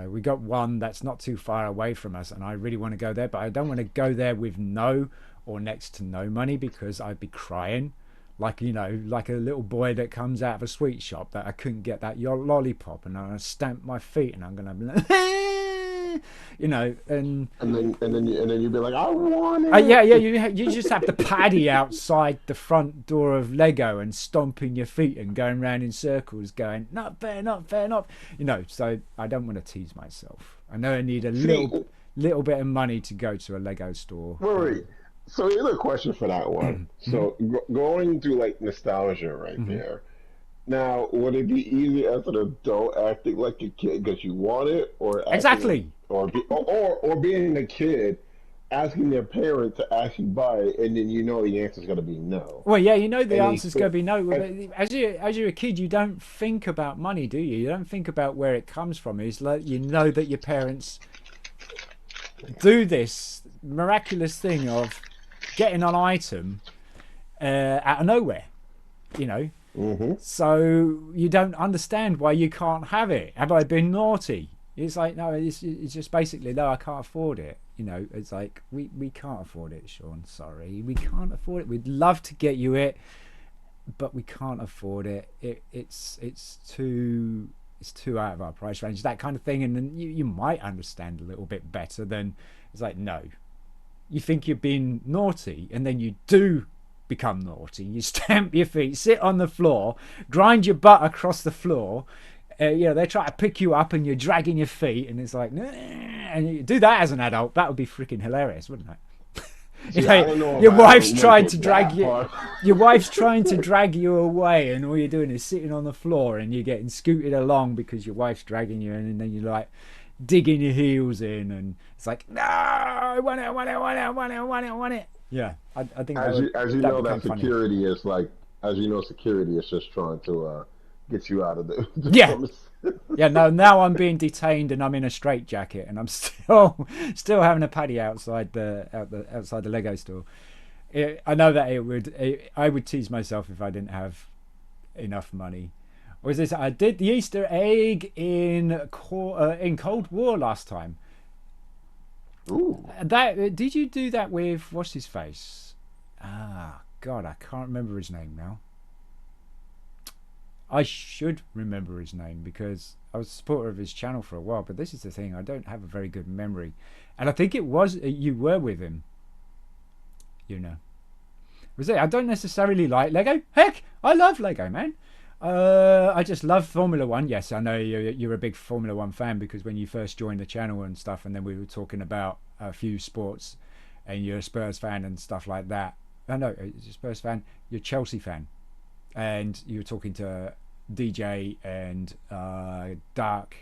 We got one that's not too far away from us, and I really want to go there, but I don't want to go there with no or next to no money, because I'd be crying like a little boy that comes out of a sweet shop that I couldn't get that lollipop, and I stamp my feet, and I'm gonna be like and then you'd be like, I want it. you just have the paddy outside the front door of Lego and stomping your feet and going round in circles going, not fair, not fair, not so I don't want to tease myself. I know I need a little bit of money to go to a Lego store. Wait. So here's a question for that one. So going through like nostalgia right there. Now, would it be easy as an adult acting like a kid because you want it, or exactly, or being a kid asking their parent to actually buy it, and then you know the answer's gonna be no. Well, yeah, you know the And answer's going to be no. and, As you're a kid, you don't think about money, do you? You don't think about where it comes from. It's like you know that your parents do this miraculous thing of getting an item out of nowhere. You know, so you don't understand why you can't have it. Have I been naughty? It's like no, it's just basically no, I can't afford it. You know, it's like we can't afford it, Sean. Sorry, we can't afford it. We'd love to get you it, but we can't afford it. It's too out of our price range, that kind of thing. And then you might understand a little bit better than it's like no, you think you're being naughty, and then you do become naughty. You stamp your feet, sit on the floor, grind your butt across the floor. You know, they try to pick you up and you're dragging your feet, and it's like, nah, and you do that as an adult. That would be freaking hilarious, wouldn't it? see, I don't know Your if I wife's ever trying went to to drag that you. part. Your wife's trying to drag you away, and all you're doing is sitting on the floor, and you're getting scooted along because your wife's dragging you, and then you're like digging your heels in, and it's like, no, I want it, I want it, I want it, I want it, I want it, I want it. Yeah, I think As you that know, become that funny. security is like, as you know, security is just trying to get you out of the Yeah. from Yeah, no. Now I'm being detained and I'm in a straitjacket, and I'm still having a paddy outside outside the Lego store. I know that I would tease myself if I didn't have enough money. Or is this? I did the Easter egg in Cold War last time. Ooh. That did you do that with what's his face? Ah, God, I can't remember his name now. I should remember his name because I was a supporter of his channel for a while, but this is the thing, I don't have a very good memory. And I think it was you were with him, you know. Was it? I don't necessarily like Lego. Heck, I love Lego, man. I just love Formula One. Yes, I know you're a big Formula One fan because when you first joined the channel and stuff, and then we were talking about a few sports, and you're a Spurs fan and stuff like that. I know you're a Spurs fan. You're a Chelsea fan, and you were talking to DJ and Dark,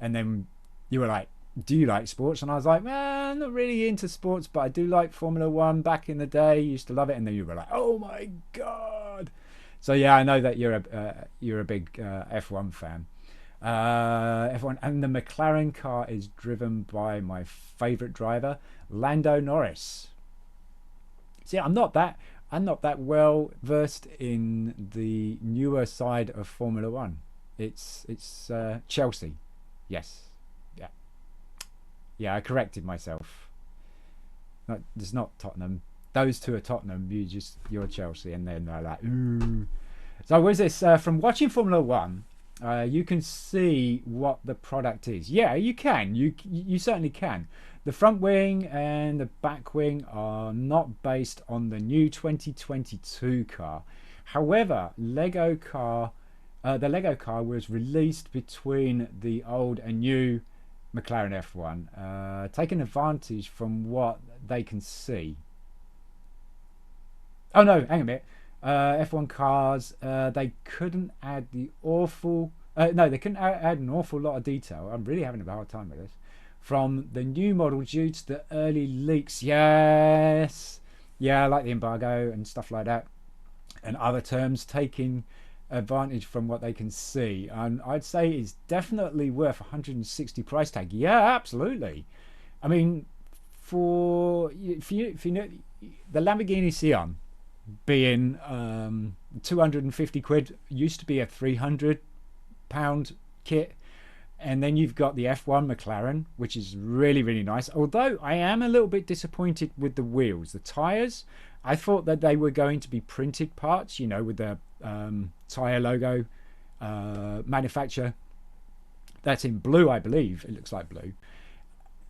and then you were like, do you like sports? And I was like, man, I'm not really into sports, but I do like Formula One back in the day. Used to love it. And then you were like, oh my God. So yeah, I know that you're a big F1 fan. F1, and the McLaren car is driven by my favorite driver, Lando Norris. See, I'm not that well versed in the newer side of Formula One. It's Chelsea. Yes. Yeah, I corrected myself. It's not Tottenham. Those two are Tottenham. You're Chelsea, and then they're like, ooh. So what is this? From watching Formula One, you can see what the product is. Yeah, you can. You certainly can. The front wing and the back wing are not based on the new 2022 car. However, the Lego car was released between the old and new McLaren F1, taking advantage from what they can see. Oh no, hang a minute. F1 cars, they couldn't add they couldn't add an awful lot of detail. I'm really having a hard time with this. From the new model due to the early leaks. Yes. Yeah, like the embargo and stuff like that. And other terms taking advantage from what they can see, and I'd say it's definitely worth 160 price tag. Yeah, absolutely. I mean, for you know, the Lamborghini Sion being 250 quid used to be a 300 pound kit, and then you've got the F1 McLaren, which is really, really nice, although I am a little bit disappointed with the wheels. The tires, I thought that they were going to be printed parts, you know, with the tire logo manufacturer. That's in blue, I believe. It looks like blue.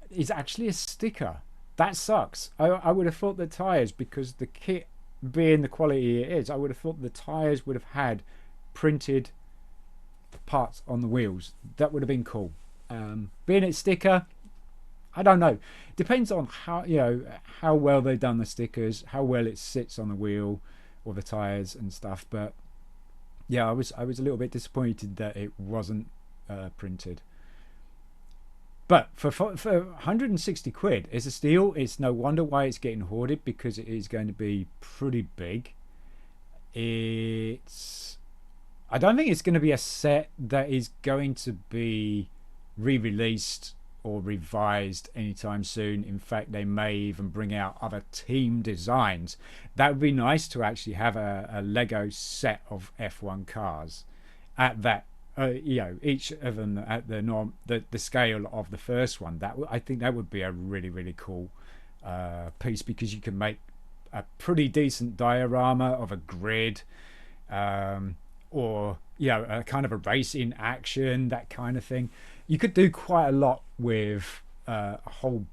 It's actually a sticker. That sucks. I would have thought the tires, because the kit being the quality it is, I would have thought the tires would have had printed parts on the wheels. That would have been cool. Being it sticker, I don't know. Depends on how well they've done the stickers, how well it sits on the wheel or the tires and stuff. But yeah, I was a little bit disappointed that it wasn't printed. But for 160 quid, it's a steal. It's no wonder why it's getting hoarded, because it is going to be pretty big. I don't think it's going to be a set that is going to be re-released or revised anytime soon. In fact, they may even bring out other team designs. That would be nice to actually have a Lego set of F1 cars at that, each of them at the scale of the first one. I think that would be a really, really cool piece, because you can make a pretty decent diorama of a grid, or a kind of a race in action, that kind of thing. You could do quite a lot with a whole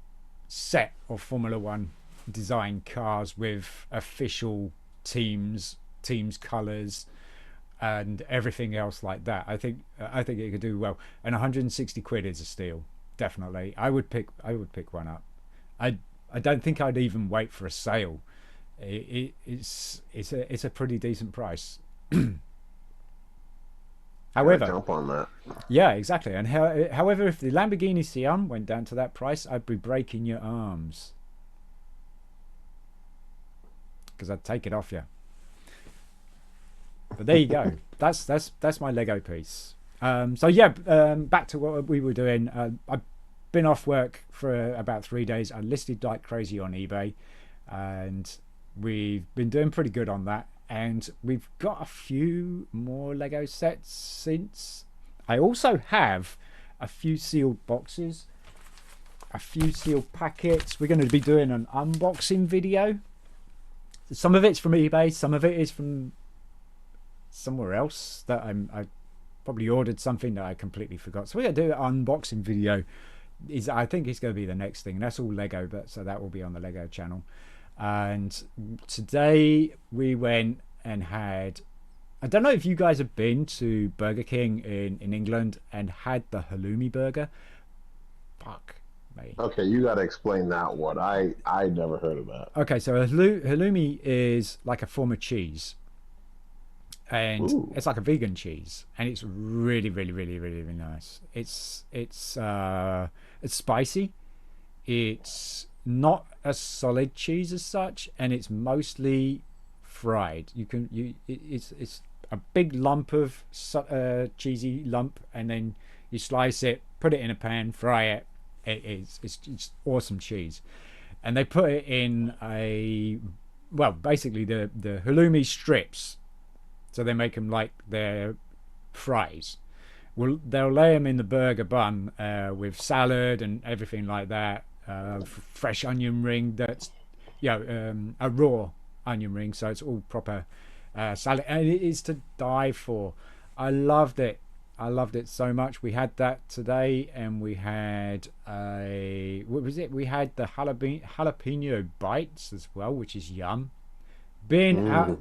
set of Formula One design cars with official teams colours and everything else like that. I think it could do well, and 160 quid is a steal, definitely. I would pick one up. I don't think I'd even wait for a sale. It's a pretty decent price. However, jump on that. Yeah, exactly. And however, if the Lamborghini Sian went down to that price, I'd be breaking your arms, because I'd take it off you. But there you go. That's my Lego piece. So yeah, back to what we were doing. I've been off work for about 3 days. I listed like crazy on eBay, and we've been doing pretty good on that. And we've got a few more Lego sets since. I also have a few sealed boxes, a few sealed packets. We're going to be doing an unboxing video. Some of it's from eBay, some of it is from somewhere else that I probably ordered something that I completely forgot. So we're going to do an unboxing video. I think it's going to be the next thing. That's all Lego, so that will be on the Lego channel. And today we went and had, I don't know if you guys have been to Burger King in England and had the halloumi burger. Fuck me. Okay, you got to explain that one. I never heard of that. Okay, so halloumi is like a form of cheese, and Ooh. It's like a vegan cheese, and it's really, really, really, really, really nice. It's spicy. It's not a solid cheese as such, and it's mostly fried. It's a big lump of cheesy lump, and then you slice it, put it in a pan, fry it. It's awesome cheese, and they put it in basically the halloumi strips, so they make them like their fries. Well, they'll lay them in the burger bun with salad and everything like that. Fresh onion ring, that's a raw onion ring, so it's all proper salad, and it is to die for. I loved it so much. We had that today, and we had we had the jalapeno bites as well, which is yum. Being out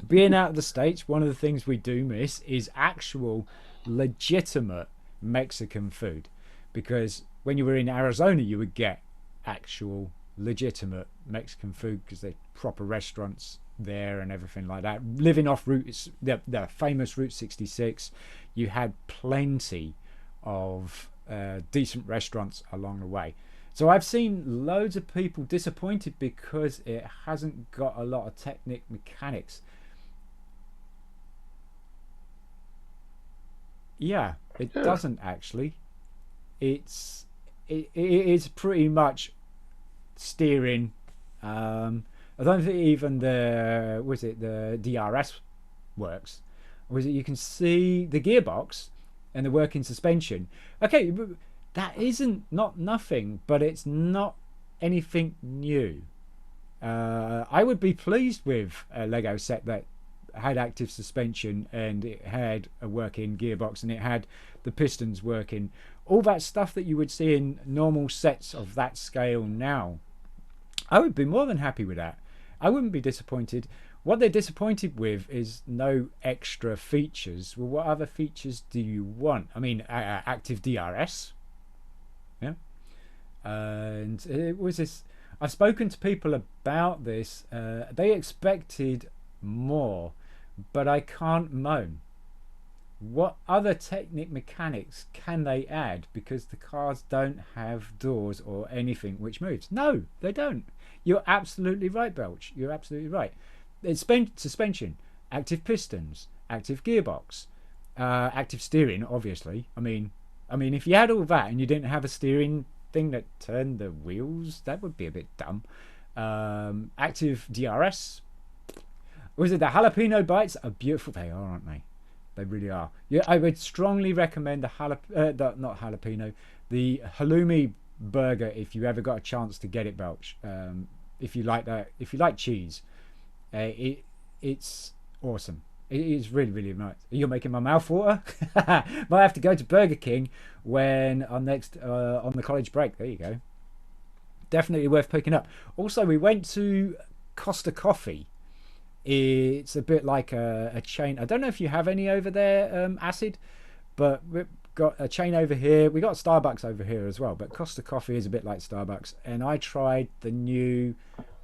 of the States, one of the things we do miss is actual legitimate Mexican food, because when you were in Arizona, you would get actual legitimate Mexican food, because they're proper restaurants there and everything like that. Living off the famous Route 66, you had plenty of decent restaurants along the way. So I've seen loads of people disappointed because it hasn't got a lot of mechanics. Yeah, it doesn't actually. It is pretty much steering. I don't think even the DRS works. You can see the gearbox and the working suspension. Okay, that isn't not nothing, but it's not anything new. I would be pleased with a Lego set that had active suspension, and it had a working gearbox, and it had the pistons working. All that stuff that you would see in normal sets of that scale now. I would be more than happy with that. I wouldn't be disappointed. What they're disappointed with is no extra features. Well, what other features do you want? I mean, active DRS. Yeah. And it was this. I've spoken to people about this. They expected more, but I can't moan. what other technic mechanics can they add, because the cars don't have doors or anything which moves. No, they don't. You're absolutely right, Belch. You're absolutely right. It's suspension, active pistons, active gearbox, active steering, obviously. I mean, if you had all that and you didn't have a steering thing that turned the wheels, that would be a bit dumb. Active DRS. Was it the jalapeno bites? Are beautiful. They are, aren't they? They really are. Yeah, I would strongly recommend the halloumi burger if you ever got a chance to get it, Belch. If you like that, if you like cheese, it's awesome. It is really, really nice. You're making my mouth water. Might have to go to Burger King when I'm next on the college break. There you go. Definitely worth picking up. Also, we went to Costa Coffee. It's a bit like a chain. I don't know if you have any over there, Acid, but we've got a chain over here. We got Starbucks over here as well, but Costa Coffee is a bit like Starbucks. And I tried the new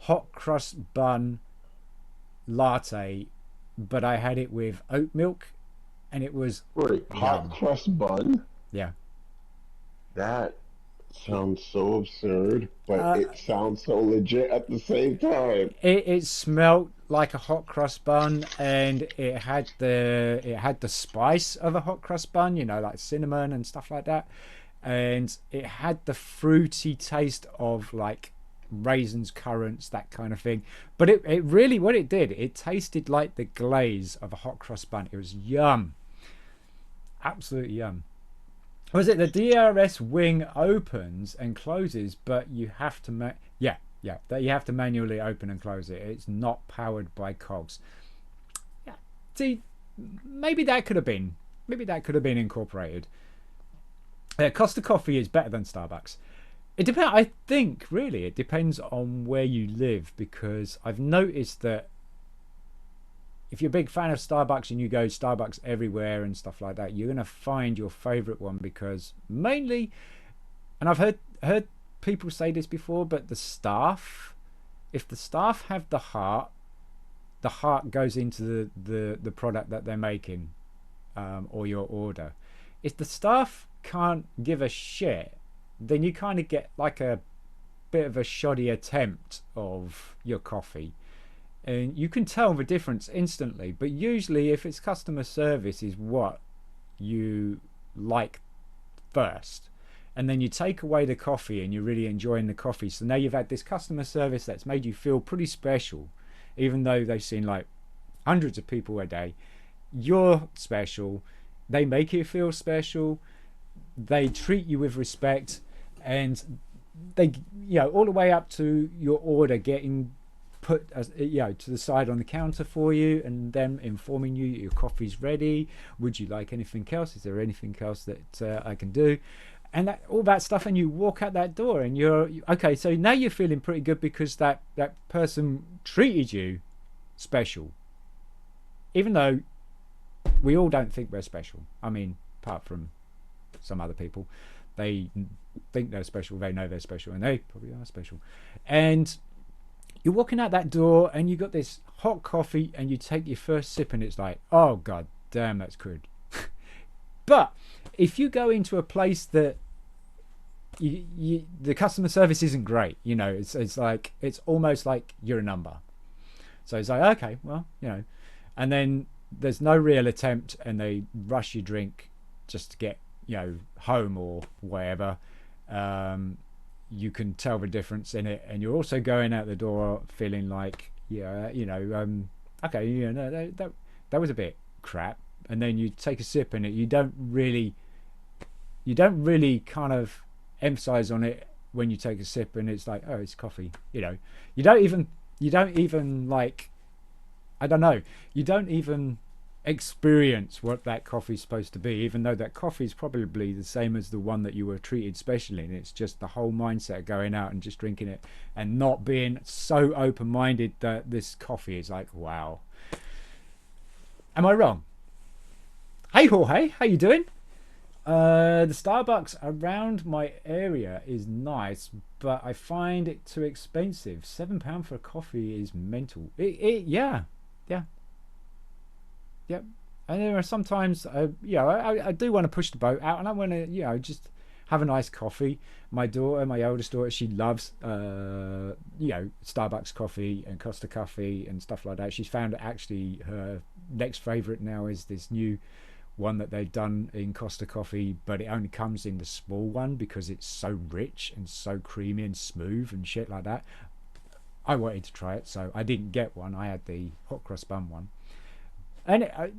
hot cross bun latte, but I had it with oat milk, and it was hot crust bun. Yeah, that sounds so absurd, but it sounds so legit at the same time. It smelled like a hot crust bun, and it had the spice of a hot crust bun, like cinnamon and stuff like that, and it had the fruity taste of like raisins, currants, that kind of thing. But it really, what it did, it tasted like the glaze of a hot crust bun. It was yum, absolutely yum. Was it the DRS wing opens and closes, but you have to that you have to manually open and close it. It's not powered by cogs. Yeah, see, maybe that could have been incorporated. Costa Coffee is better than Starbucks. It depends. I think really it depends on where you live, because I've noticed that if you're a big fan of Starbucks and you go Starbucks everywhere and stuff like that, you're going to find your favorite one, because mainly, and I've heard people say this before, but the staff, if the staff have the heart goes into the product that they're making, or your order. If the staff can't give a shit, then you kind of get like a bit of a shoddy attempt of your coffee. And you can tell the difference instantly. But usually if it's customer service is what you like first, and then you take away the coffee and you're really enjoying the coffee, so now you've had this customer service that's made you feel pretty special, even though they've seen like hundreds of people a day. You're special, they make you feel special, they treat you with respect, and they, all the way up to your order getting put to the side on the counter for you, and them informing you your coffee's ready. Would you like anything else? Is there anything else that I can do? And all that stuff, and you walk out that door and you're okay. So now you're feeling pretty good because that person treated you special, even though we all don't think we're special. I mean, apart from some other people, they think they're special, they know they're special, and they probably are special. And you're walking out that door and you got this hot coffee and you take your first sip and it's like, oh god damn, that's good. But if you go into a place that the customer service isn't great, it's like, it's almost like you're a number. So it's like, okay, well, and then there's no real attempt and they rush your drink just to get home or wherever. You can tell the difference in it, and you're also going out the door feeling like, okay, that was a bit crap. And then you take a sip and you don't really kind of emphasize on it when you take a sip, and it's like, oh, it's coffee. You don't even like, I don't know, you don't even experience what that coffee's supposed to be, even though that coffee is probably the same as the one that you were treated specially. And it's just the whole mindset of going out and just drinking it and not being so open-minded that this coffee is like, wow. Am I wrong? Hey Jorge, how you doing? The Starbucks around my area is nice, but I find it too expensive. £7 for a coffee is mental. Yeah. And there are sometimes, I do want to push the boat out, and I want to, just have a nice coffee. My daughter, my oldest daughter, she loves, Starbucks coffee and Costa coffee and stuff like that. She's found actually her next favorite now is this new one that they've done in Costa coffee, but it only comes in the small one because it's so rich and so creamy and smooth and shit like that. I wanted to try it, so I didn't get one. I had the hot cross bun one. And I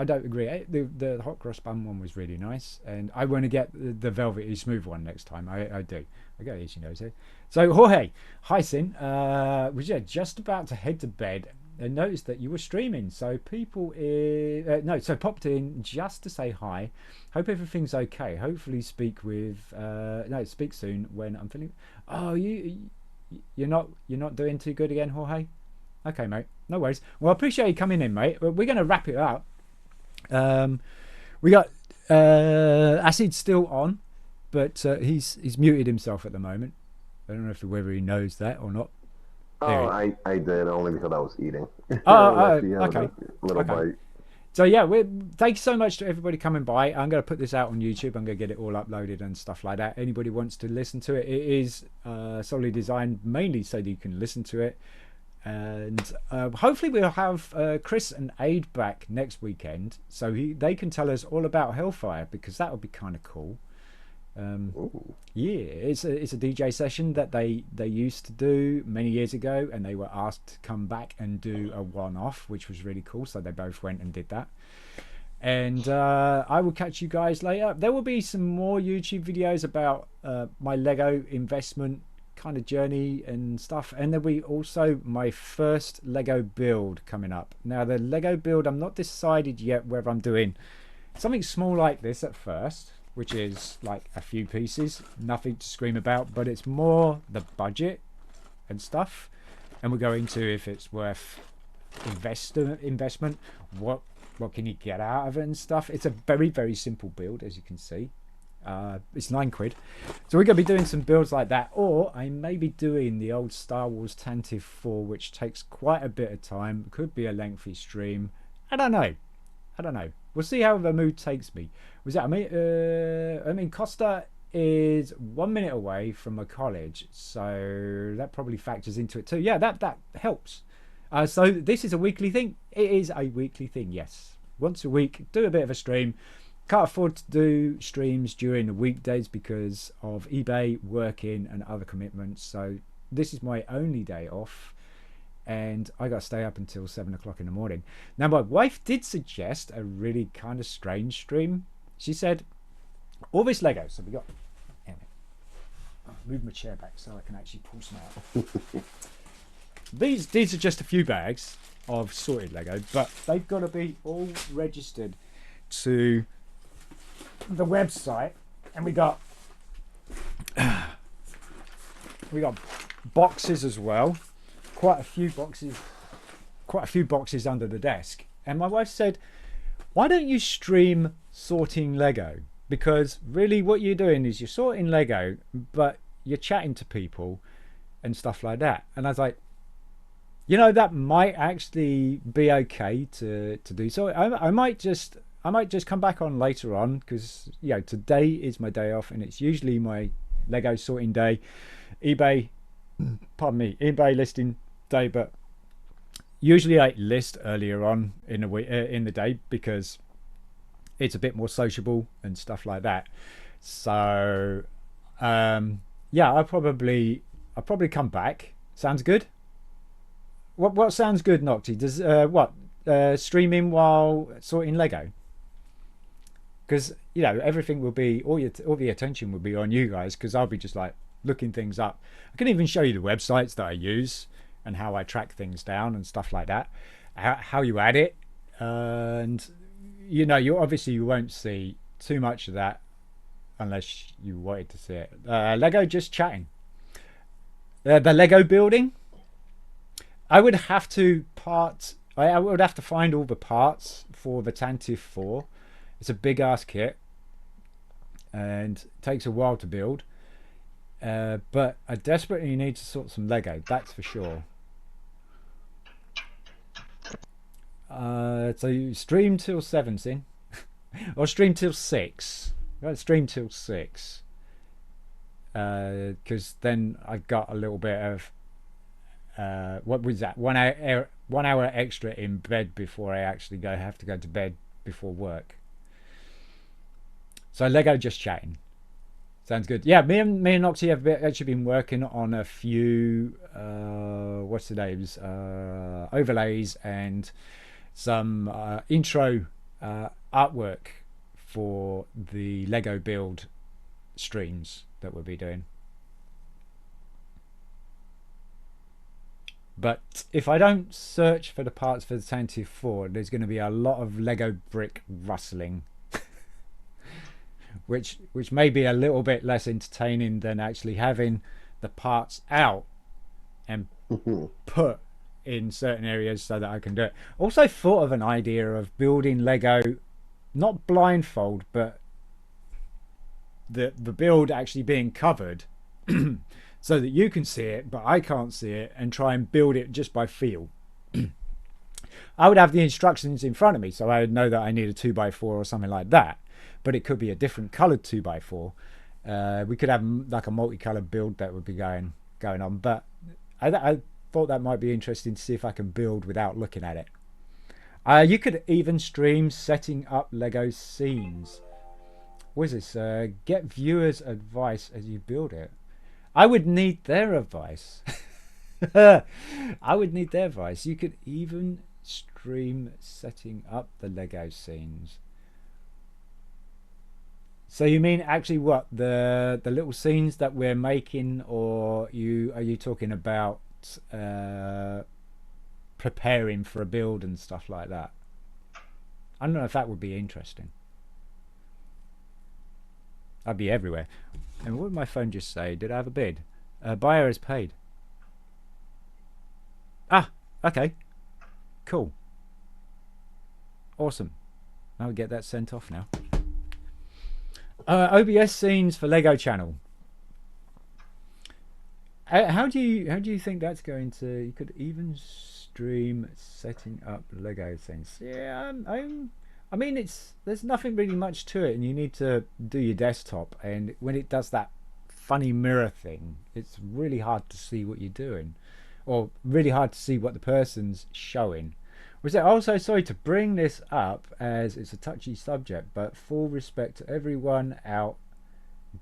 don't agree. The hot cross bun one was really nice, and I want to get the velvety smooth one next time. I do. I got itchy nose here. So Jorge, hi Sin. Was just about to head to bed and noticed that you were streaming. So people, so popped in just to say hi. Hope everything's okay. Hopefully speak soon when I'm feeling. Oh, you're not doing too good again, Jorge. Okay, mate. No worries. Well, I appreciate you coming in, mate. We're going to wrap it up. We got Acid still on, but he's muted himself at the moment. I don't know whether he knows that or not. Oh, I did only because I was eating. Okay. Little bite. So thanks so much to everybody coming by. I'm going to put this out on YouTube. I'm going to get it all uploaded and stuff like that. Anybody wants to listen to it, it is solely designed mainly so that you can listen to it. And hopefully we'll have Chris and Aid back next weekend, so they can tell us all about Hellfire, because that would be kind of cool. It's a DJ session that they used to do many years ago, and they were asked to come back and do a one-off, which was really cool. So they both went and did that. And I will catch you guys later. There will be some more YouTube videos about my Lego investment kind of journey and stuff, and there'll be also my first Lego build coming up. Now the Lego build, I'm not decided yet whether I'm doing something small like this at first, which is like a few pieces, nothing to scream about, but it's more the budget and stuff, and we'll go into if it's worth investment, what can you get out of it and stuff. It's a very, very simple build, as you can see. It's £9, so we're going to be doing some builds like that, or I may be doing the old Star Wars Tantive 4, which takes quite a bit of time. Could be a lengthy stream. I don't know. We'll see how the mood takes me. I mean Costa is 1 minute away from my college, so that probably factors into it too. Yeah, that helps. So this is a weekly thing. It is a weekly thing, yes. Once a week, do a bit of a stream. Can't afford to do streams during the weekdays because of eBay, working and other commitments. So this is my only day off, and I got to stay up until 7 o'clock in the morning. Now my wife did suggest a really kind of strange stream. She said, all this Lego. So we got, I'll move my chair back so I can actually pull some out. These are just a few bags of sorted Lego, but they've got to be all registered to the website, and we got boxes as well, quite a few boxes under the desk. And my wife said, why don't you stream sorting Lego, because really what you're doing is you're sorting Lego but you're chatting to people and stuff like that. And I was like, that might actually be okay to do. So I might just come back on later on, because today is my day off, and it's usually my Lego sorting day, eBay listing day. But usually I list earlier on in the day because it's a bit more sociable and stuff like that. So I'll probably come back. Sounds good. What sounds good, Nocti? Does streaming while sorting Lego? Because everything will be all the attention will be on you guys, because I'll be just like looking things up. I can even show you the websites that I use and how I track things down and stuff like that, how you add it. And you won't see too much of that unless you wanted to see it. Lego just chatting. The Lego building, I would have to find all the parts for the Tantive 4. It's a big ass kit and it takes a while to build, but I desperately need to sort some Lego, that's for sure. So you stream till 7, Sin, or stream till 6. Stream till 6, because then I got a little bit of what was that, 1 hour extra in bed before I actually have to go to bed before work. So Lego just chatting. Sounds good. Yeah, me and Oxy have actually been working on a few what's the names, overlays and some intro artwork for the Lego build streams that we'll be doing. But if I don't search for the parts for the Tantive 4, there's going to be a lot of Lego brick rustling, which may be a little bit less entertaining than actually having the parts out and put in certain areas so that I can do it. Also thought of an idea of building Lego, not blindfold, but the build actually being covered so that you can see it but I can't see it, and try and build it just by feel. I would have the instructions in front of me so I would know that I need a 2x4 or something like that, but it could be a different coloured 2x4. We could have like a multicolored build that would be going on, but I thought that might be interesting to see if I can build without looking at it. You could even stream setting up Lego scenes. What is this? Get viewers' advice as you build it. I would need their advice. I would need their advice. You could even stream setting up the Lego scenes. So you mean actually what, the little scenes that we're making, or are you talking about preparing for a build and stuff like that? I don't know if that would be interesting. I'd be everywhere. And what did my phone just say? Did I have a bid? Buyer is paid. Ah, okay. Cool. Awesome. I'll get that sent off now. OBS scenes for Lego channel. How do you think that's going to? You could even stream setting up Lego scenes. Yeah, I mean, there's nothing really much to it, and you need to do your desktop, and when it does that funny mirror thing, it's really hard to see what you're doing, or really hard to see what the person's showing. Was it also, sorry to bring this up as it's a touchy subject, but full respect to everyone out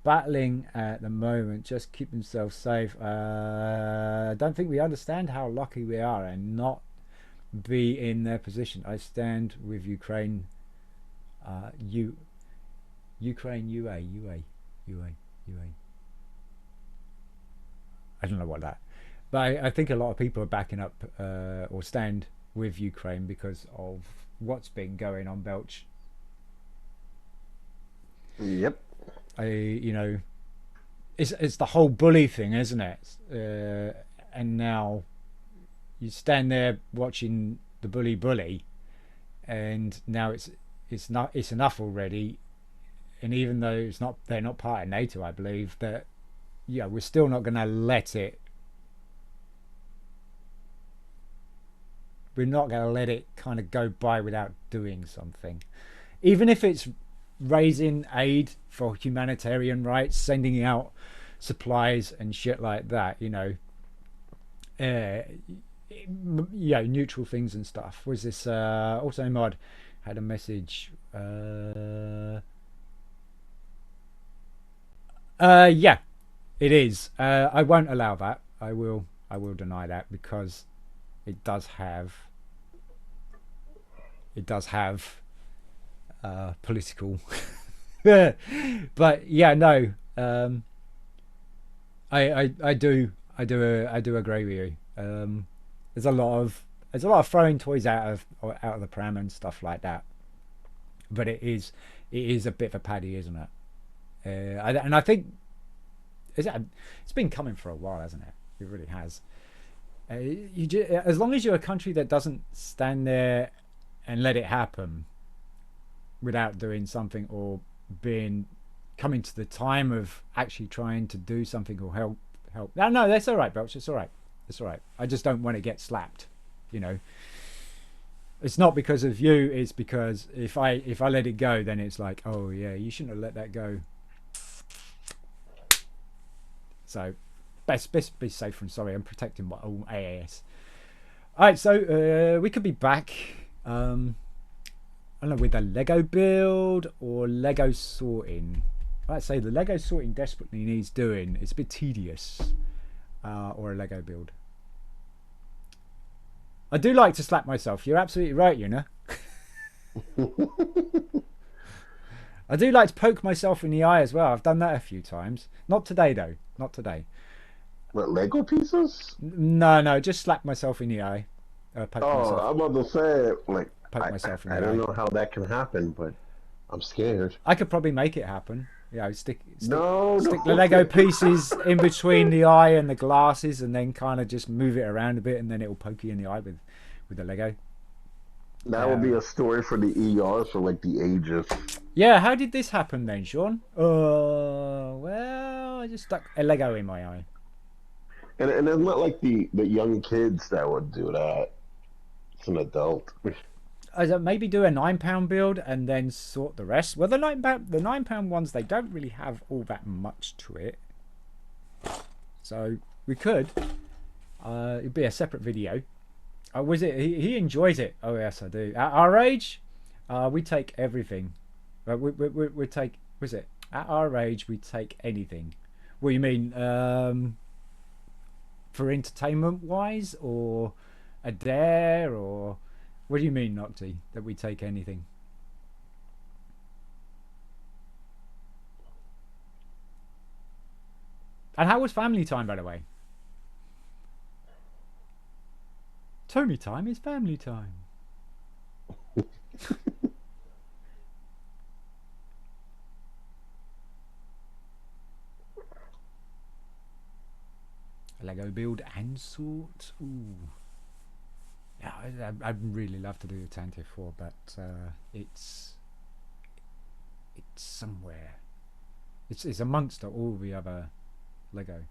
battling at the moment, just keep themselves safe. I don't think we understand how lucky we are and not be in their position. I stand with Ukraine. Ukraine, UA. I don't know what that, but I think a lot of people are backing up or stand with Ukraine because of what's been going on, Belch. Yep. It's the whole bully thing, isn't it? And now you stand there watching the bully, and now it's enough already. And even though they're not part of NATO, I believe that we're still not going to let it. We're not going to let it kind of go by without doing something, even if it's raising aid for humanitarian rights, sending out supplies and shit like that. Neutral things and stuff. Was this also mod had a message? Yeah, it is. I won't allow that. I will deny that because it does have political. But yeah, no. I do agree with you. There's a lot of throwing toys out of the pram and stuff like that. But it is a bit of a paddy, isn't it? And I think it's been coming for a while, hasn't it? It really has. As long as you're a country that doesn't stand there and let it happen without doing something or coming to the time of actually trying to do something or help. No, that's all right, Belch. It's all right. I just don't want to get slapped. It's not because of you. It's because if I let it go, then it's like, oh yeah, you shouldn't have let that go. So best be safe and sorry. I'm protecting my own AAS. All right, so we could be back. I don't know, with a Lego build or Lego sorting. I'd say the Lego sorting desperately needs doing. It's a bit tedious. Or a Lego build. I do like to slap myself. You're absolutely right, you know. I do like to poke myself in the eye as well. I've done that a few times. Not today, though. Not today. What, Lego pieces? No, just slap myself in the eye. Poke myself. I'm about to say, like, Poke myself in the I eye. don't know how that can happen, but I'm scared. I could probably make it happen. Yeah, stick No. the Lego pieces in between the eye and the glasses, and then kind of just move it around a bit, and then it will poke you in the eye with the Lego. That would be a story for the ER for like the ages. Yeah, how did this happen then, Sean? Well, I just stuck a Lego in my eye. And it's not like the young kids that would do that. It's an adult. Maybe do a £9 build and then sort the rest. Well, the £9 ones, they don't really have all that much to it. So we could. It'd be a separate video. Was it? He enjoys it. Oh yes, I do. At our age, we take everything. We take. Was it? At our age, we take anything. What do you mean? For entertainment wise, or a dare, or what do you mean, Nocti? That we take anything? And how was family time, by the way? Tony time is family time. Lego build and sort. Ooh. Yeah, I'd really love to do the Tantive 4, but it's somewhere. It's amongst all the other Lego.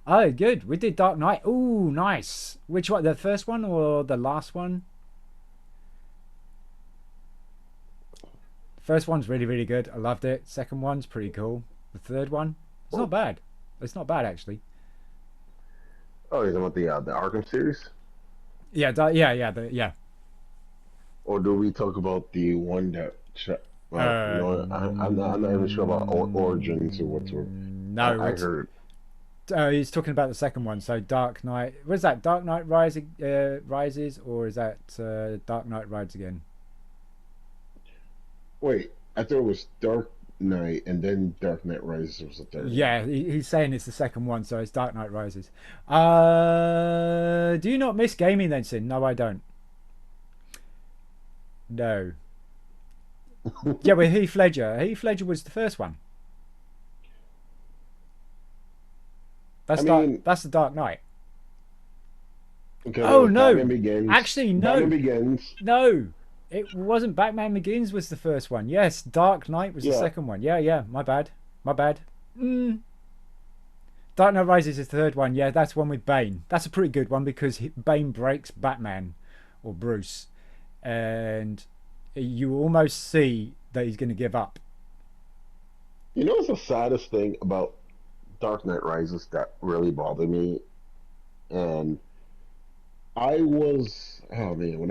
Oh, good. We did Dark Knight. Ooh, nice. Which one? The first one or the last one? The first one's really, really good. I loved it. Second one's pretty cool. The third one, it's not bad. It's not bad, actually. Oh, you're talking about the Arkham series? Yeah, yeah. Or do we talk about the one that? I'm not even sure about Origins or whatsoever. No, I heard. He's talking about the second one. So Dark Knight. Was that Dark Knight Rises, or is that Dark Knight Rides again? Wait, I thought it was Dark Knight and then Dark Knight Rises was the third. Yeah, he's saying it's the second one, so it's Dark Knight Rises. Do you not miss gaming then, Sin? No, I don't. No. Yeah, with Heath Ledger. Heath Ledger was the first one. That's the Dark Knight. Okay, oh no! Batman Begins. Actually, no. Batman Begins. No, it wasn't. Batman Begins was the first one. Yes, Dark Knight was the second one. Yeah. My bad. Dark Knight Rises is the third one. Yeah, that's one with Bane. That's a pretty good one because Bane breaks Batman or Bruce, and you almost see that he's going to give up. You know what's the saddest thing about Dark Knight Rises that really bothered me? And when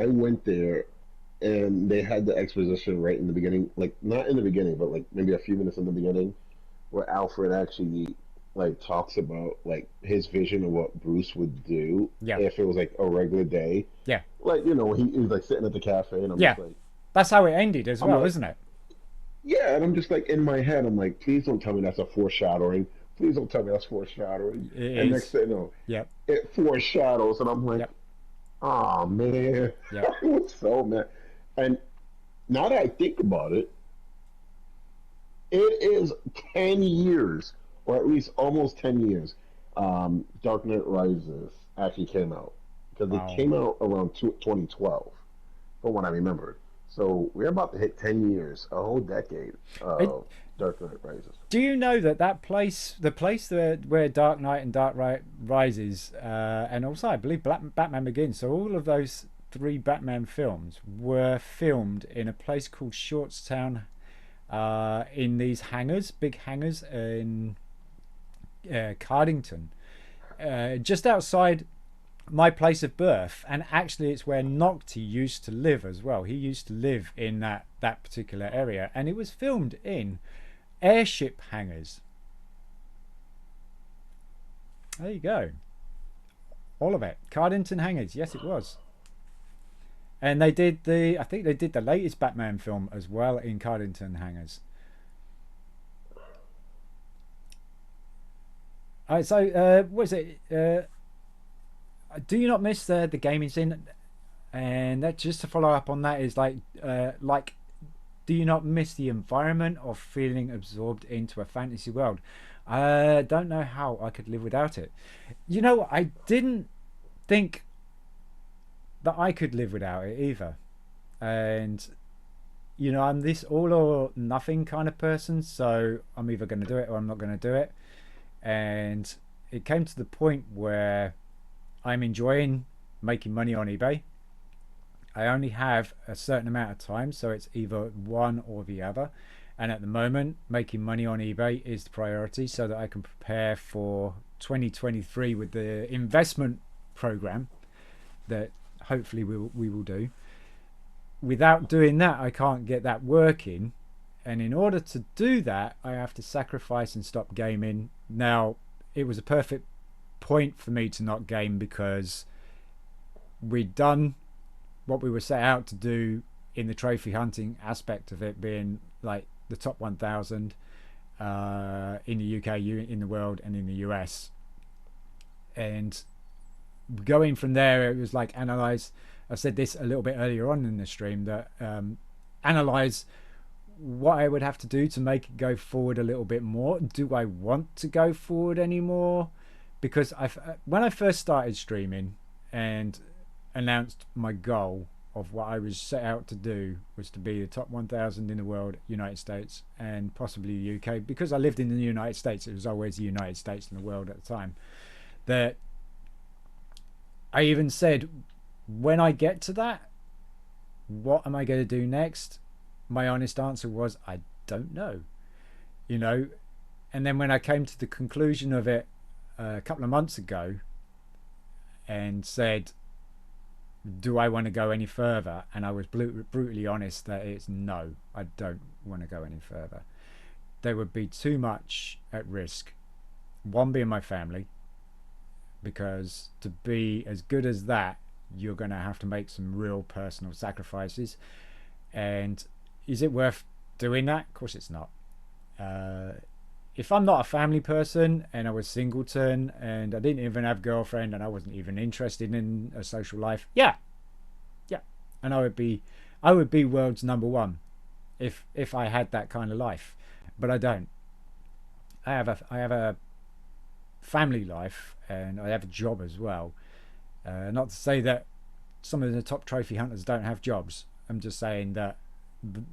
I went there and they had the exposition right in the beginning, like not in the beginning, but like maybe a few minutes in the beginning, where Alfred actually like talks about like his vision of what Bruce would do if it was like a regular day. Yeah. Like, he was like sitting at the cafe and I'm just like, that's how it ended as well, isn't it? Yeah, and I'm just like in my head, I'm like, please don't tell me that's a foreshadowing. Please don't tell me that's foreshadowing. Next thing you know, it foreshadows, and I'm like, oh man, I was so mad. And now that I think about it, it is 10 years, or at least almost 10 years. Dark Knight Rises actually came out because it came out around 2012, from what I remember. So we're about to hit 10 years, a whole decade of Dark Knight Rises. Do you know that place, the place where Dark Knight and Dark Knight Rises, and also I believe Batman Begins, so all of those three Batman films were filmed in a place called Shortstown, in these hangars, big hangars in Cardington, just outside my place of birth. And actually it's where Nocti used to live as well. He used to live in that particular area, and it was filmed in airship hangars. There you go. All of it. Cardington hangars. Yes, it was. And they did I think they did the latest Batman film as well in Cardington hangars. So what is it? Do you not miss the gaming scene? And that, just to follow up on that, is like, do you not miss the environment of feeling absorbed into a fantasy world? I don't know how I could live without it. You know, I didn't think that I could live without it either. And you know, I'm this all or nothing kind of person, so I'm either going to do it or I'm not going to do it. And it came to the point where I'm enjoying making money on eBay. I only have a certain amount of time, so it's either one or the other. And at the moment, making money on eBay is the priority, so that I can prepare for 2023 with the investment program that hopefully we will do. Without doing that, I can't get that working. And in order to do that, I have to sacrifice and stop gaming. Now, it was a perfect point for me to not game, because we'd done what we were set out to do in the trophy hunting aspect of it, being like the top 1,000 in the UK, in the world, and in the US. And going from there, it was like analyze. I said this a little bit earlier on in the stream, that analyze what I would have to do to make it go forward a little bit more. Do I want to go forward anymore? Because when I first started streaming and announced my goal of what I was set out to do was to be the top 1,000 in the world, United States, and possibly the UK. Because I lived in the United States, it was always the United States and the world at the time. That I even said, when I get to that, what am I going to do next? My honest answer was, I don't know. You know, and then when I came to the conclusion of it a couple of months ago and said, do I want to go any further? And I was brutally honest that it's no, I don't want to go any further. There would be too much at risk. One being my family, because to be as good as that, you're going to have to make some real personal sacrifices. And is it worth doing that? Of course it's not. If I'm not a family person and I was singleton and I didn't even have a girlfriend and I wasn't even interested in a social life, yeah, and I would be world's number one if I had that kind of life. But I don't. I have a family life, and I have a job as well. Not to say that some of the top trophy hunters don't have jobs. I'm just saying that the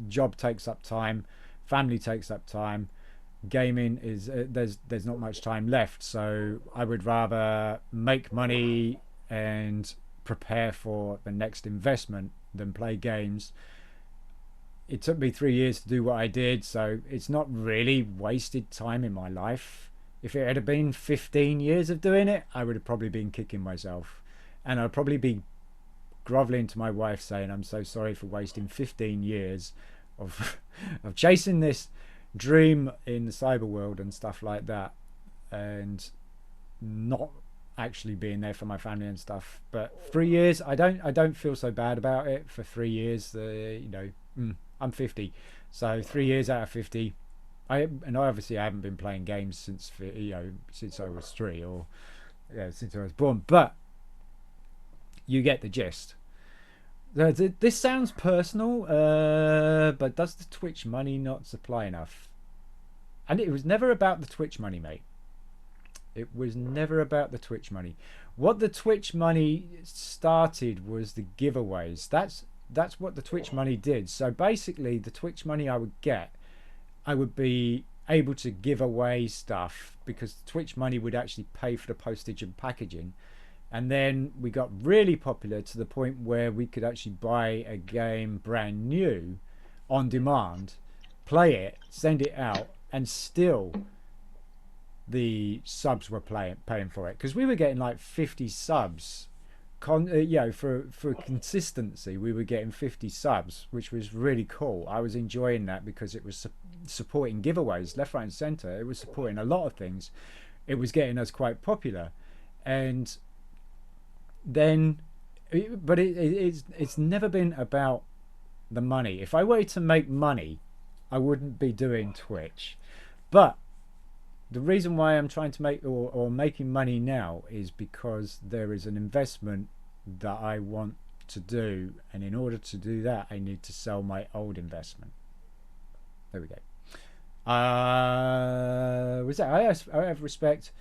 job takes up time, family takes up time. Gaming is there's not much time left, so I would rather make money and prepare for the next investment than play games. It took me 3 years to do what I did, so it's not really wasted time in my life. If it had been 15 years of doing it, I would have probably been kicking myself, and I'd probably be groveling to my wife saying, I'm so sorry for wasting 15 years of chasing this dream in the cyber world and stuff like that, and not actually being there for my family and stuff. But 3 years, I don't feel so bad about it. For 3 years, you know, I'm 50, so 3 years out of 50, I obviously haven't been playing games since, you know, since I was 3, or since I was born, but you get the gist. This sounds personal, but does the Twitch money not supply enough? And it was never about the Twitch money, mate. It was never about the Twitch money. What the Twitch money started was the giveaways. That's what the Twitch money did. So basically, the Twitch money I would get, I would be able to give away stuff, because the Twitch money would actually pay for the postage and packaging. And then we got really popular to the point where we could actually buy a game brand new on demand, play it, send it out, and still the subs were paying for it, because we were getting like 50 subs. For consistency, we were getting 50 subs, which was really cool. I was enjoying that because it was supporting giveaways left, right, and center. It was supporting a lot of things. It was getting us quite popular, and then, but it's never been about the money. If I were to make money, I wouldn't be doing Twitch. But the reason why I'm trying to make or making money now is because there is an investment that I want to do, and in order to do that, I need to sell my old investment. There we go. Was that? I have respect.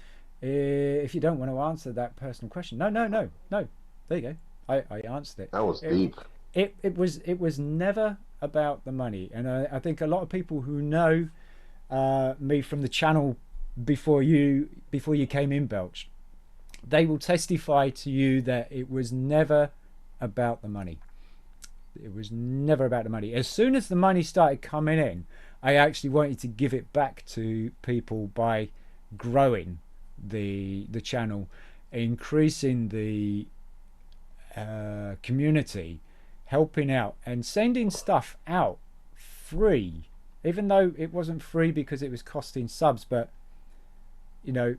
If you don't want to answer that personal question, no. There you go. I answered it. That was deep. It was never about the money, and I think a lot of people who know me from the channel before you came in, Belch, they will testify to you that it was never about the money. It was never about the money. As soon as the money started coming in, I actually wanted to give it back to people by growing the channel, increasing the community, helping out, and sending stuff out free, even though it wasn't free because it was costing subs. But you know,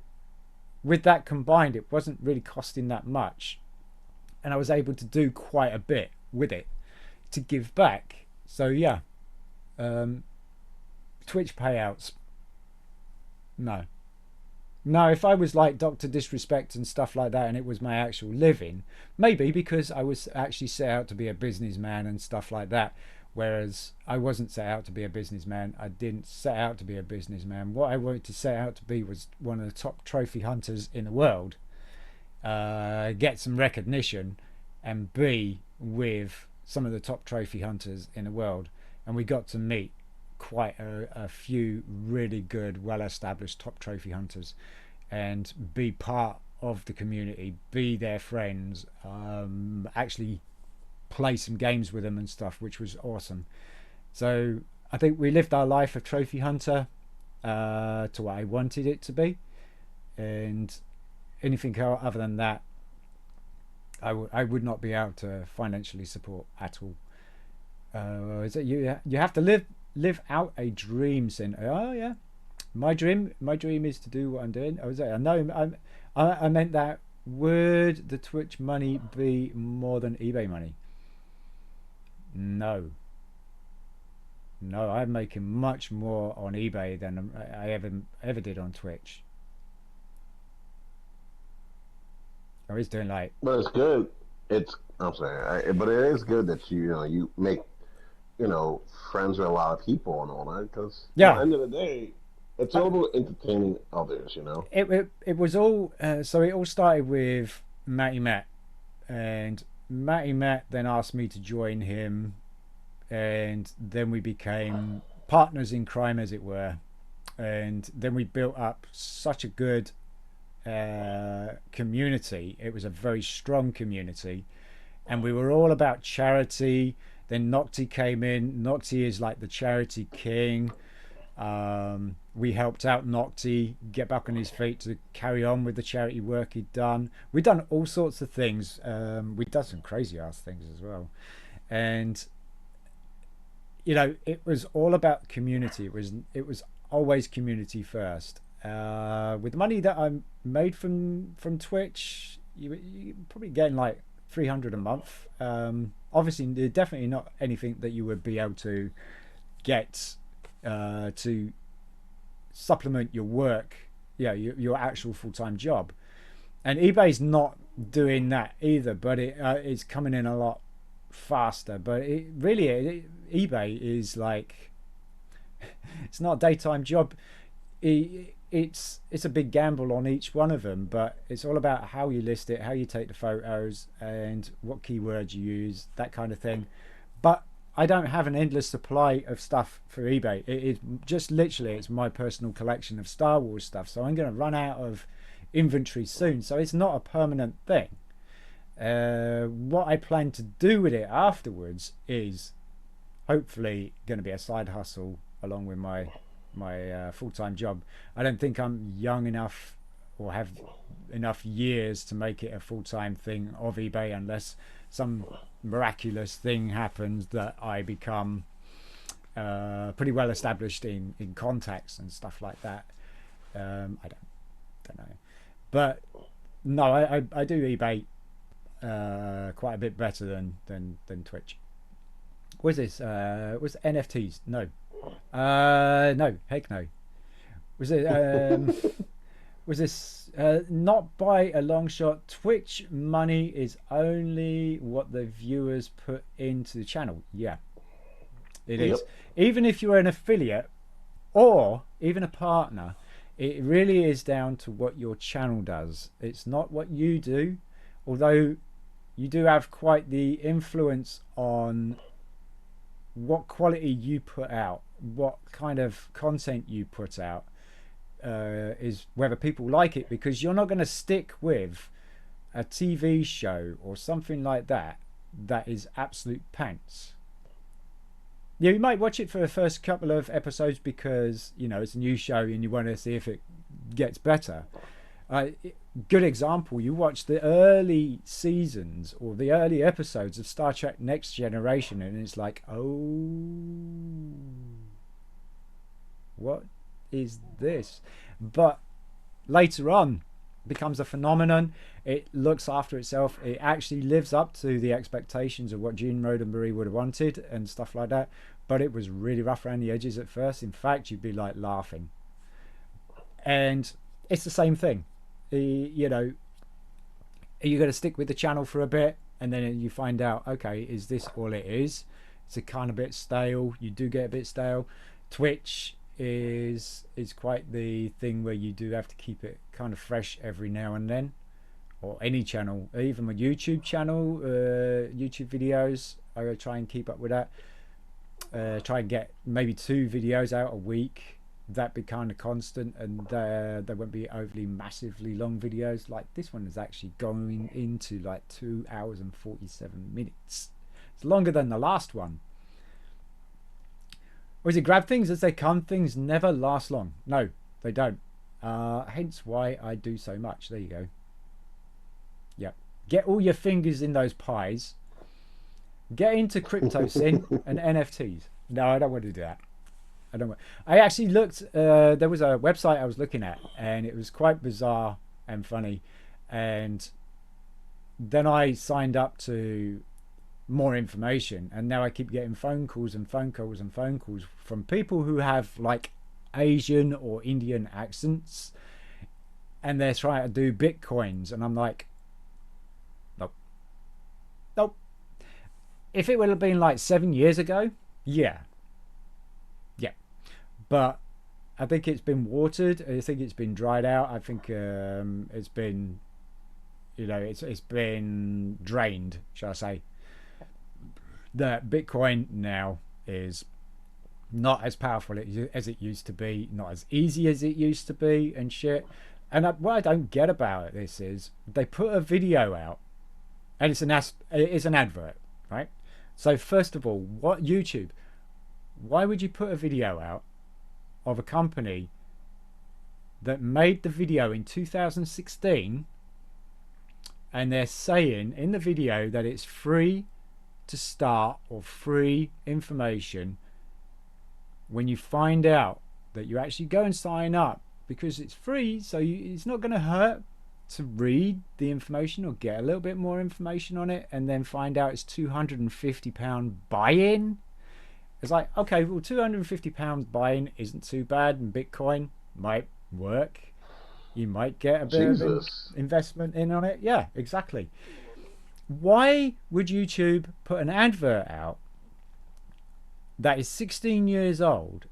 with that combined, it wasn't really costing that much, and I was able to do quite a bit with it to give back. So yeah, Twitch payouts, no. If I was like Dr. Disrespect and stuff like that, and it was my actual living, maybe, because I was actually set out to be a businessman and stuff like that. Whereas I wasn't set out to be a businessman. I didn't set out to be a businessman. What I wanted to set out to be was one of the top trophy hunters in the world, get some recognition, and be with some of the top trophy hunters in the world. And we got to meet quite a few really good, well-established top trophy hunters, and be part of the community, be their friends, actually play some games with them and stuff, which was awesome. So I think we lived our life of trophy hunter to what I wanted it to be, and anything other than that, I would not be able to financially support at all. Is it you have to live out a dream, Sin? Oh yeah, my dream is to do what I'm doing. I know I meant that. Would the Twitch money be more than eBay money? No, I'm making much more on eBay than I ever did on Twitch. I was doing like, but it's good. I'm saying, but it is good that you make friends with a lot of people and all that, because at the end of the day, it's all about entertaining others. It was all so it all started with Matty Matt, and Matty Matt then asked me to join him, and then we became partners in crime, as it were, and then we built up such a good community. It was a very strong community, and we were all about charity. Then Nocti came in. Nocti is like the charity king. We helped out Nocti get back on his feet to carry on with the charity work he'd done. We'd done all sorts of things. We'd done some crazy ass things as well. And it was all about community. It was always community first. With the money that I made from Twitch, you're probably getting like 300 a month. Obviously, definitely not anything that you would be able to get to supplement your work, your actual full-time job. And eBay's not doing that either, but it's coming in a lot faster. But eBay is like, it's not a daytime job. It's a big gamble on each one of them, but it's all about how you list it, how you take the photos, and what keywords you use, that kind of thing. But I don't have an endless supply of stuff for eBay. It just literally, it's my personal collection of Star Wars stuff. So I'm going to run out of inventory soon, so it's not a permanent thing. What I plan to do with it afterwards is hopefully going to be a side hustle along with my full-time job. I don't think I'm young enough or have enough years to make it a full-time thing of eBay unless some miraculous thing happens that I become pretty well established in contacts and stuff like that. I don't know, but no, I do eBay quite a bit better than Twitch. Was this was NFTs? No, no, heck no. Was it was this not by a long shot? Twitch money is only what the viewers put into the channel. Yeah, it is. Even if you're an affiliate or even a partner, it really is down to what your channel does. It's not what you do, although you do have quite the influence on what quality you put out, what kind of content you put out, is whether people like it, because you're not going to stick with a TV show or something like that is absolute pants. Yeah, you might watch it for the first couple of episodes because, you know, it's a new show and you want to see if it gets better. Good example, you watch the early seasons or the early episodes of Star Trek Next Generation and it's like, oh, what is this? But later on becomes a phenomenon. It looks after itself. It actually lives up to the expectations of what Gene Roddenberry would have wanted and stuff like that. But it was really rough around the edges at first. In fact, you'd be like laughing. And it's the same thing. You know, you're going to stick with the channel for a bit and then you find out, okay, is this all it is? It's a kind of bit stale. You do get a bit stale. Twitch is quite the thing where you do have to keep it kind of fresh every now and then, or any channel, even my YouTube channel, YouTube videos, I gotta try and keep up with that. Try and get maybe 2 videos out a week. That be kind of constant, and there won't be overly massively long videos. Like this one is actually going into like 2 hours and 47 minutes. It's longer than the last one. Or is it grab things as they come? Things never last long. No, they don't. Hence why I do so much. There you go. Yep. Get all your fingers in those pies. Get into crypto, Sin, and NFTs. No, I don't want to do that. I actually looked. There was a website I was looking at, and it was quite bizarre and funny. And then I signed up to more information, and now I keep getting phone calls and phone calls and phone calls from people who have like Asian or Indian accents, and they're trying to do bitcoins, and I'm like, nope. If it would have been like 7 years ago, yeah, but I think it's been watered. I think it's been dried out. I think it's been, you know, it's been drained, shall I say. That Bitcoin now is not as powerful as it used to be, not as easy as it used to be, and shit. And what I don't get about this is they put a video out, and it's an advert, right? So first of all, what YouTube? Why would you put a video out of a company that made the video in 2016, and they're saying in the video that it's free to start or free information, when you find out that you actually go and sign up because it's free, so it's not going to hurt to read the information or get a little bit more information on it, and then find out it's £250 buy-in. It's like, okay, well, £250 buy-in isn't too bad, and Bitcoin might work. You might get a bit of investment in on it. Yeah, exactly. Why would YouTube put an advert out that is 16 years old?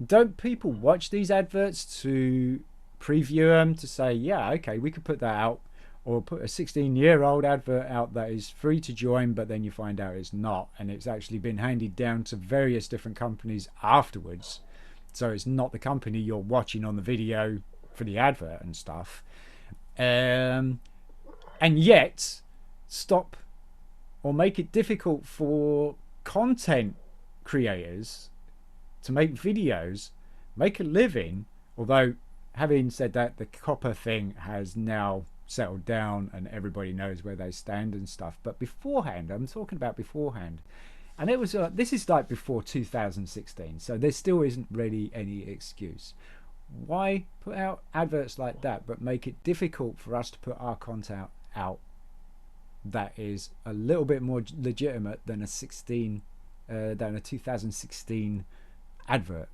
Don't people watch these adverts to preview them, to say, yeah, okay, we could put that out, or put a 16-year-old advert out that is free to join, but then you find out it's not, and it's actually been handed down to various different companies afterwards, so it's not the company you're watching on the video for the advert and stuff, and yet stop or make it difficult for content creators to make videos, make a living. Although, having said that, the copper thing has now settled down and everybody knows where they stand and stuff. But beforehand, I'm talking about beforehand, and it was this is like before 2016, so there still isn't really any excuse. Why put out adverts like that but make it difficult for us to put our content out that is a little bit more legitimate than a 2016 advert?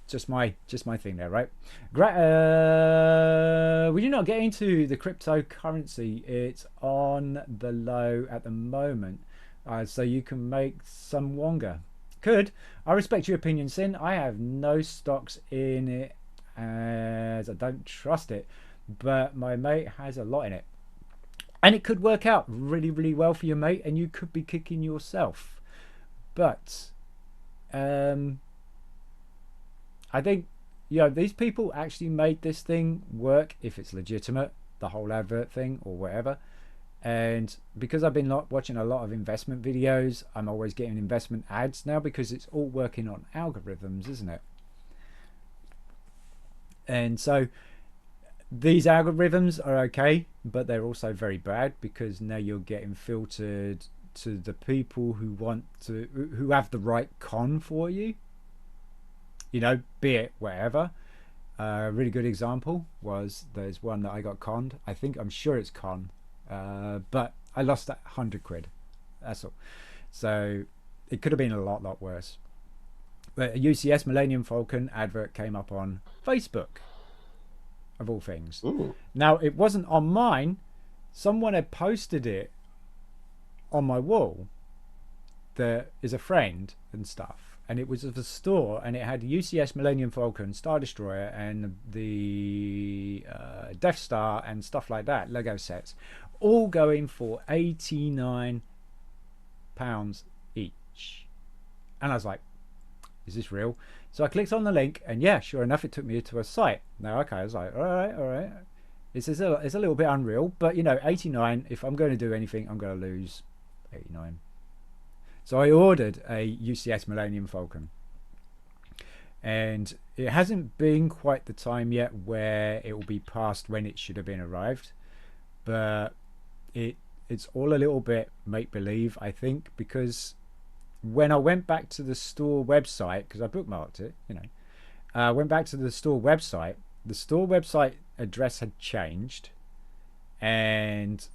Just my thing there, right? Will you not get into the cryptocurrency? It's on the low at the moment, so you can make some wonga. Could. I respect your opinion, Sin. I have no stocks in it as I don't trust it, but my mate has a lot in it, and it could work out really, really well for your mate, and you could be kicking yourself. But I think, these people actually made this thing work if it's legitimate, the whole advert thing or whatever. And because I've been watching a lot of investment videos, I'm always getting investment ads now because it's all working on algorithms, isn't it? And so these algorithms are okay, but they're also very bad because now you're getting filtered to the people who have the right con for you. Be it whatever. A really good example was there's one that I got conned. I'm sure it's con, but I lost that 100 quid. That's all. So it could have been a lot worse. But a UCS Millennium Falcon advert came up on Facebook, of all things. Ooh. Now, it wasn't on mine. Someone had posted it on my wall that is a friend and stuff. And it was of a store, and it had UCS Millennium Falcon, Star Destroyer, and the Death Star and stuff like that, Lego sets, all going for £89 each. And I was like, is this real? So I clicked on the link, and yeah, sure enough, it took me to a site. Now, okay, I was like, all right. It's a little bit unreal, but 89, if I'm going to do anything, I'm going to lose 89. So I ordered a UCS Millennium Falcon, and it hasn't been quite the time yet where it will be past when it should have been arrived, but it's all a little bit make-believe, I think, because when I went back to the store website, because I bookmarked it, I went back to the store website address had changed, and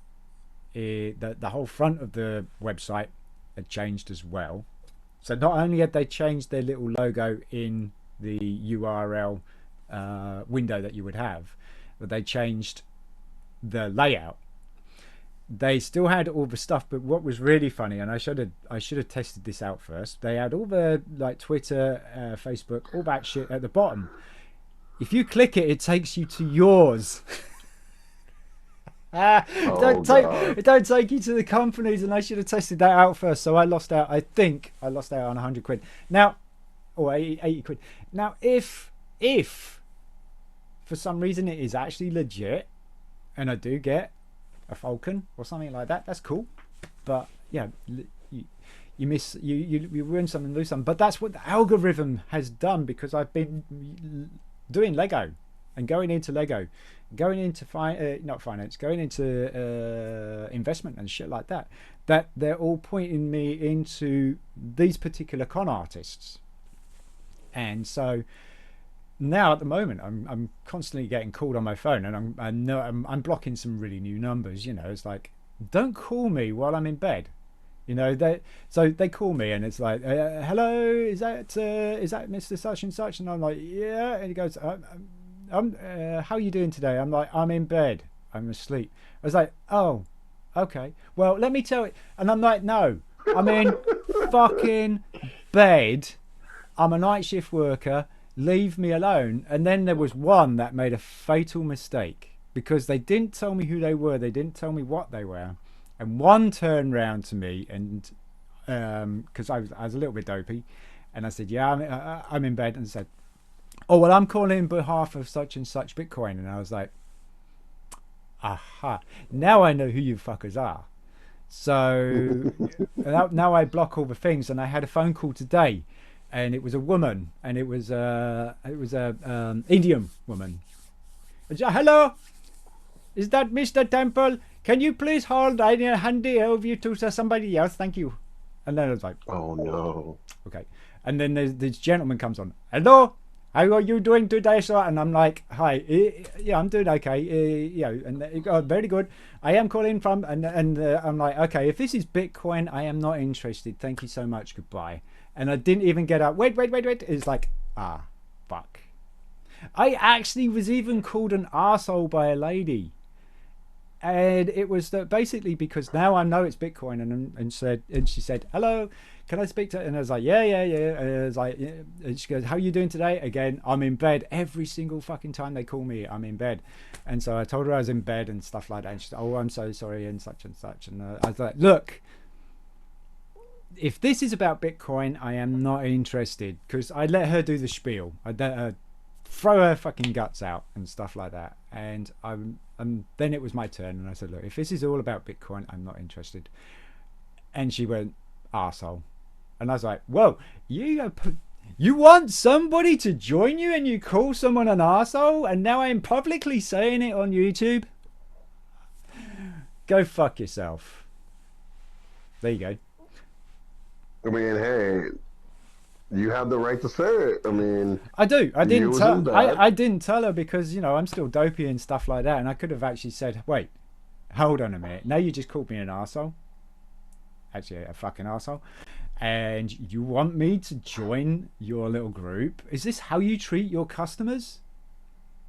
the whole front of the website had changed as well. So not only had they changed their little logo in the URL window that you would have, but they changed the layout. They still had all the stuff, but what was really funny, and I should have tested this out first, they had all the Twitter, Facebook, all that shit at the bottom. If you click it, it takes you to yours. It don't take you to the companies, and I should have tested that out first. So I lost out. I think I lost out on 100 quid now, or 80 quid. Now, if for some reason it is actually legit, and I do get a Falcon or something like that, that's cool. But yeah, you win some and lose some. But that's what the algorithm has done, because I've been doing Lego and going into investment and shit like that, that they're all pointing me into these particular con artists. And so now at the moment I'm constantly getting called on my phone, and I'm blocking some really new numbers. It's like, don't call me while I'm in bed. So they call me, and it's like, hello, is that Mr. Such and Such? And I'm like, yeah. And he goes, how are you doing today? I'm like, I'm in bed, I'm asleep. I was like, oh, okay, well, let me tell you. And I'm like, no, I'm in fucking bed, I'm a night shift worker, leave me alone. And then there was one that made a fatal mistake, because they didn't tell me who they were, they didn't tell me what they were. And one turned round to me, and because I was a little bit dopey, and I said, yeah, I'm in bed, and said, oh, well, I'm calling in behalf of such and such Bitcoin. And I was like, aha, now I know who you fuckers are. So now I block all the things. And I had a phone call today, and it was a woman, and it was a Indian woman. Hello, is that Mr. Temple? Can you please hold? I hand it over to somebody else. Thank you. And then I was like, oh no. Okay. And then this gentleman comes on. Hello, how are you doing today, sir? And I'm like, hi, yeah, I'm doing okay. And they go, very good. I am calling from, and I'm like, okay, if this is Bitcoin, I am not interested. Thank you so much. Goodbye. And I didn't even get up. Wait. It's like, fuck. I actually was even called an arsehole by a lady. And it was basically because now I know it's Bitcoin, and she said, hello, can I speak to? And I was like, yeah. And I was like, yeah. And she goes, how are you doing today? Again, I'm in bed. Every single fucking time they call me, I'm in bed. And so I told her I was in bed and stuff like that. And she said, oh, I'm so sorry, and such and such. And I was like, look, if this is about Bitcoin, I am not interested, because I let her do the spiel. I let her throw her fucking guts out and stuff like that. And then it was my turn, and I said, look, if this is all about Bitcoin, I'm not interested. And she went, arsehole. And I was like, whoa, you want somebody to join you and you call someone an arsehole? And now I'm publicly saying it on YouTube? Go fuck yourself. There you go. I mean, hey, you have the right to say it. I mean, I do. I didn't tell her because, you know, I'm still dopey and stuff like that. And I could have actually said, wait, hold on a minute. Now you just called me an arsehole. Actually, a fucking arsehole. And you want me to join your little group? Is this how you treat your customers?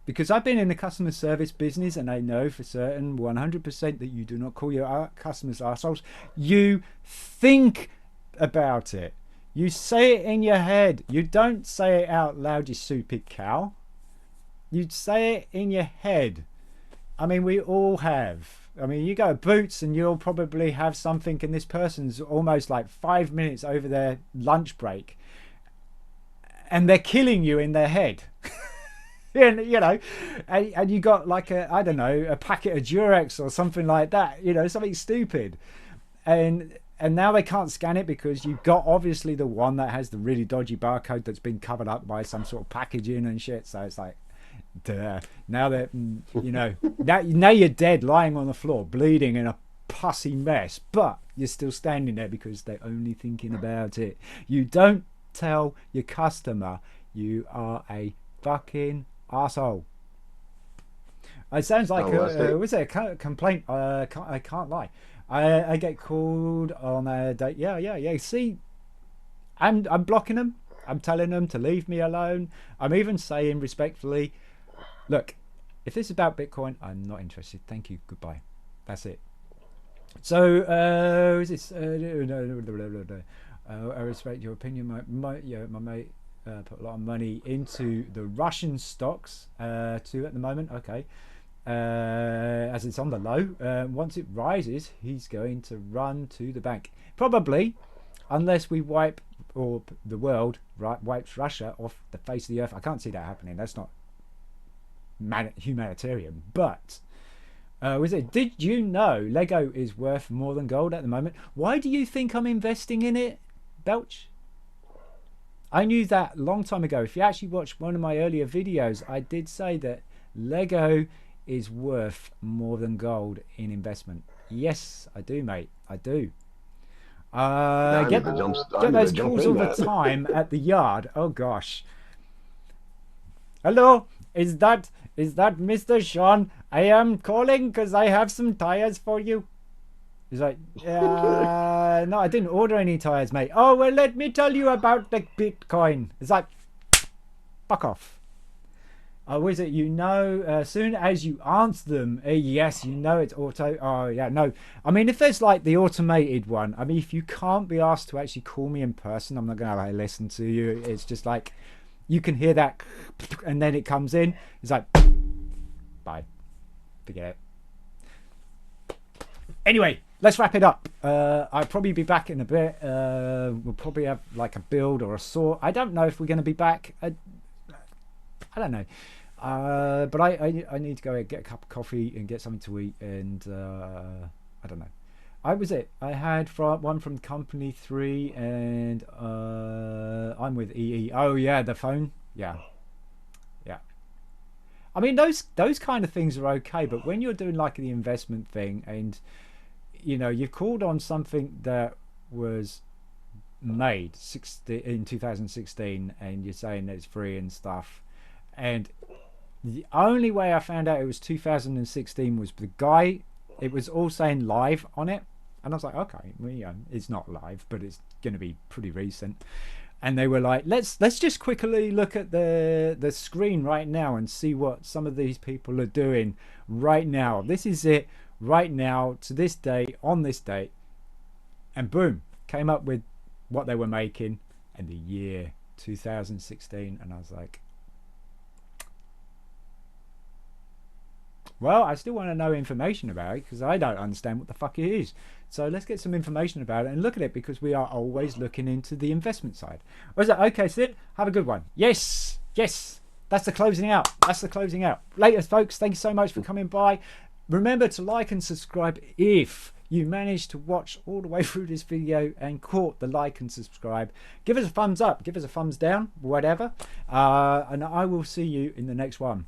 Because I've been in the customer service business, and I know for certain 100% that you do not call your customers arseholes. You think about it. You say it in your head. You don't say it out loud, you stupid cow. You say it in your head. I mean, we all have. I mean, you go to Boots and you'll probably have something, and this person's almost like 5 minutes over their lunch break, and they're killing you in their head. And, you know, and you got like I don't know, a packet of Durex or something like that, you know, something stupid. And now they can't scan it because you've got obviously the one that has the really dodgy barcode that's been covered up by some sort of packaging and shit. So it's like, duh. Now that, you know, now you're dead, lying on the floor, bleeding in a pussy mess, but you're still standing there because they're only thinking about it. You don't tell your customer you are a fucking asshole. It sounds like was it a complaint? I can't lie. I get called on a date. Yeah. See, I'm blocking them. I'm telling them to leave me alone. I'm even saying respectfully, look, if this is about Bitcoin, I'm not interested. Thank you. Goodbye. That's it. So, is this? I respect your opinion. My mate put a lot of money into the Russian stocks too at the moment. Okay. As it's on the low, once it rises, he's going to run to the bank. Probably, unless we wipe, or the world wipes Russia off the face of the earth. I can't see that happening. That's not humanitarian. But did you know Lego is worth more than gold at the moment? Why do you think I'm investing in it, Belch? I knew that a long time ago. If you actually watched one of my earlier videos, I did say that Lego is worth more than gold in investment. Yes, I do, mate. I do. Get those calls all the time at the yard. Oh gosh. Hello, is that Mr. Sean? I am calling because I have some tires for you. He's like, no, I didn't order any tires, mate. Oh, well, let me tell you about the Bitcoin. It's like, fuck off. Oh, is it, you know, as soon as you answer them, yes, you know it's auto. Oh, yeah, no. I mean, if there's like the automated one, I mean, if you can't be asked to actually call me in person, I'm not going to like listen to you. It's just like, you can hear that, and then it comes in. It's like, bye. Forget it. Anyway, let's wrap it up. I'll probably be back in a bit. We'll probably have like a build or a sort. I don't know if we're going to be back. I don't know. But I need to go get a cup of coffee and get something to eat, and I don't know. I had one from Company 3, and I'm with EE. Oh yeah, the phone. Yeah. I mean, those kind of things are okay, but when you're doing like the investment thing, and you've called on something that was made in 2016, and you're saying that it's free and stuff, and the only way I found out it was 2016 was the guy. It was all saying live on it, and I was like, okay, well, it's not live, but it's going to be pretty recent. And they were like, let's just quickly look at the screen right now and see what some of these people are doing right now. This is it right now, to this day, on this date. And boom, came up with what they were making in the year 2016. And I was like, well, I still want to know information about it, because I don't understand what the fuck it is. So let's get some information about it and look at it, because we are always looking into the investment side. Was that okay, Sid? Have a good one. Yes. That's the closing out. Later, folks. Thank you so much for coming by. Remember to like and subscribe if you managed to watch all the way through this video and caught the like and subscribe. Give us a thumbs up. Give us a thumbs down. Whatever. And I will see you in the next one.